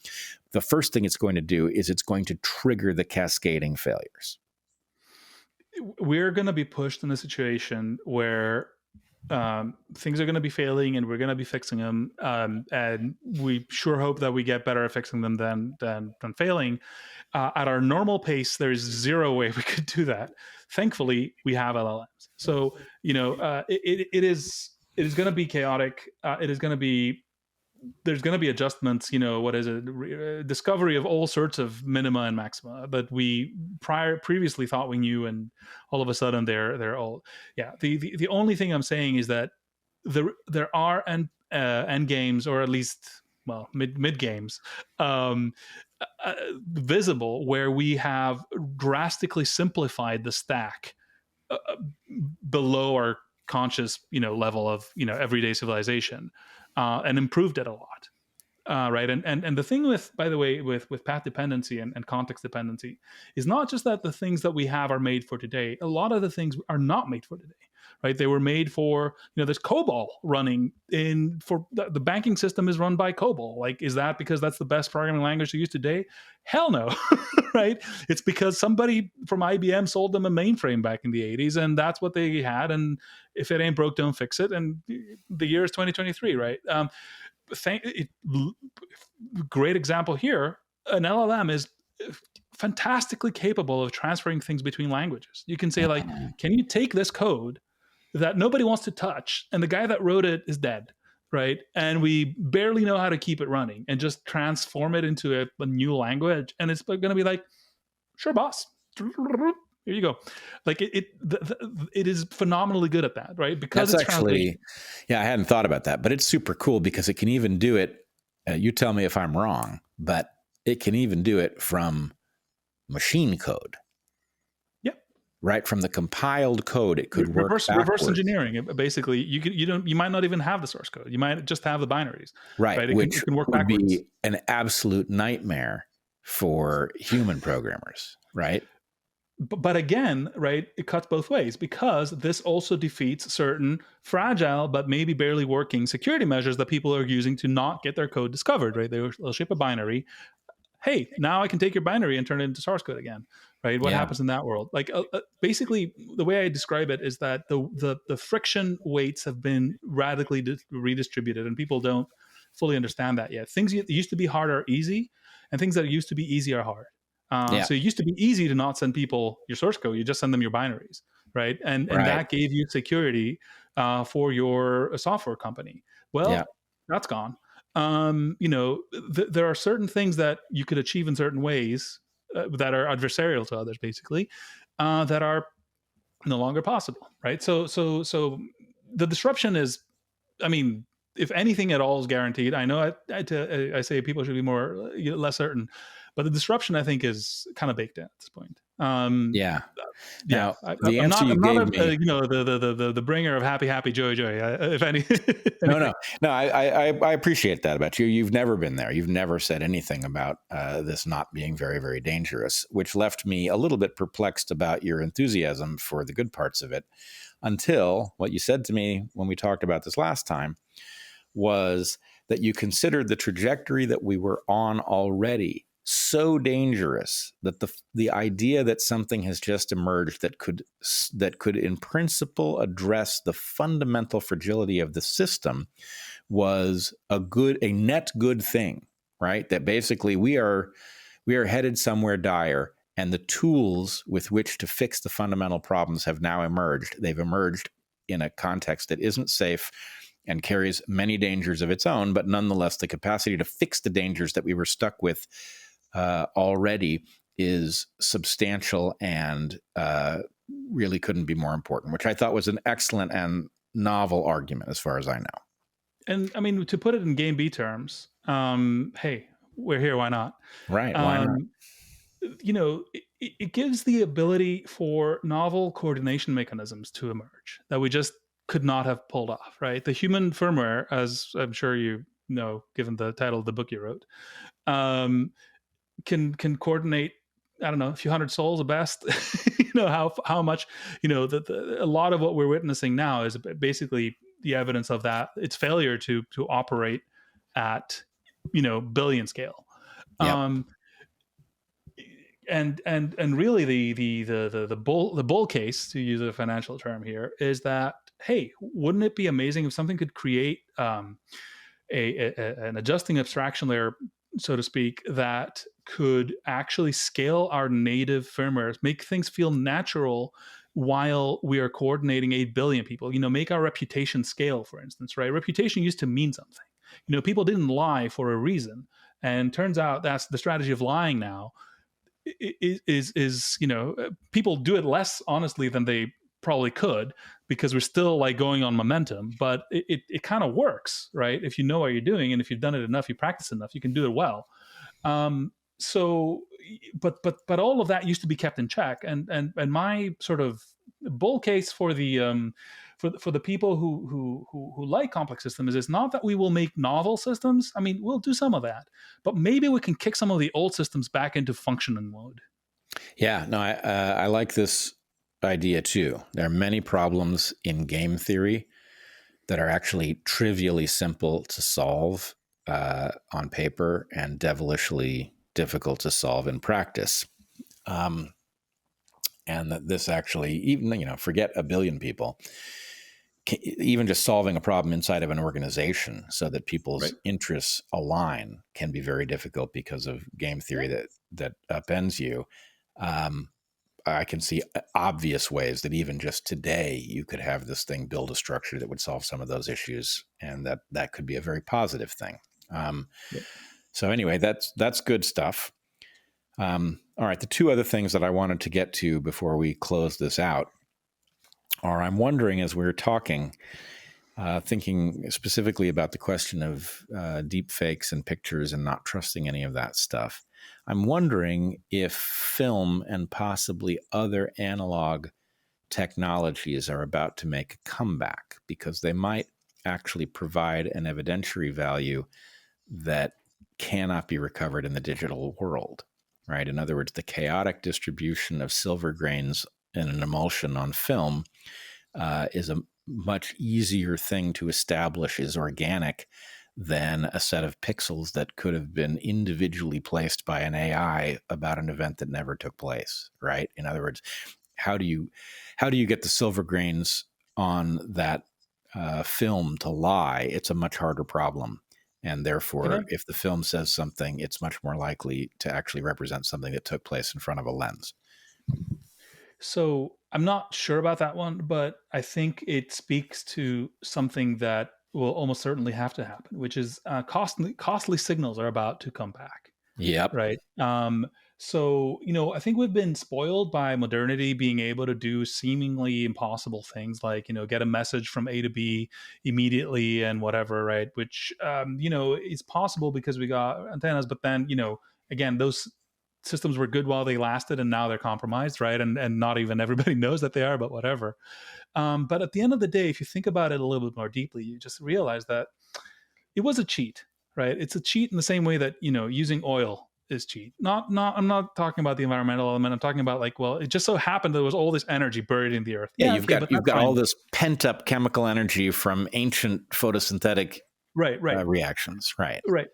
the first thing it's going to do is it's going to trigger the cascading failures. We're going to be pushed in a situation where things are going to be failing, and we're going to be fixing them. And we sure hope that we get better at fixing them than failing. At our normal pace, there's zero way we could do that. Thankfully, we have LLMs. So it is going to be chaotic. It is going to be there's going to be adjustments. What is it? Discovery of all sorts of minima and maxima that we previously thought we knew, and all of a sudden they're all The only thing I'm saying is that there are end games, or at least mid games, visible, where we have drastically simplified the stack below our conscious level of everyday civilization, and improved it a lot. Right. And the thing with, by the way, with path dependency and context dependency is not just that the things that we have are made for today. A lot of the things are not made for today. Right. They were made for, there's COBOL running for the banking system is run by COBOL. Like, is that because that's the best programming language to use today? Hell no. Right. It's because somebody from IBM sold them a mainframe back in the 80s, and that's what they had. And if it ain't broke, don't fix it. And the year is 2023. Right. Great example here. An LLM is fantastically capable of transferring things between languages. You can say, like, can you take this code that nobody wants to touch, and the guy that wrote it is dead, right? And we barely know how to keep it running, and just transform it into a new language, and it's going to be like, sure, boss. Here you go. Like it is phenomenally good at that, right? Because that's actually, I hadn't thought about that, but it's super cool because it can even do it. You tell me if I'm wrong, but it can even do it from machine code. Yep. Right from the compiled code, it could work reverse engineering. Basically, you might not even have the source code. You might just have the binaries. Right, which can work backwards. Would be an absolute nightmare for human programmers, right? But again, right, it cuts both ways, because this also defeats certain fragile but maybe barely working security measures that people are using to not get their code discovered, right? They'll ship a binary. Hey, now I can take your binary and turn it into source code again, right? What happens in that world? Like, basically, the way I describe it is that the friction weights have been radically redistributed, and people don't fully understand that yet. Things that used to be hard are easy, and things that used to be easy are hard. So it used to be easy to not send people your source code. You just send them your binaries, right? And that gave you security for your software company. Well, that's gone. There are certain things that you could achieve in certain ways that are adversarial to others, basically, that are no longer possible, right? So the disruption is, I mean, if anything at all is guaranteed, I know I say people should be less certain, but the disruption, I think, is kind of baked in at this point. Now, the I'm answer not, you I'm gave not me, the bringer of happy joy. If any, no. I appreciate that about you. You've never been there. You've never said anything about this not being very, very dangerous, which left me a little bit perplexed about your enthusiasm for the good parts of it, until what you said to me when we talked about this last time was that you considered the trajectory that we were on already so dangerous that the idea that something has just emerged that could in principle address the fundamental fragility of the system was a net good thing, right? That basically we are headed somewhere dire, and the tools with which to fix the fundamental problems have now emerged. They've emerged in a context that isn't safe and carries many dangers of its own, but nonetheless, the capacity to fix the dangers that we were stuck with already is substantial and really couldn't be more important, which I thought was an excellent and novel argument as far as I know. And I mean, to put it in Game B terms, hey, we're here, why not? Right, why not? It gives the ability for novel coordination mechanisms to emerge that we just could not have pulled off, right? The human firmware, as I'm sure you know, given the title of the book you wrote, can coordinate, I don't know, a few hundred souls at best. How much, a lot of what we're witnessing now is basically the evidence of that. It's failure to operate at, billion scale. Yep. And really the bull case, to use a financial term here, is that hey, wouldn't it be amazing if something could create an adjusting abstraction layer, so to speak, that could actually scale our native firmware, make things feel natural while we are coordinating 8 billion people, make our reputation scale, for instance, right? Reputation used to mean something. People didn't lie for a reason. And turns out that's the strategy of lying now is people do it less honestly than they probably could, because we're still like going on momentum, but it kind of works, right? If you know what you're doing, and if you've done it enough, you practice enough, you can do it well. So but all of that used to be kept in check, and my sort of bull case for the for the people who like complex systems is not that we will make novel systems. I mean, we'll do some of that, but maybe we can kick some of the old systems back into functioning mode. Yeah, no, I like this idea too. There are many problems in game theory that are actually trivially simple to solve on paper and devilishly difficult to solve in practice. And that this actually, even, forget a billion people, even just solving a problem inside of an organization so that people's Right. interests align can be very difficult because of game theory that upends you. I can see obvious ways that even just today you could have this thing build a structure that would solve some of those issues, and that could be a very positive thing. Yep. So anyway, that's good stuff. All right, the two other things that I wanted to get to before we close this out are, I'm wondering, as we were talking, thinking specifically about the question of deep fakes and pictures and not trusting any of that stuff. I'm wondering if film and possibly other analog technologies are about to make a comeback, because they might actually provide an evidentiary value that cannot be recovered in the digital world, right? In other words, the chaotic distribution of silver grains in an emulsion on film is a much easier thing to establish is organic than a set of pixels that could have been individually placed by an AI about an event that never took place, right? In other words, how do you get the silver grains on that film to lie? It's a much harder problem. And therefore, if the film says something, it's much more likely to actually represent something that took place in front of a lens. So I'm not sure about that one, but I think it speaks to something that will almost certainly have to happen, which is costly signals are about to come back. Yep. Right. So, I think we've been spoiled by modernity being able to do seemingly impossible things like, get a message from A to B immediately and whatever, right? Which, is possible because we got antennas, but then, again, those systems were good while they lasted, and now they're compromised, right? And not even everybody knows that they are, but whatever. But at the end of the day, if you think about it a little bit more deeply, you just realize that it was a cheat, right? It's a cheat in the same way that, using oil is cheat. I'm not talking about the environmental element. I'm talking about like, well, it just so happened there was all this energy buried in the earth. Yeah, But you've got fine. all this pent up chemical energy from ancient photosynthetic right reactions, right? Right.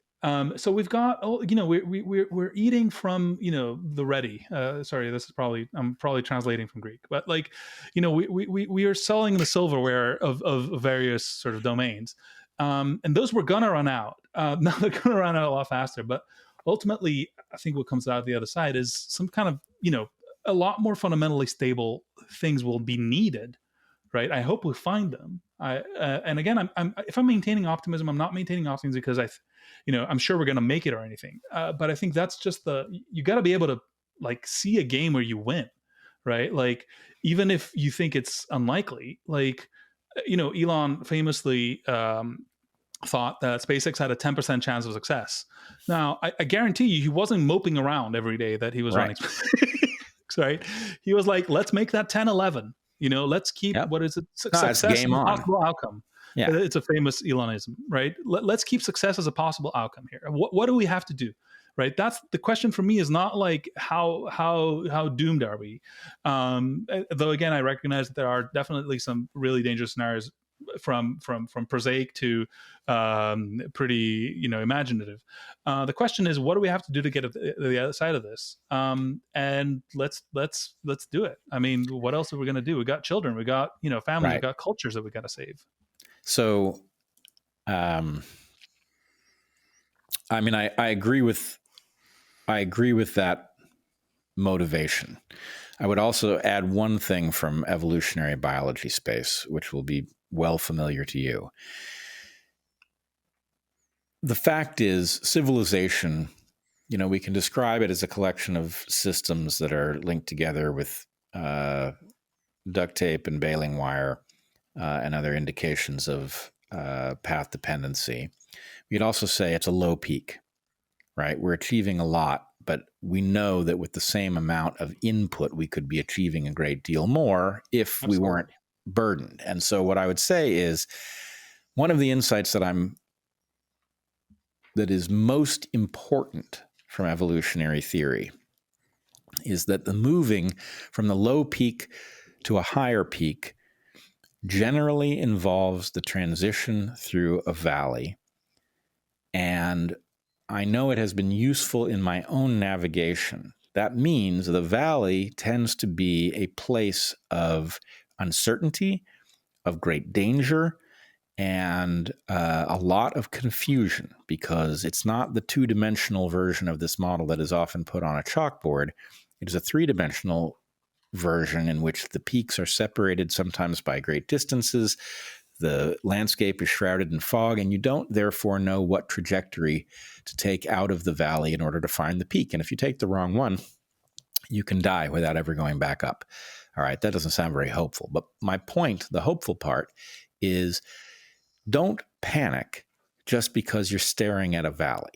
So we've got, we're eating from, the ready. Sorry, I'm probably translating from Greek, but like, we are selling the silverware of various sort of domains, and those were gonna run out. Now they're gonna run out a lot faster. But ultimately, I think what comes out the other side is some kind of, a lot more fundamentally stable things will be needed, right? I hope we find them. And again, if I'm maintaining optimism, I'm not maintaining optimism because I'm sure we're going to make it or anything. But I think that's just you got to be able to like see a game where you win, right? Like even if you think it's unlikely, like Elon famously thought that SpaceX had a 10% chance of success. Now, I guarantee you, he wasn't moping around every day that he was running SpaceX, right? He was like, let's make that 10, 11. Let's keep, what is it? Success as a possible outcome. Yeah. It's a famous Elonism, right? Let's keep success as a possible outcome here. What do we have to do? Right. That's the question for me, is not like how doomed are we? Though, again, I recognize that there are definitely some really dangerous scenarios from prosaic to pretty, imaginative. The question is, what do we have to do to get to the other side of this? And let's do it. I mean, what else are we going to do? We got children, we got families, we Right. got cultures that we got to save. So, I mean, I agree with that motivation. I would also add one thing from evolutionary biology space, which will be well familiar to you. The fact is, civilization, we can describe it as a collection of systems that are linked together with duct tape and baling wire and other indications of path dependency. We'd also say it's a low peak, right? We're achieving a lot, but we know that with the same amount of input, we could be achieving a great deal more if Absolutely. we weren't burdened. And so what I would say is one of the insights that is most important from evolutionary theory is that the moving from the low peak to a higher peak generally involves the transition through a valley. And I know it has been useful in my own navigation. That means the valley tends to be a place of uncertainty, of great danger, and a lot of confusion, because it's not the two-dimensional version of this model that is often put on a chalkboard. It is a three-dimensional version in which the peaks are separated sometimes by great distances. The landscape is shrouded in fog, and you don't therefore know what trajectory to take out of the valley in order to find the peak. And if you take the wrong one, you can die without ever going back up. All right, that doesn't sound very hopeful. But my point, the hopeful part, is don't panic just because you're staring at a valley.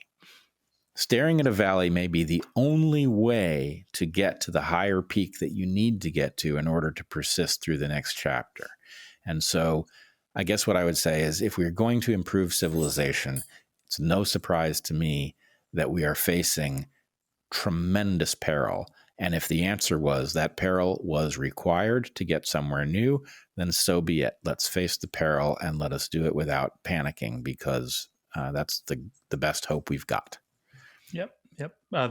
Staring at a valley may be the only way to get to the higher peak that you need to get to in order to persist through the next chapter. And so I guess what I would say is, if we're going to improve civilization, it's no surprise to me that we are facing tremendous peril. And if the answer was that peril was required to get somewhere new, then so be it. Let's face the peril and let us do it without panicking, because that's the best hope we've got. Yep. I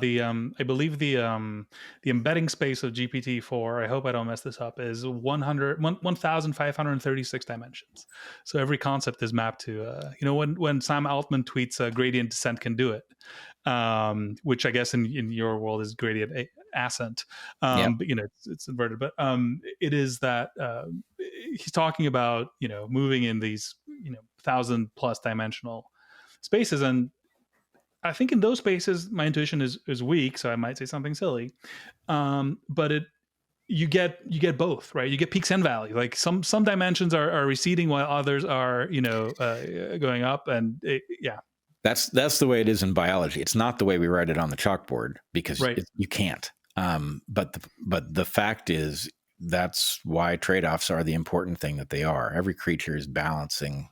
believe the embedding space of GPT-4, I hope I don't mess this up, is 1,536 dimensions. So every concept is mapped to, when Sam Altman tweets gradient descent can do it, which I guess in your world is gradient ascent. Yep. But, it's inverted. But it is that he's talking about, moving in these, 1,000+ dimensional spaces. And I think in those spaces, my intuition is weak, so I might say something silly. But you get both, right? You get peaks and valleys. Like some dimensions are receding while others are going up, and yeah. That's the way it is in biology. It's not the way we write it on the chalkboard, because Right. you can't. But the fact is, that's why trade-offs are the important thing that they are. Every creature is balancing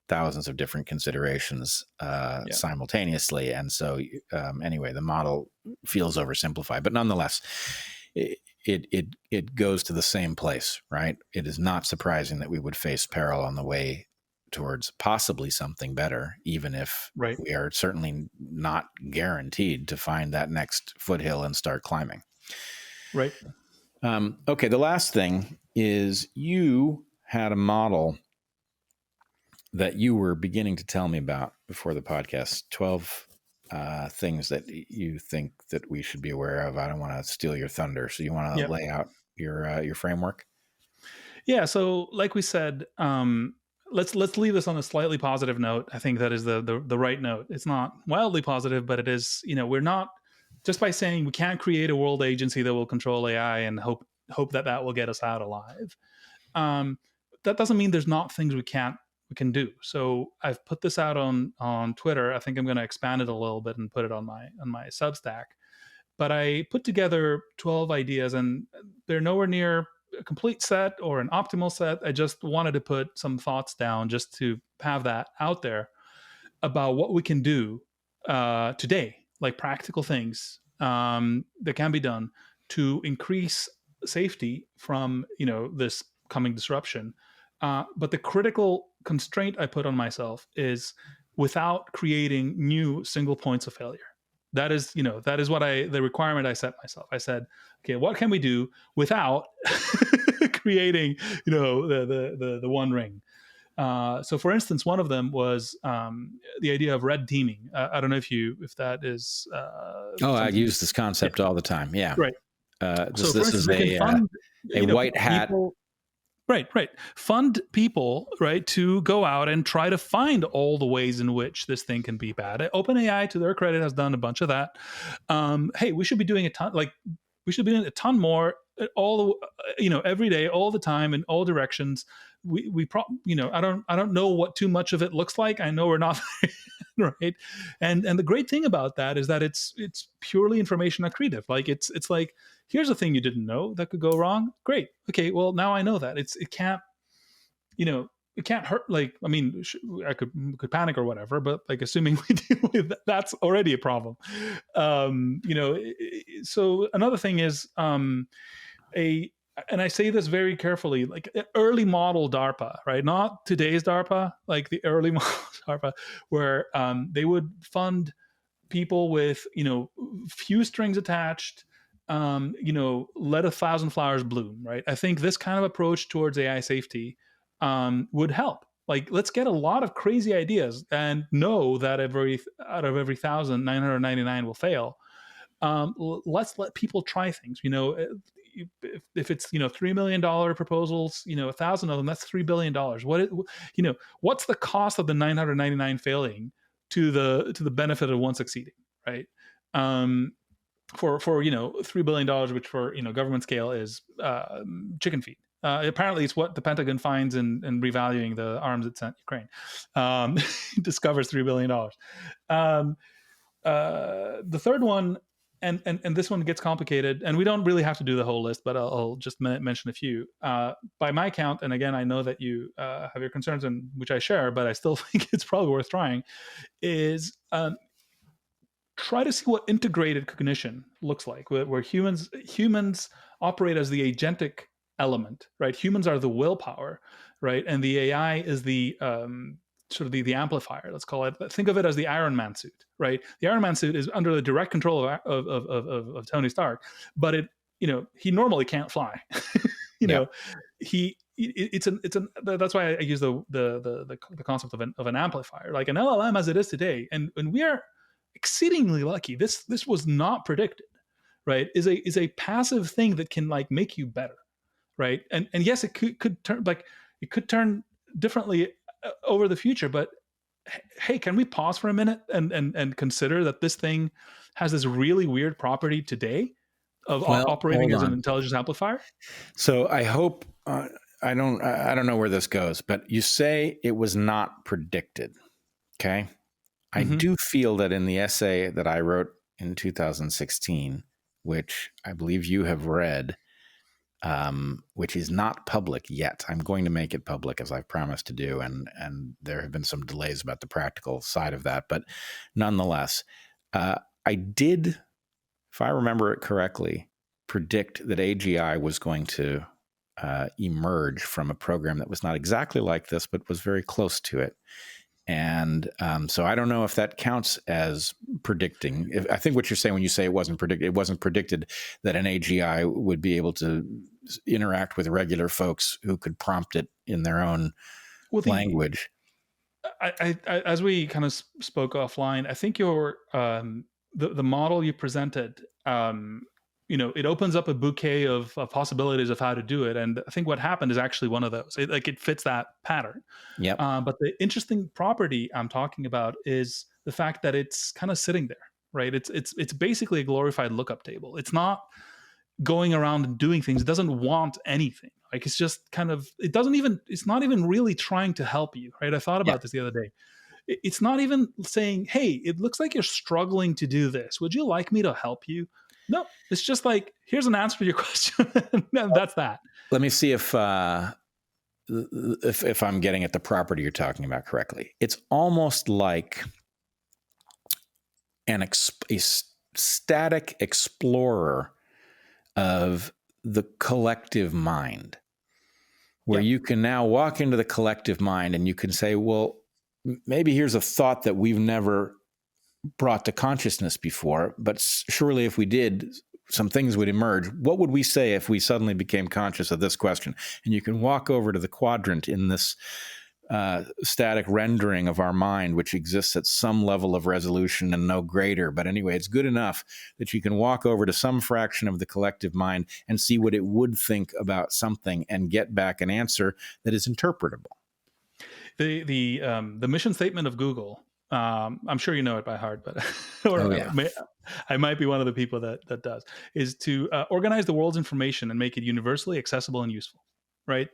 thousands of different considerations simultaneously. And so anyway, the model feels oversimplified, but nonetheless, it goes to the same place, right? It is not surprising that we would face peril on the way towards possibly something better, even if we are certainly not guaranteed to find that next foothill and start climbing. Right. Okay, the last thing is, you had a model that you were beginning to tell me about before the podcast, 12 things that you think that we should be aware of. I don't want to steal your thunder, so you want to lay out your framework? Yeah. So, like we said, let's leave this on a slightly positive note. I think that is the right note. It's not wildly positive, but it is. We're not, just by saying we can't create a world agency that will control AI and hope that will get us out alive. That doesn't mean there's not things we can do. So I've put this out on Twitter. I think I'm going to expand it a little bit and put it on my Substack. But I put together 12 ideas, and they're nowhere near a complete set or an optimal set. I just wanted to put some thoughts down just to have that out there about what we can do today, like practical things that can be done to increase safety from this coming disruption. But the critical constraint I put on myself is without creating new single points of failure. That is what the requirement I set myself. I said, okay, what can we do without creating, the one ring? So, for instance, one of them was the idea of red teaming. I don't know if that is I something. use this concept all the time. Yeah. Right. This For instance, is we can fund a white hat. people. Right. Fund people, right, to go out and try to find all the ways in which this thing can be bad. OpenAI, to their credit, has done a bunch of that. Hey, we should be doing a ton. We should be doing a ton more, every day, all the time, in all directions. I don't know what too much of it looks like. I know we're not right. And the great thing about that is that it's purely information accretive. Like it's like, here's a thing you didn't know that could go wrong. Great. Okay. Well, now I know that it can't hurt. Like, I mean, I could panic or whatever, but like, assuming we deal with that, that's already a problem. So another thing is and I say this very carefully, like early model DARPA, right? Not today's DARPA, like the early model DARPA, where they would fund people with, few strings attached, let 1,000 flowers bloom, right? I think this kind of approach towards AI safety would help. Like, let's get a lot of crazy ideas and know that out of every 1,000, 999 will fail. Let's let people try things. If it's $3 million proposals, 1,000 of them, that's $3 billion. What's the cost of the 999 failing to the benefit of one succeeding, right? For $3 billion, which for government scale is chicken feed. Apparently, it's what the Pentagon finds in revaluing the arms it sent Ukraine. Discovers $3 billion. The third one, and this one gets complicated, and we don't really have to do the whole list, but I'll just mention a few. By my count, and again, I know that you have your concerns, and which I share, but I still think it's probably worth trying, is try to see what integrated cognition looks like, where humans operate as the agentic element, right? Humans are the willpower, right? And the AI is the sort of the amplifier, let's call it. Think of it as the Iron Man suit, right? The Iron Man suit is under the direct control of Tony Stark, but he normally can't fly. That's why I use the concept of an amplifier, like an LLM as it is today, and we are exceedingly lucky. This was not predicted, right? Is a passive thing that can like make you better, right? And yes, it could turn differently over the future, but hey, can we pause for a minute and consider that this thing has this really weird property today of operating as an intelligence amplifier? So I hope I don't know where this goes, but you say it was not predicted. Okay. I do feel that in the essay that I wrote in 2016, which I believe you have read, which is not public yet. I'm going to make it public, as I've promised to do, and there have been some delays about the practical side of that. But nonetheless, I did, if I remember it correctly, predict that AGI was going to emerge from a program that was not exactly like this, but was very close to it. And so I don't know if that counts as predicting. I think what you're saying when you say it wasn't predicted that an AGI would be able to interact with regular folks who could prompt it in their own language. I as we kind of spoke offline, I think your the model you presented, it opens up a bouquet of possibilities of how to do it. And I think what happened is actually one of those. It fits that pattern. Yep. But the interesting property I'm talking about is the fact that it's kind of sitting there, right? It's basically a glorified lookup table. It's not going around and doing things. It doesn't want anything. Like it's just kind of, it's not even really trying to help you, right? I thought about this the other day. It's not even saying, hey, it looks like you're struggling to do this. Would you like me to help you? No, it's just like, here's an answer to your question. That's that. Let me see if I'm getting at the property you're talking about correctly. It's almost like a static explorer of the collective mind. where you can now walk into the collective mind and you can say, well, maybe here's a thought that we've never brought to consciousness before, but surely if we did, some things would emerge. What would we say if we suddenly became conscious of this question? And you can walk over to the quadrant in this static rendering of our mind, which exists at some level of resolution and no greater. But anyway, it's good enough that you can walk over to some fraction of the collective mind and see what it would think about something and get back an answer that is interpretable. The mission statement of Google, I'm sure you know it by heart, but I might be one of the people that does, is to organize the world's information and make it universally accessible and useful, right?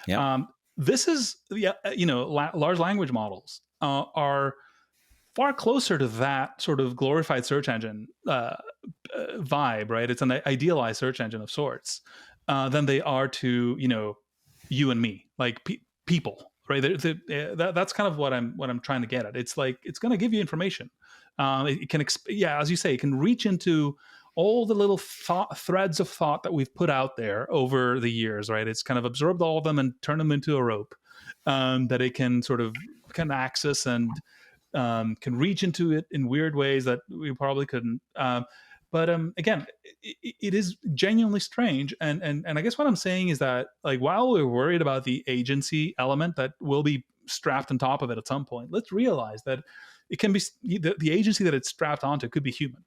Yeah. This is, large language models are far closer to that sort of glorified search engine vibe, right? It's an idealized search engine of sorts than they are to, you and me, like people, right? That's kind of what I'm trying to get at. It's like, it's going to give you information. It can, as you say, it can reach into all the little threads of thought that we've put out there over the years, right? It's kind of absorbed all of them and turned them into a rope that it can access and can reach into it in weird ways that we probably couldn't. But again, it is genuinely strange. And I guess what I'm saying is that, like, while we're worried about the agency element that will be strapped on top of it at some point, let's realize that it can be the agency that it's strapped onto could be human,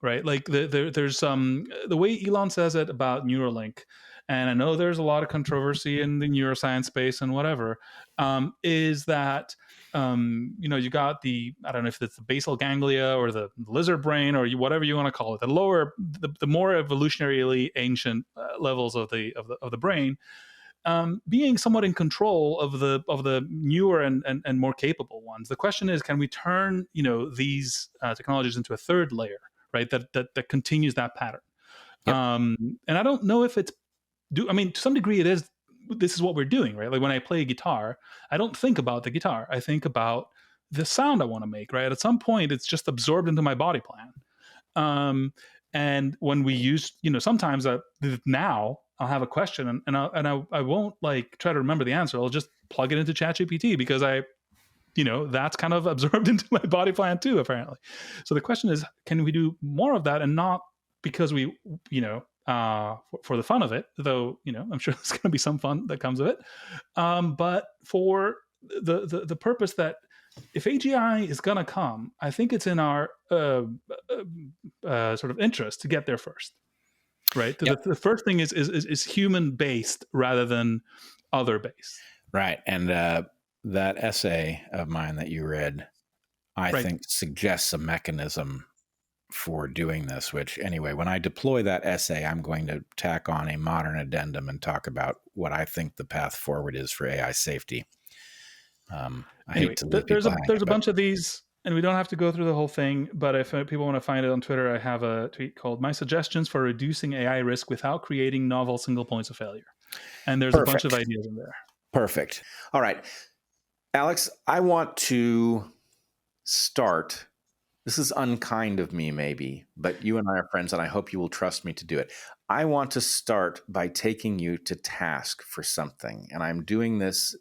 right? Like there's the way Elon says it about Neuralink, and I know there's a lot of controversy in the neuroscience space and whatever, is that you got I don't know if it's the basal ganglia or the lizard brain or whatever you want to call it, the more evolutionarily ancient levels of the brain, being somewhat in control of the newer and more capable ones. The question is, can we turn these technologies into a third layer, right? That continues that pattern. Yep. And I don't know if to some degree it is. This is what we're doing, right? Like when I play a guitar, I don't think about the guitar. I think about the sound I want to make, right? At some point, it's just absorbed into my body plan. And when we use, sometimes now I'll have a question and I won't like try to remember the answer. I'll just plug it into ChatGPT because that's kind of absorbed into my body plan too, apparently. So the question is, can we do more of that, and not because we, for the fun of it, though, I'm sure there's going to be some fun that comes of it. But for the purpose that if AGI is going to come, I think it's in our sort of interest to get there first, right? Yep. The first thing is human based rather than other based. Right. And that essay of mine that you read, I think suggests a mechanism for doing this, which anyway, when I deploy that essay, I'm going to tack on a modern addendum and talk about what I think the path forward is for AI safety. Anyway, there's a bunch of these, and we don't have to go through the whole thing, but if people want to find it on Twitter, I have a tweet called "My Suggestions for Reducing AI Risk Without Creating Novel Single Points of Failure." And there's a bunch of ideas in there. Perfect. All right. Alex, I want to start. This is unkind of me, maybe, but you and I are friends, and I hope you will trust me to do it. I want to start by taking you to task for something, and I'm doing this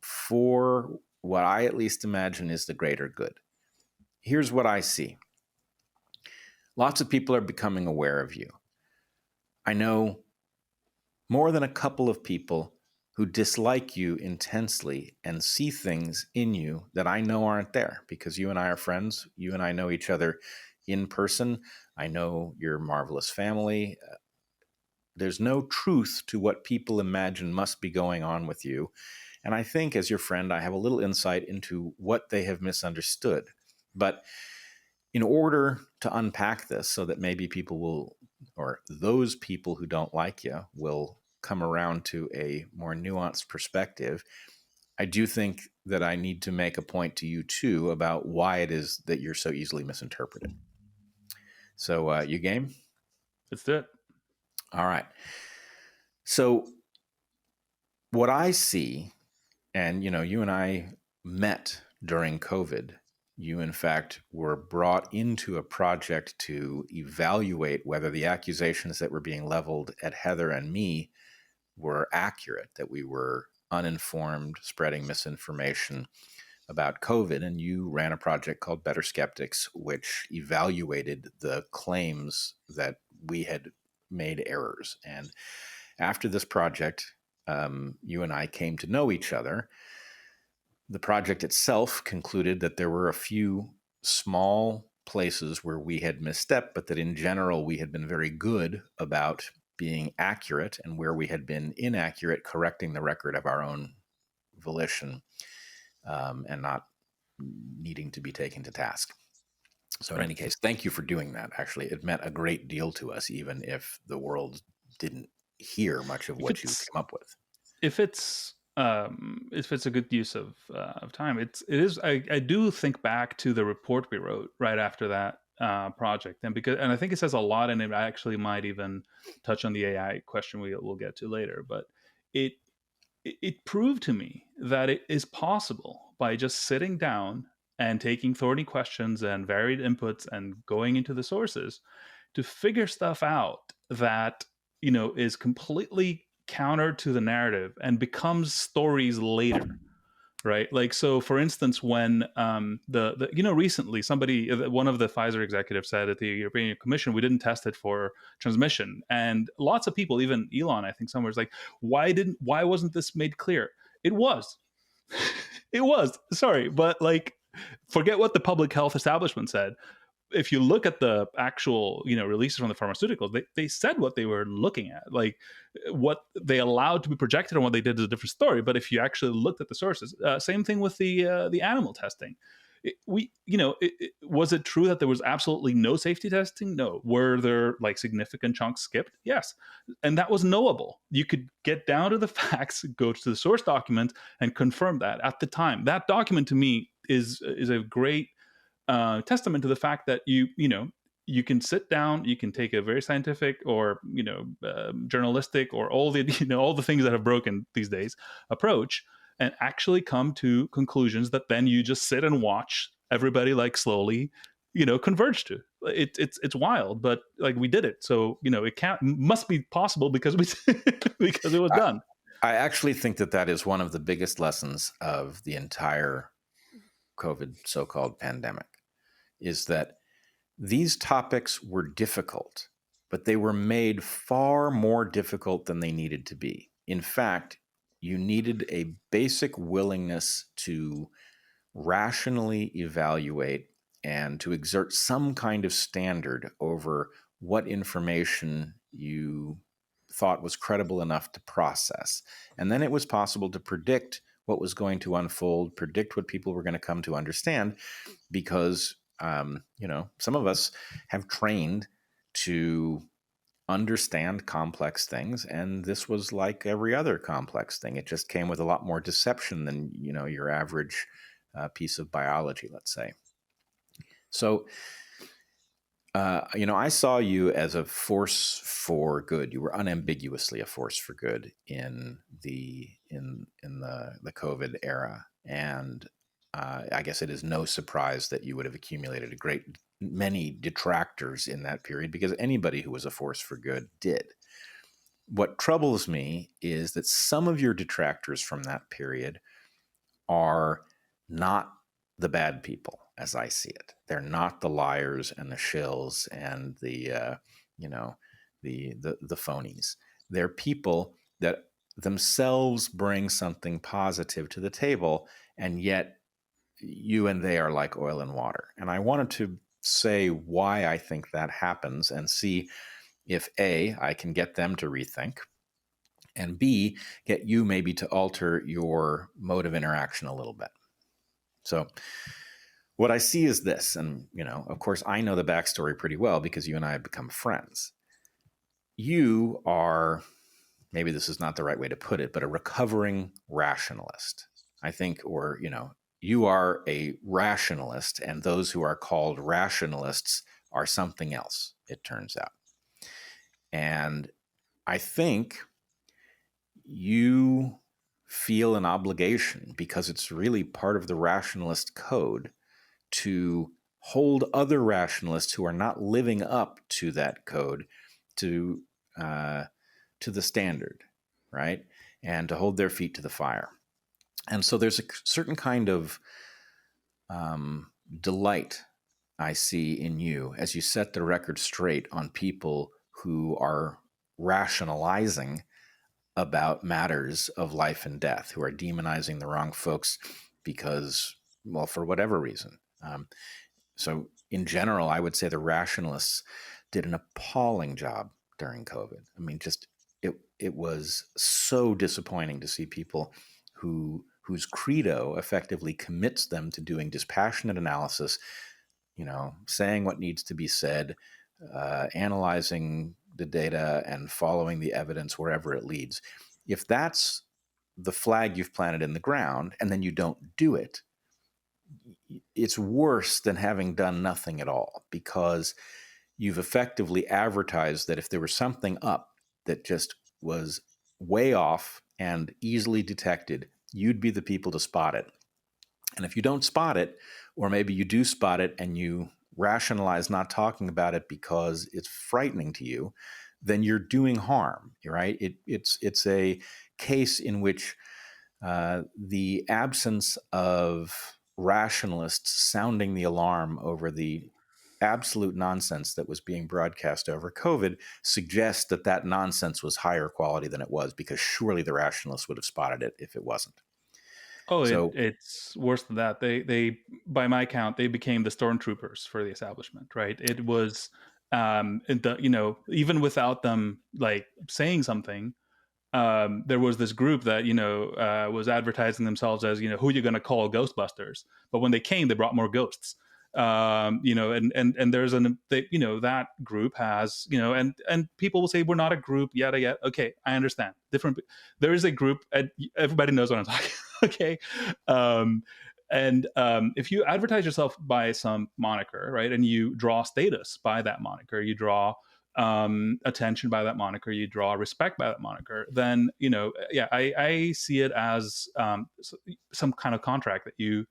for what I at least imagine is the greater good. Here's what I see. Lots of people are becoming aware of you. I know more than a couple of people who dislike you intensely and see things in you that I know aren't there, because you and I are friends. You and I know each other in person. I know your marvelous family. There's no truth to what people imagine must be going on with you. And I think as your friend, I have a little insight into what they have misunderstood. But in order to unpack this so that maybe people will, or those people who don't like you will come around to a more nuanced perspective, I do think that I need to make a point to you too about why it is that you're so easily misinterpreted. So you game? Let's do it. All right. So what I see, and you and I met during COVID. You, in fact, were brought into a project to evaluate whether the accusations that were being leveled at Heather and me were accurate, that we were uninformed, spreading misinformation about COVID. And you ran a project called Better Skeptics, which evaluated the claims that we had made errors. And after this project, you and I came to know each other. The project itself concluded that there were a few small places where we had misstepped, but that in general we had been very good about being accurate, and where we had been inaccurate, correcting the record of our own volition, and not needing to be taken to task. So in any case, thank you for doing that. Actually, it meant a great deal to us, even if the world didn't hear much of what you came up with. If it's a good use of time, it is. I do think back to the report we wrote right after that project, and I think it says a lot, and it actually might even touch on the AI question we'll get to later. But it proved to me that it is possible, by just sitting down and taking thorny questions and varied inputs and going into the sources, to figure stuff out that is completely counter to the narrative and becomes stories later, right? Like, so for instance, when the recently one of the Pfizer executives said at the European Commission, we didn't test it for transmission, and lots of people, even Elon, I think somewhere, is like, why wasn't this made clear? It was. It was, sorry, but like, forget what the public health establishment said. If you look at the actual releases from the pharmaceuticals, they said what they were looking at. Like, what they allowed to be projected and what they did is a different story. But if you actually looked at the sources, same thing with the animal testing. Was it true that there was absolutely no safety testing? No. Were there like significant chunks skipped? Yes. And that was knowable. You could get down to the facts, go to the source document, and confirm that at the time. That document to me is a great testament to the fact that you can sit down, you can take a very scientific or journalistic, or all the all the things that have broken these days approach, and actually come to conclusions that then you just sit and watch everybody like slowly converge to. It's wild, but like, we did it, so it must be possible because we because it was done. I actually think that is one of the biggest lessons of the entire COVID so-called pandemic, is that these topics were difficult, but they were made far more difficult than they needed to be. In fact, you needed a basic willingness to rationally evaluate and to exert some kind of standard over what information you thought was credible enough to process. And then it was possible to predict what was going to unfold, predict what people were going to come to understand, because some of us have trained to understand complex things, and this was like every other complex thing. It just came with a lot more deception than your average piece of biology, let's say. So I saw you as a force for good. You were unambiguously a force for good in the COVID era, and I guess it is no surprise that you would have accumulated a great many detractors in that period, because anybody who was a force for good did. What troubles me is that some of your detractors from that period are not the bad people, as I see it. They're not the liars and the shills and the phonies. They're people that themselves bring something positive to the table, and yet you and they are like oil and water. And I wanted to say why I think that happens, and see if A, I can get them to rethink, and B, get you maybe to alter your mode of interaction a little bit. So what I see is this, and of course I know the backstory pretty well because you and I have become friends. You are, maybe this is not the right way to put it, but a recovering rationalist, I think, or you are a rationalist, and those who are called rationalists are something else, it turns out. And I think you feel an obligation, because it's really part of the rationalist code, to hold other rationalists who are not living up to that code to the standard, right? And to hold their feet to the fire. And so there's a certain kind of delight I see in you as you set the record straight on people who are rationalizing about matters of life and death, who are demonizing the wrong folks because, well, for whatever reason. So, in general, I would say the rationalists did an appalling job during COVID. I mean, just it was so disappointing to see people whose credo effectively commits them to doing dispassionate analysis, saying what needs to be said, analyzing the data and following the evidence wherever it leads. If that's the flag you've planted in the ground and then you don't do it, it's worse than having done nothing at all, because you've effectively advertised that if there was something up that just was way off and easily detected, you'd be the people to spot it. And if you don't spot it, or maybe you do spot it and you rationalize not talking about it because it's frightening to you, then you're doing harm, right? It's a case in which the absence of rationalists sounding the alarm over the absolute nonsense that was being broadcast over COVID suggests that that nonsense was higher quality than it was, because surely the rationalists would have spotted it if it wasn't. Oh, So, it's worse than that. They, by my count, they became the stormtroopers for the establishment, right? It was, even without them like saying something, there was this group that was advertising themselves as who you're going to call Ghostbusters, but when they came, they brought more ghosts. And there's that group has and people will say we're not a group, yada yada. Okay, I understand. Different. There is a group. Everybody knows what I'm talking. Okay. If you advertise yourself by some moniker, right, and you draw status by that moniker, you draw attention by that moniker, you draw respect by that moniker, then I see it as some kind of contract that you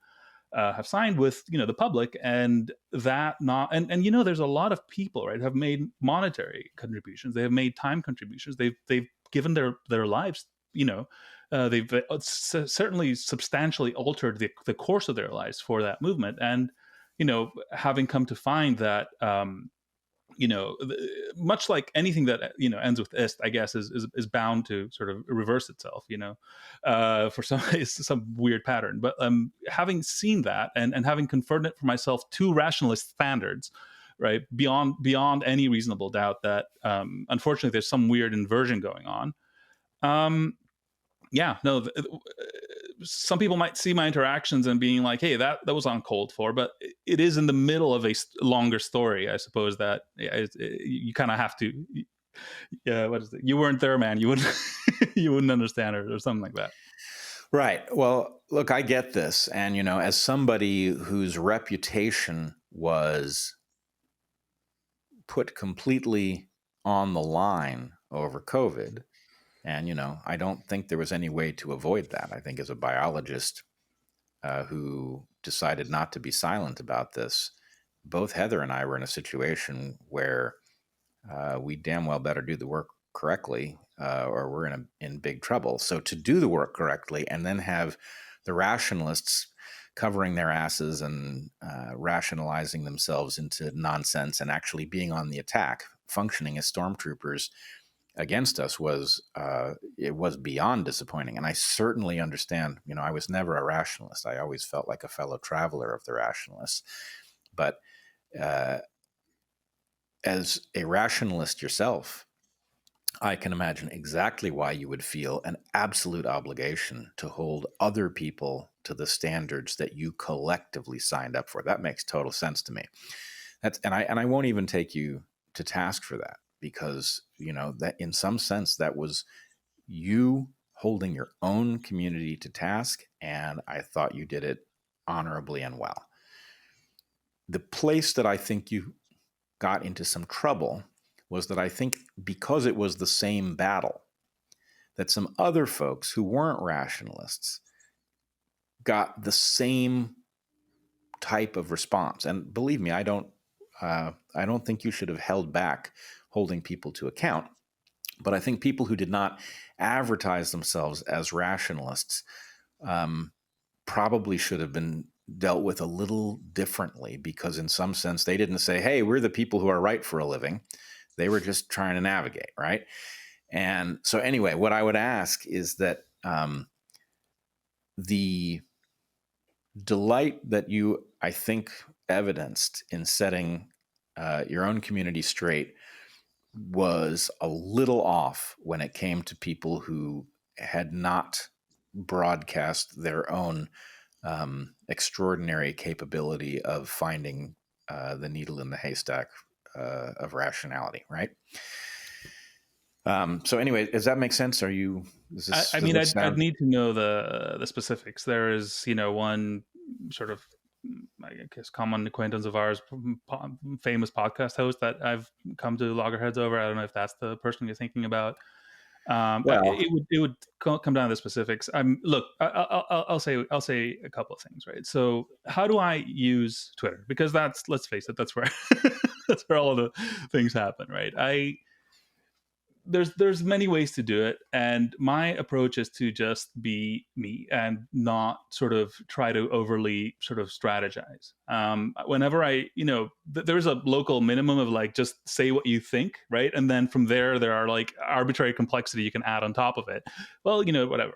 have signed with the public, and that not and there's a lot of people, right, have made monetary contributions, they have made time contributions, they've given their lives, they've certainly substantially altered the course of their lives for that movement, and having come to find that much like anything that ends with ist, I guess, is bound to sort of reverse itself, for some it's some weird pattern. But having seen that and having confirmed it for myself to rationalist standards, right, beyond any reasonable doubt that unfortunately there's some weird inversion going on. Yeah, no, some people might see my interactions and being like, hey, that was uncalled for, but it is in the middle of a longer story, I suppose, that you kind of have to, yeah, what is it? You weren't there, man. You wouldn't, you wouldn't understand, or something like that. right. Well, look, I get this. And, as somebody whose reputation was put completely on the line over COVID, and, I don't think there was any way to avoid that. I think as a biologist who decided not to be silent about this, both Heather and I were in a situation where we damn well better do the work correctly, or we're in big trouble. So to do the work correctly and then have the rationalists covering their asses and rationalizing themselves into nonsense and actually being on the attack, functioning as stormtroopers against us, was beyond disappointing. And I certainly understand. I was never a rationalist. I always felt like a fellow traveler of the rationalists. But as a rationalist yourself, I can imagine exactly why you would feel an absolute obligation to hold other people to the standards that you collectively signed up for. That makes total sense to me. And I won't even take you to task for that, because that in some sense that was you holding your own community to task, and I thought you did it honorably and well. The place that I think you got into some trouble was that I think because it was the same battle, that some other folks who weren't rationalists got the same type of response. And believe me, I don't think you should have held back holding people to account. But I think people who did not advertise themselves as rationalists probably should have been dealt with a little differently, because in some sense they didn't say, hey, we're the people who are right for a living. They were just trying to navigate, right? And so anyway, what I would ask is that the delight that you, I think, evidenced in setting your own community straight was a little off when it came to people who had not broadcast their own extraordinary capability of finding the needle in the haystack of rationality, right? So anyway, does that make sense? Are you? I mean, I'd need to know the specifics. There is, one sort of, I guess, common acquaintance of ours, famous podcast host that I've come to loggerheads over. I don't know if that's the person you're thinking about. Well, it would come down to the specifics. Look, I'll say a couple of things, right? So, how do I use Twitter? Because let's face it, that's where that's where all the things happen, right? There's many ways to do it, and my approach is to just be me and not sort of try to overly sort of strategize. Whenever there's a local minimum of like, just say what you think, right? And then from there are like arbitrary complexity you can add on top of it. Well, whatever.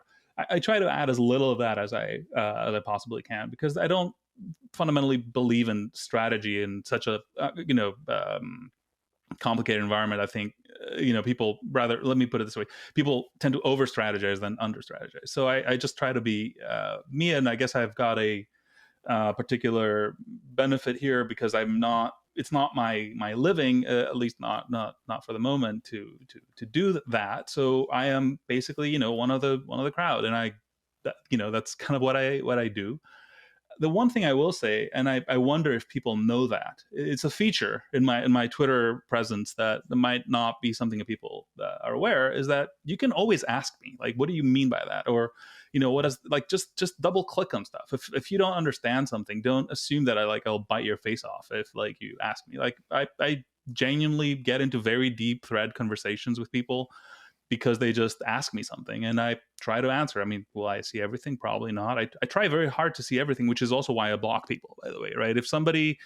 I try to add as little of that as I possibly can, because I don't fundamentally believe in strategy in such a complicated environment. I think people, rather, let me put it this way, people tend to over strategize than under strategize. So I just try to be me, and I guess I've got a particular benefit here, because it's not my living, at least not for the moment, to do that. So I am basically one of the crowd, and that's kind of what I do. The one thing I will say, and I wonder if people know that it's a feature in my Twitter presence that might not be something that people are aware, is that you can always ask me, like, what do you mean by that? Or, what is, like, just double click on stuff. If you don't understand something, don't assume that I'll bite your face off if like you ask me. Like, I genuinely get into very deep thread conversations with people because they just ask me something and I try to answer. I mean, will I see everything? Probably not. I try very hard to see everything, which is also why I block people, by the way, right? If somebody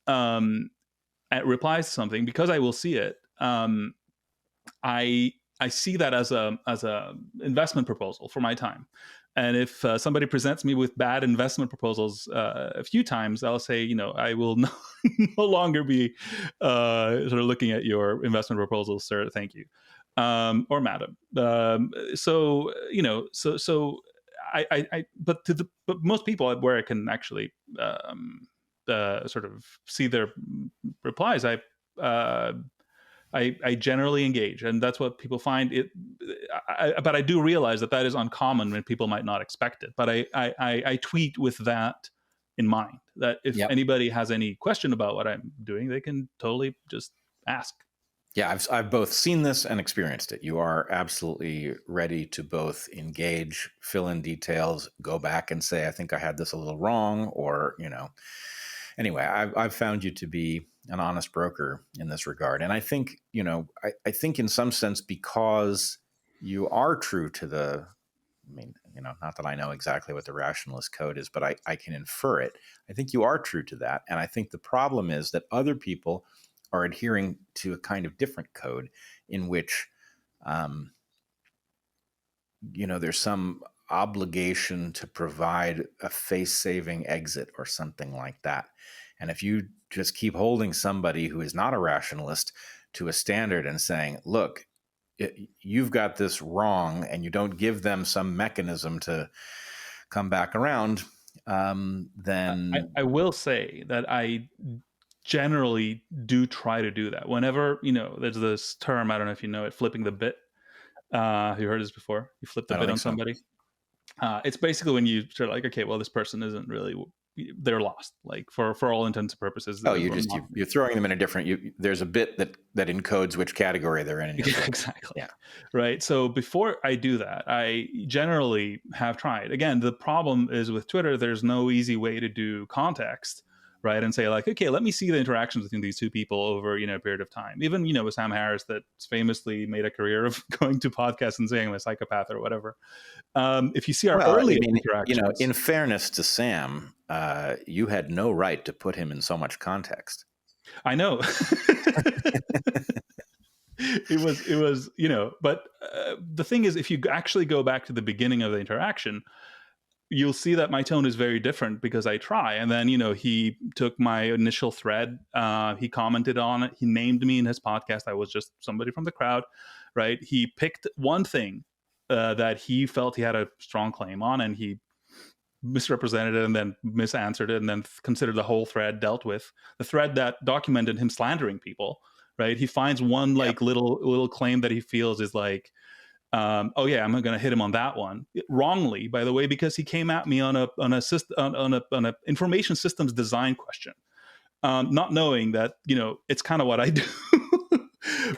replies to something, because I will see it, I see that as a investment proposal for my time. And if somebody presents me with bad investment proposals a few times, I'll say, I will no longer be sort of looking at your investment proposals, sir. Thank you. Or madam. So but most people where I can actually sort of see their replies, I generally engage, and that's what people find it. But I do realize that is uncommon, when people might not expect it. But I tweet with that in mind, that if anybody has any question about what I'm doing, they can totally just ask. Yeah, I've both seen this and experienced it. You are absolutely ready to both engage, fill in details, go back and say, I think I had this a little wrong, or, Anyway, I've found you to be an honest broker in this regard. And I think, I think in some sense, because you are true to not that I know exactly what the rationalist code is, but I can infer it. I think you are true to that. And I think the problem is that other people are adhering to a kind of different code in which, there's some obligation to provide a face-saving exit or something like that. And if you just keep holding somebody who is not a rationalist to a standard and saying, look, you've got this wrong, and you don't give them some mechanism to come back around, then... I will say that I generally do try to do that. Whenever, there's this term, I don't know if you know it, flipping the bit. Have you heard this before? You flip the bit on somebody. It's basically when you sort of like, okay, well, this person isn't really, they're lost, like for all intents and purposes. Oh, you're throwing them in a different, there's a bit that encodes which category they're in. Exactly. Yeah. Right. So before I do that, I generally have tried. Again, the problem is with Twitter, there's no easy way to do context right? And say like, okay, let me see the interactions between these two people over, a period of time. Even, with Sam Harris, that's famously made a career of going to podcasts and saying I'm a psychopath or whatever. If you see our Well, early I mean, interactions, in fairness to Sam, you had no right to put him in so much context. I know. it was, but the thing is, if you actually go back to the beginning of the interaction, you'll see that my tone is very different because I try. And then, he took my initial thread, he commented on it, he named me in his podcast. I was just somebody from the crowd, right? He picked one thing that he felt he had a strong claim on, and he misrepresented it and then misanswered it, and then considered the whole thread dealt with. The thread that documented him slandering people, right? He finds one Yep. like little claim that he feels is like, oh yeah, I'm going to hit him on that one, wrongly, by the way, because he came at me on a information systems design question, not knowing that it's kind of what I do.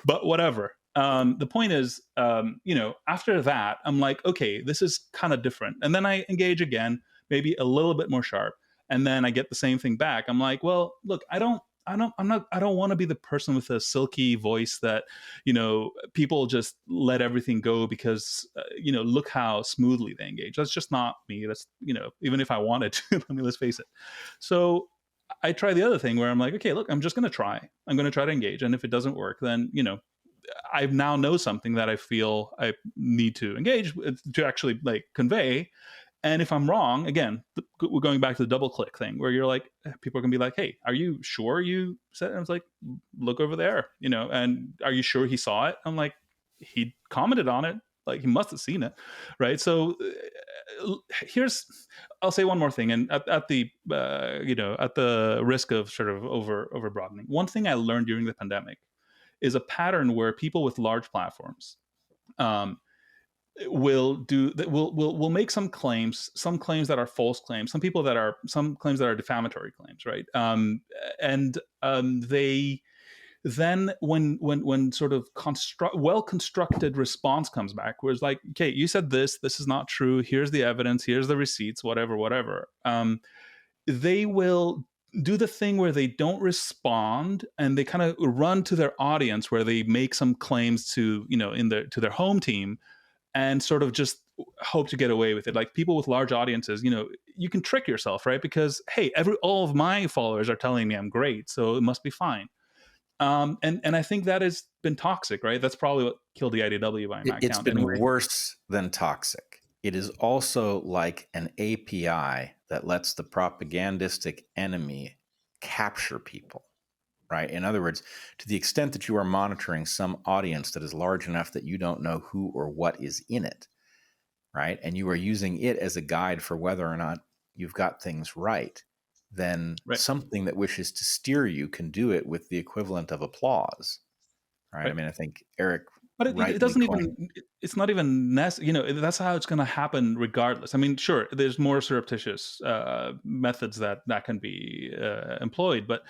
But whatever. The point is, after that, I'm like, okay, this is kind of different, and then I engage again, maybe a little bit more sharp, and then I get the same thing back. I'm like, well, look, I don't want to be the person with a silky voice that people just let everything go because look how smoothly they engage. That's just not me. That's even if I wanted to. Let's face it. So I try the other thing where I'm like, okay, look, I'm just going to try. I'm going to try to engage, and if it doesn't work, then I now know something that I feel I need to engage with, to actually like convey. And if I'm wrong, again, we're going back to the double click thing where you're like, people are gonna be like, hey, are you sure you said it? I was like, look over there, and are you sure he saw it? I'm like, he commented on it. Like he must have seen it, right? So I'll say one more thing, and at the at the risk of sort of over broadening, one thing I learned during the pandemic is a pattern where people with large platforms um, will make some claims that are false claims, some claims that are defamatory claims, right? And they then when sort of well constructed response comes back, where it's like, okay, you said this is not true, here's the evidence, here's the receipts, whatever. They will do the thing where they don't respond and they kind of run to their audience where they make some claims to to their home team and sort of just hope to get away with it. Like people with large audiences, you can trick yourself, right? Because hey, all of my followers are telling me I'm great, so it must be fine. And I think that has been toxic, right? That's probably what killed the IDW by my It's count. been Anyway, worse than toxic. It is also like an API that lets the propagandistic enemy capture people, right? In other words, to the extent that you are monitoring some audience that is large enough that you don't know who or what is in it, right? And you are using it as a guide for whether or not you've got things right, then right, something that wishes to steer you can do it with the equivalent of applause, right? I right. mean, I think Eric But it rightly doesn't coined. even, it's not even necessary. That's how it's going to happen regardless. I mean, sure, there's more surreptitious methods that can be employed, but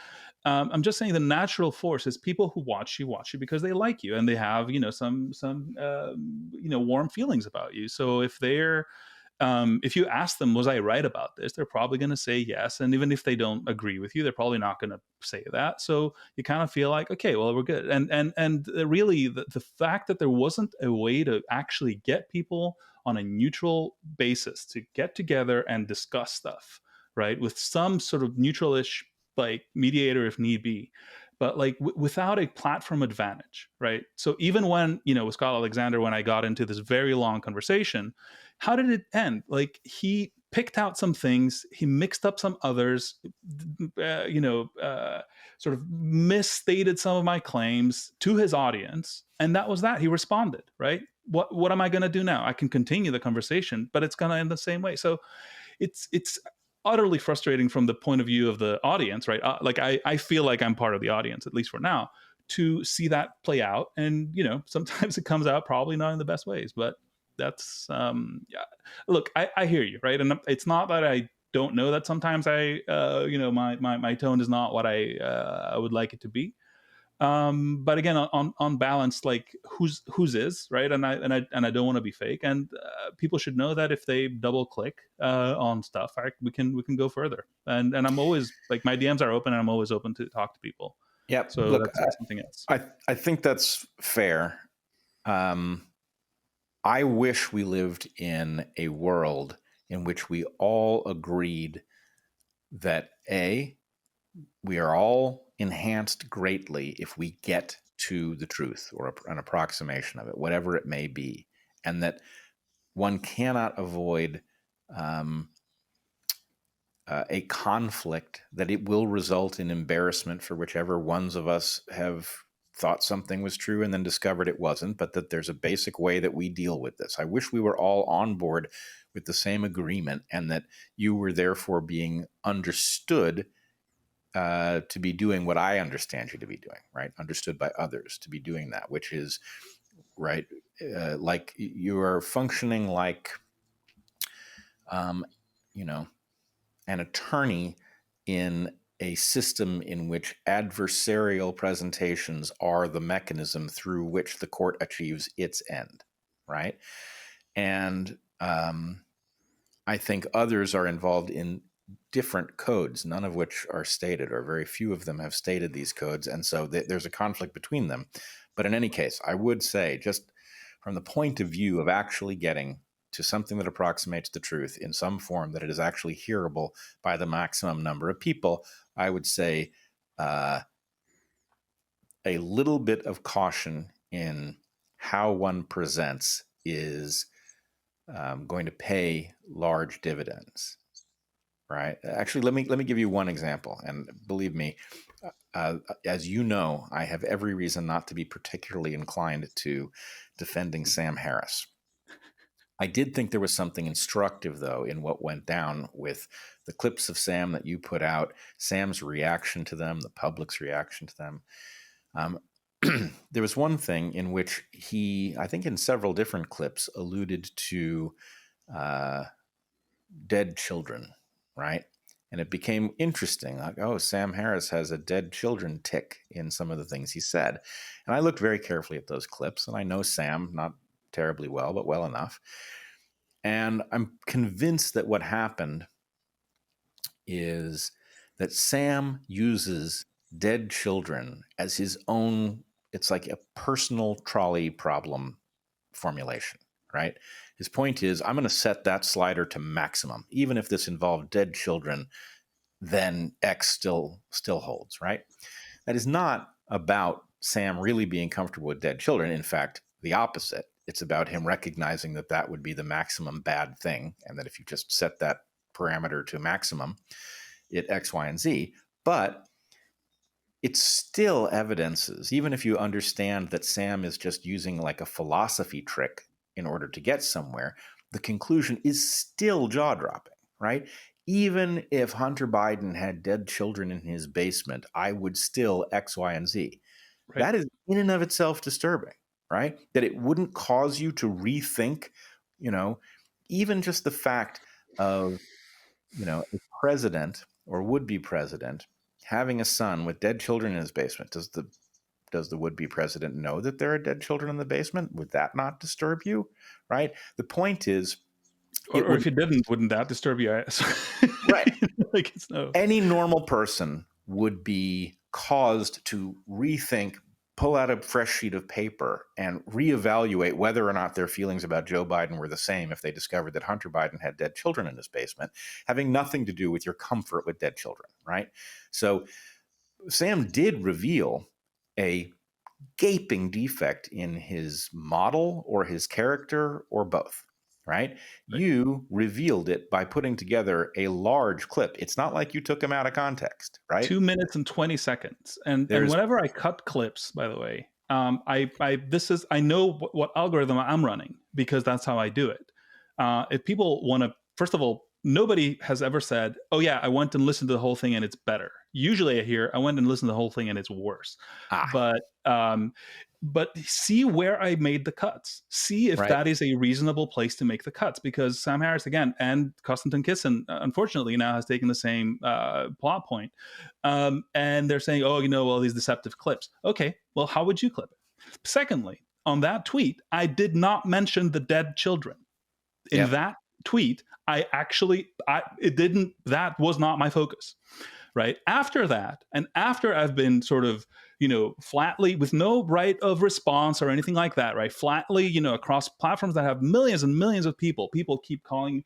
I'm just saying the natural force is people who watch you because they like you and they have some warm feelings about you. So if you ask them, was I right about this? They're probably going to say yes. And even if they don't agree with you, they're probably not going to say that. So you kind of feel like, okay, well, we're good. And really, the fact that there wasn't a way to actually get people on a neutral basis to get together and discuss stuff, right, with some sort of neutral-ish like mediator if need be, but like without a platform advantage, right? So even when with Scott Alexander, when I got into this very long conversation, how did it end? Like he picked out some things, he mixed up some others, sort of misstated some of my claims to his audience, and that was that. He responded, right? What am I going to do now? I can continue the conversation, but it's going to end the same way. So it's utterly frustrating from the point of view of the audience, right? Like I feel like I'm part of the audience, at least for now, to see that play out. And sometimes it comes out probably not in the best ways, but that's yeah. Look, I hear you, right? And it's not that I don't know that sometimes my tone is not what I would like it to be. But again, on balance, like whose is right, and I don't want to be fake, and people should know that if they double click on stuff, we can go further, and I'm always like, my DMs are open, and I'm always open to talk to people. Yep. So Look, that's something else. I think that's fair. I wish we lived in a world in which we all agreed that we are all enhanced greatly if we get to the truth or an approximation of it, whatever it may be, and that one cannot avoid a conflict, that it will result in embarrassment for whichever ones of us have thought something was true and then discovered it wasn't, but that there's a basic way that we deal with this. I wish we were all on board with the same agreement, and that you were therefore being understood to be doing what I understand you to be doing, right? Understood by others to be doing that, which is, right, like you are functioning like, you know, an attorney in a system in which adversarial presentations are the mechanism through which the court achieves its end, right? And I think others are involved in different codes, none of which are stated, or very few of them have stated these codes, and so there's a conflict between them. But in any case, I would say, just from the point of view of actually getting to something that approximates the truth in some form that it is actually hearable by the maximum number of people, I would say a little bit of caution in how one presents is going to pay large dividends. Right. Actually, let me give you one example. And believe me, as you know, I have every reason not to be particularly inclined to defending Sam Harris. I did think there was something instructive, though, in what went down with the clips of Sam that you put out, Sam's reaction to them, the public's reaction to them. There was one thing in which he, I think in several different clips, alluded to dead children, right? And it became interesting, like, oh, Sam Harris has a dead children tick in some of the things he said. And I looked very carefully at those clips, and I know Sam not terribly well, but well enough. And I'm convinced that what happened is that Sam uses dead children as his own, it's like a personal trolley problem formulation, right? His point is, I'm going to set that slider to maximum. Even if this involved dead children, then X still holds, right? That is not about Sam really being comfortable with dead children. In fact, the opposite. It's about him recognizing that that would be the maximum bad thing, and that if you just set that parameter to maximum, it X, Y, and Z. But it still evidences, even if you understand that Sam is just using like a philosophy trick in order to get somewhere, the conclusion is still jaw-dropping, right? Even if Hunter Biden had dead children in his basement, I would still X, Y, and Z. Right. That is in and of itself disturbing, right? That it wouldn't cause you to rethink, even just the fact of, a president or would-be president having a son with dead children in his basement. Does the would-be president know that there are dead children in the basement? Would that not disturb you, right? The point is, or if it didn't, wouldn't that disturb you? Right. Like, it's no. Any normal person would be caused to rethink, pull out a fresh sheet of paper, and reevaluate whether or not their feelings about Joe Biden were the same if they discovered that Hunter Biden had dead children in his basement, having nothing to do with your comfort with dead children, right? So Sam did reveal a gaping defect in his model or his character or both, right? You revealed it by putting together a large clip. It's not like you took him out of context, right? 2 minutes and 20 seconds. And whenever I cut clips, by the way, I know what algorithm I'm running, because that's how I do it. If people want to, first of all, nobody has ever said, oh yeah, I went and listened to the whole thing and it's better. Usually I hear, I went and listened to the whole thing and it's worse. But but see where I made the cuts. See if Right. that is a reasonable place to make the cuts, because Sam Harris again and Konstantin Kisin, unfortunately, now has taken the same plot point, and they're saying, "Oh, well, these deceptive clips." Okay, well, how would you clip it? Secondly, on that tweet, I did not mention the dead children. In Yep. that tweet, that was not my focus, right? After that, and after I've been sort of, flatly, with no right of response or anything like that, right? Flatly, across platforms that have millions and millions of people keep calling.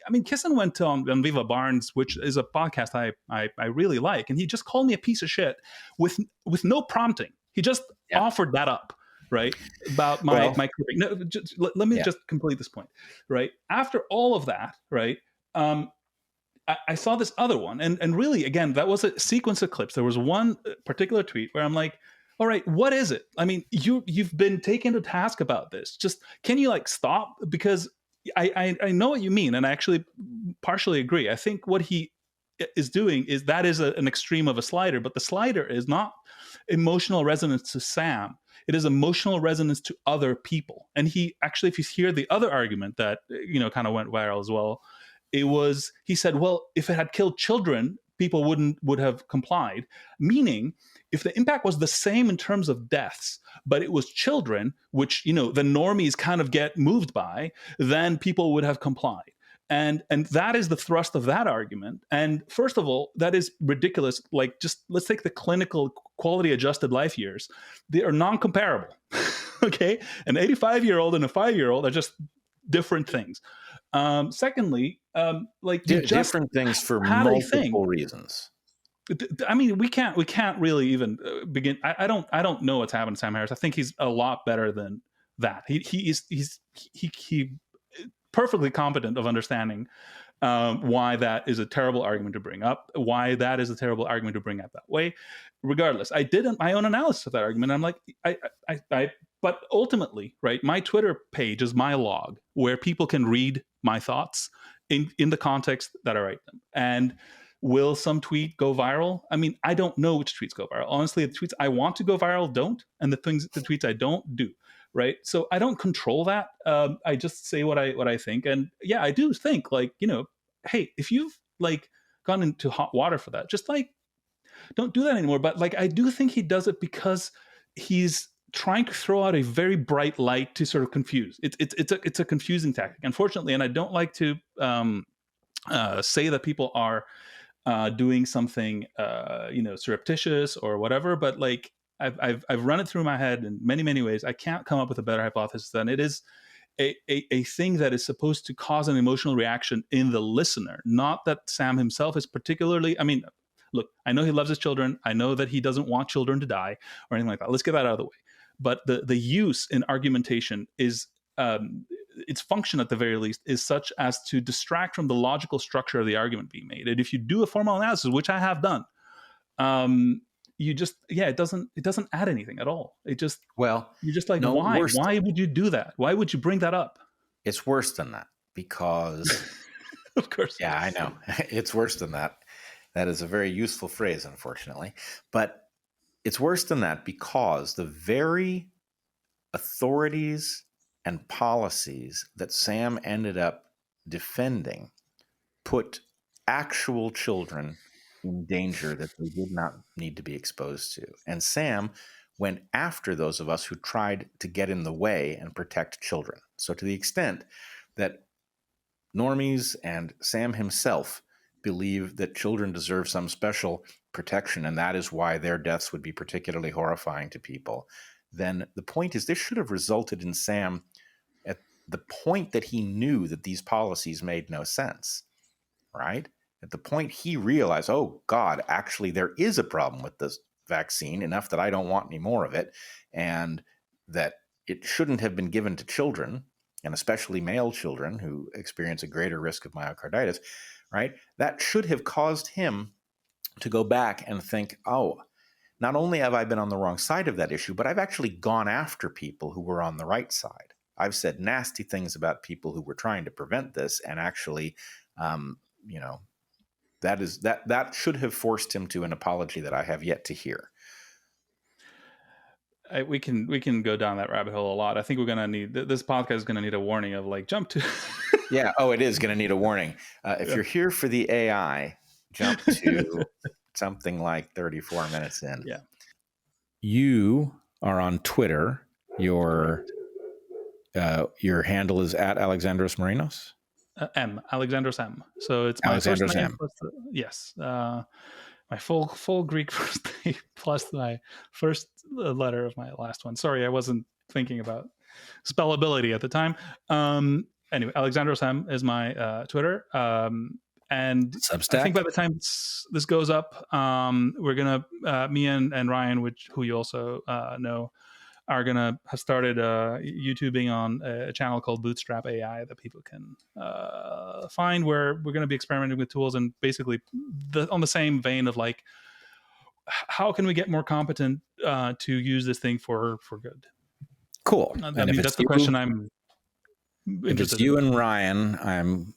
I mean, Kissen went to on Viva Barnes, which is a podcast I really like, and he just called me a piece of shit with no prompting. He just Yeah. offered that up, right? About my Well, clipping. No, let me yeah. just complete this point, right? After all of that, right? I saw this other one, and really, again, that was a sequence of clips. There was one particular tweet where I'm like, all right, what is it? I mean, you've been taken to task about this. Just, can you stop? Because I know what you mean, and I actually partially agree. I think what he is doing is an extreme of a slider, but the slider is not emotional resonance to Sam. It is emotional resonance to other people. And he actually, if you hear the other argument that kind of went viral as well, he said, well, if it had killed children, people would have complied. Meaning, if the impact was the same in terms of deaths, but it was children, which the normies kind of get moved by, then people would have complied. And that is the thrust of that argument. And first of all, that is ridiculous. Like, just let's take the clinical quality adjusted life years. They are non-comparable. Okay, an 85-year-old and a 5-year-old are just different things. Secondly, you just Different things for had a thing. multiple reasons. I mean, we can't really even begin. I don't know what's happened to Sam Harris. I think he's a lot better than that. He's perfectly competent of understanding why that is a terrible argument to bring up, why that is a terrible argument to bring up that way. Regardless, I did my own analysis of that argument. I'm like, but ultimately, right, my Twitter page is my log where people can read my thoughts in the context that I write them. And will some tweet go viral? I mean, I don't know which tweets go viral. Honestly, the tweets I want to go viral don't, and the tweets I don't do. Right, so I don't control that. I just say what I think, and yeah, I do think hey, if you've gone into hot water for that, just don't do that anymore. But I do think he does it because he's trying to throw out a very bright light to sort of confuse. It's a confusing tactic, unfortunately, and I don't like to say that people are doing something surreptitious or whatever, but I've run it through my head in many ways. I can't come up with a better hypothesis than it is a thing that is supposed to cause an emotional reaction in the listener, not that Sam himself is particularly. I mean, look, I know he loves his children. I know that he doesn't want children to die or anything like that. Let's get that out of the way. But the use in argumentation is its function at the very least is such as to distract from the logical structure of the argument being made. And if you do a formal analysis, which I have done, you just it doesn't add anything at all. Well, you're just like, no, why would you do that? Why would you bring that up? It's worse than that because of course. Yeah, I know. It's worse than that. That is a very useful phrase, unfortunately. But it's worse than that because the very authorities and policies that Sam ended up defending put actual children in danger that they did not need to be exposed to. And Sam went after those of us who tried to get in the way and protect children. So to the extent that normies and Sam himself believe that children deserve some special protection, and that is why their deaths would be particularly horrifying to people, then the point is this should have resulted in Sam at the point that he knew that these policies made no sense, right? At the point he realized, oh, God, actually there is a problem with this vaccine, enough that I don't want any more of it, and that it shouldn't have been given to children, and especially male children who experience a greater risk of myocarditis, right? That should have caused him to go back and think, oh, not only have I been on the wrong side of that issue, but I've actually gone after people who were on the right side. I've said nasty things about people who were trying to prevent this, and actually, that should have forced him to an apology that I have yet to hear. we can go down that rabbit hole a lot. I think we're gonna need this podcast is gonna need a warning of like jump to. Yeah. Oh, it is going to need a warning. If you're here for the AI, jump to something like 34 minutes in. Yeah. You are on Twitter. Your handle is at Alexandros Marinos. Alexandros M. So it's my Alexandros first name M. plus yes, my full Greek first name plus my first letter of my last one. Sorry, I wasn't thinking about spellability at the time. Anyway, Alexandros M is my Twitter. And Substack? I think by the time this goes up, we're gonna me and Ryan, who you also know, are gonna have started YouTubing on a channel called Bootstrap AI that people can find, where we're gonna be experimenting with tools and basically on the same vein of like, how can we get more competent to use this thing for good? Cool. I mean, that's the question I'm interested If it's you and Ryan, I'm,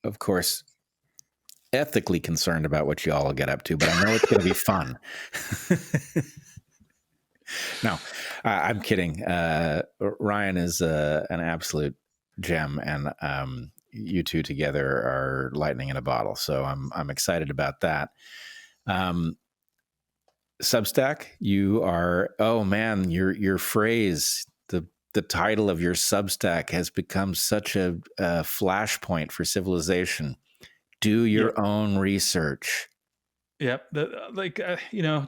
of course, ethically concerned about what you all will get up to, but I know it's going to be fun. No, I'm kidding. Ryan is an absolute gem, and you two together are lightning in a bottle. So I'm excited about that. Substack, you are. Oh man, your phrase, the title of your Substack has become such a flashpoint for civilization. Do your own research. Yep. Do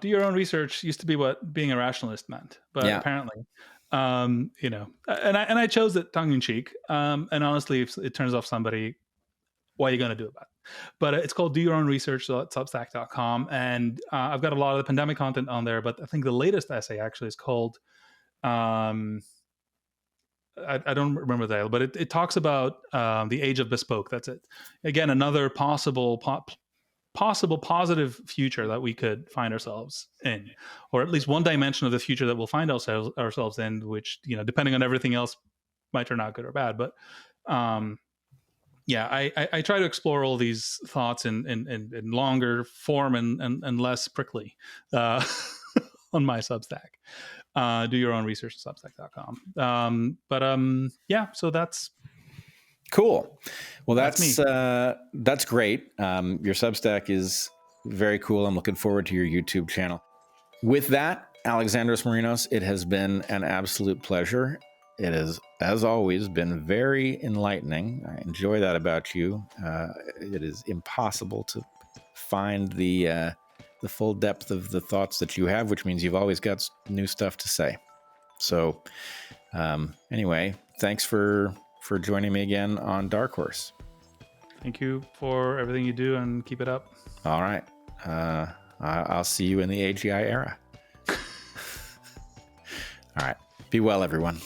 your own research used to be what being a rationalist meant, but apparently, and I chose it tongue in cheek. And honestly, if it turns off somebody, what are you going to do about it? But it's called Do Your Own Research at Substack.com. And I've got a lot of the pandemic content on there, but I think the latest essay actually is called, I don't remember the title, but it talks about the age of bespoke. That's it. Again, another possible positive future that we could find ourselves in, or at least one dimension of the future that we'll find ourselves in, which, depending on everything else, might turn out good or bad. But I try to explore all these thoughts in longer form and less prickly on my Substack. Do your own research at Substack.com. So that's cool. Well, that's great. Your Substack is very cool. I'm looking forward to your YouTube channel. With that, Alexandros Marinos, it has been an absolute pleasure. It has, as always, been very enlightening. I enjoy that about you. It is impossible to find the full depth of the thoughts that you have, which means you've always got new stuff to say. So anyway, thanks for joining me again on Darkhorse. Thank you for everything you do, and keep it up. All right. I'll see you in the AGI era. All right. Be well, everyone.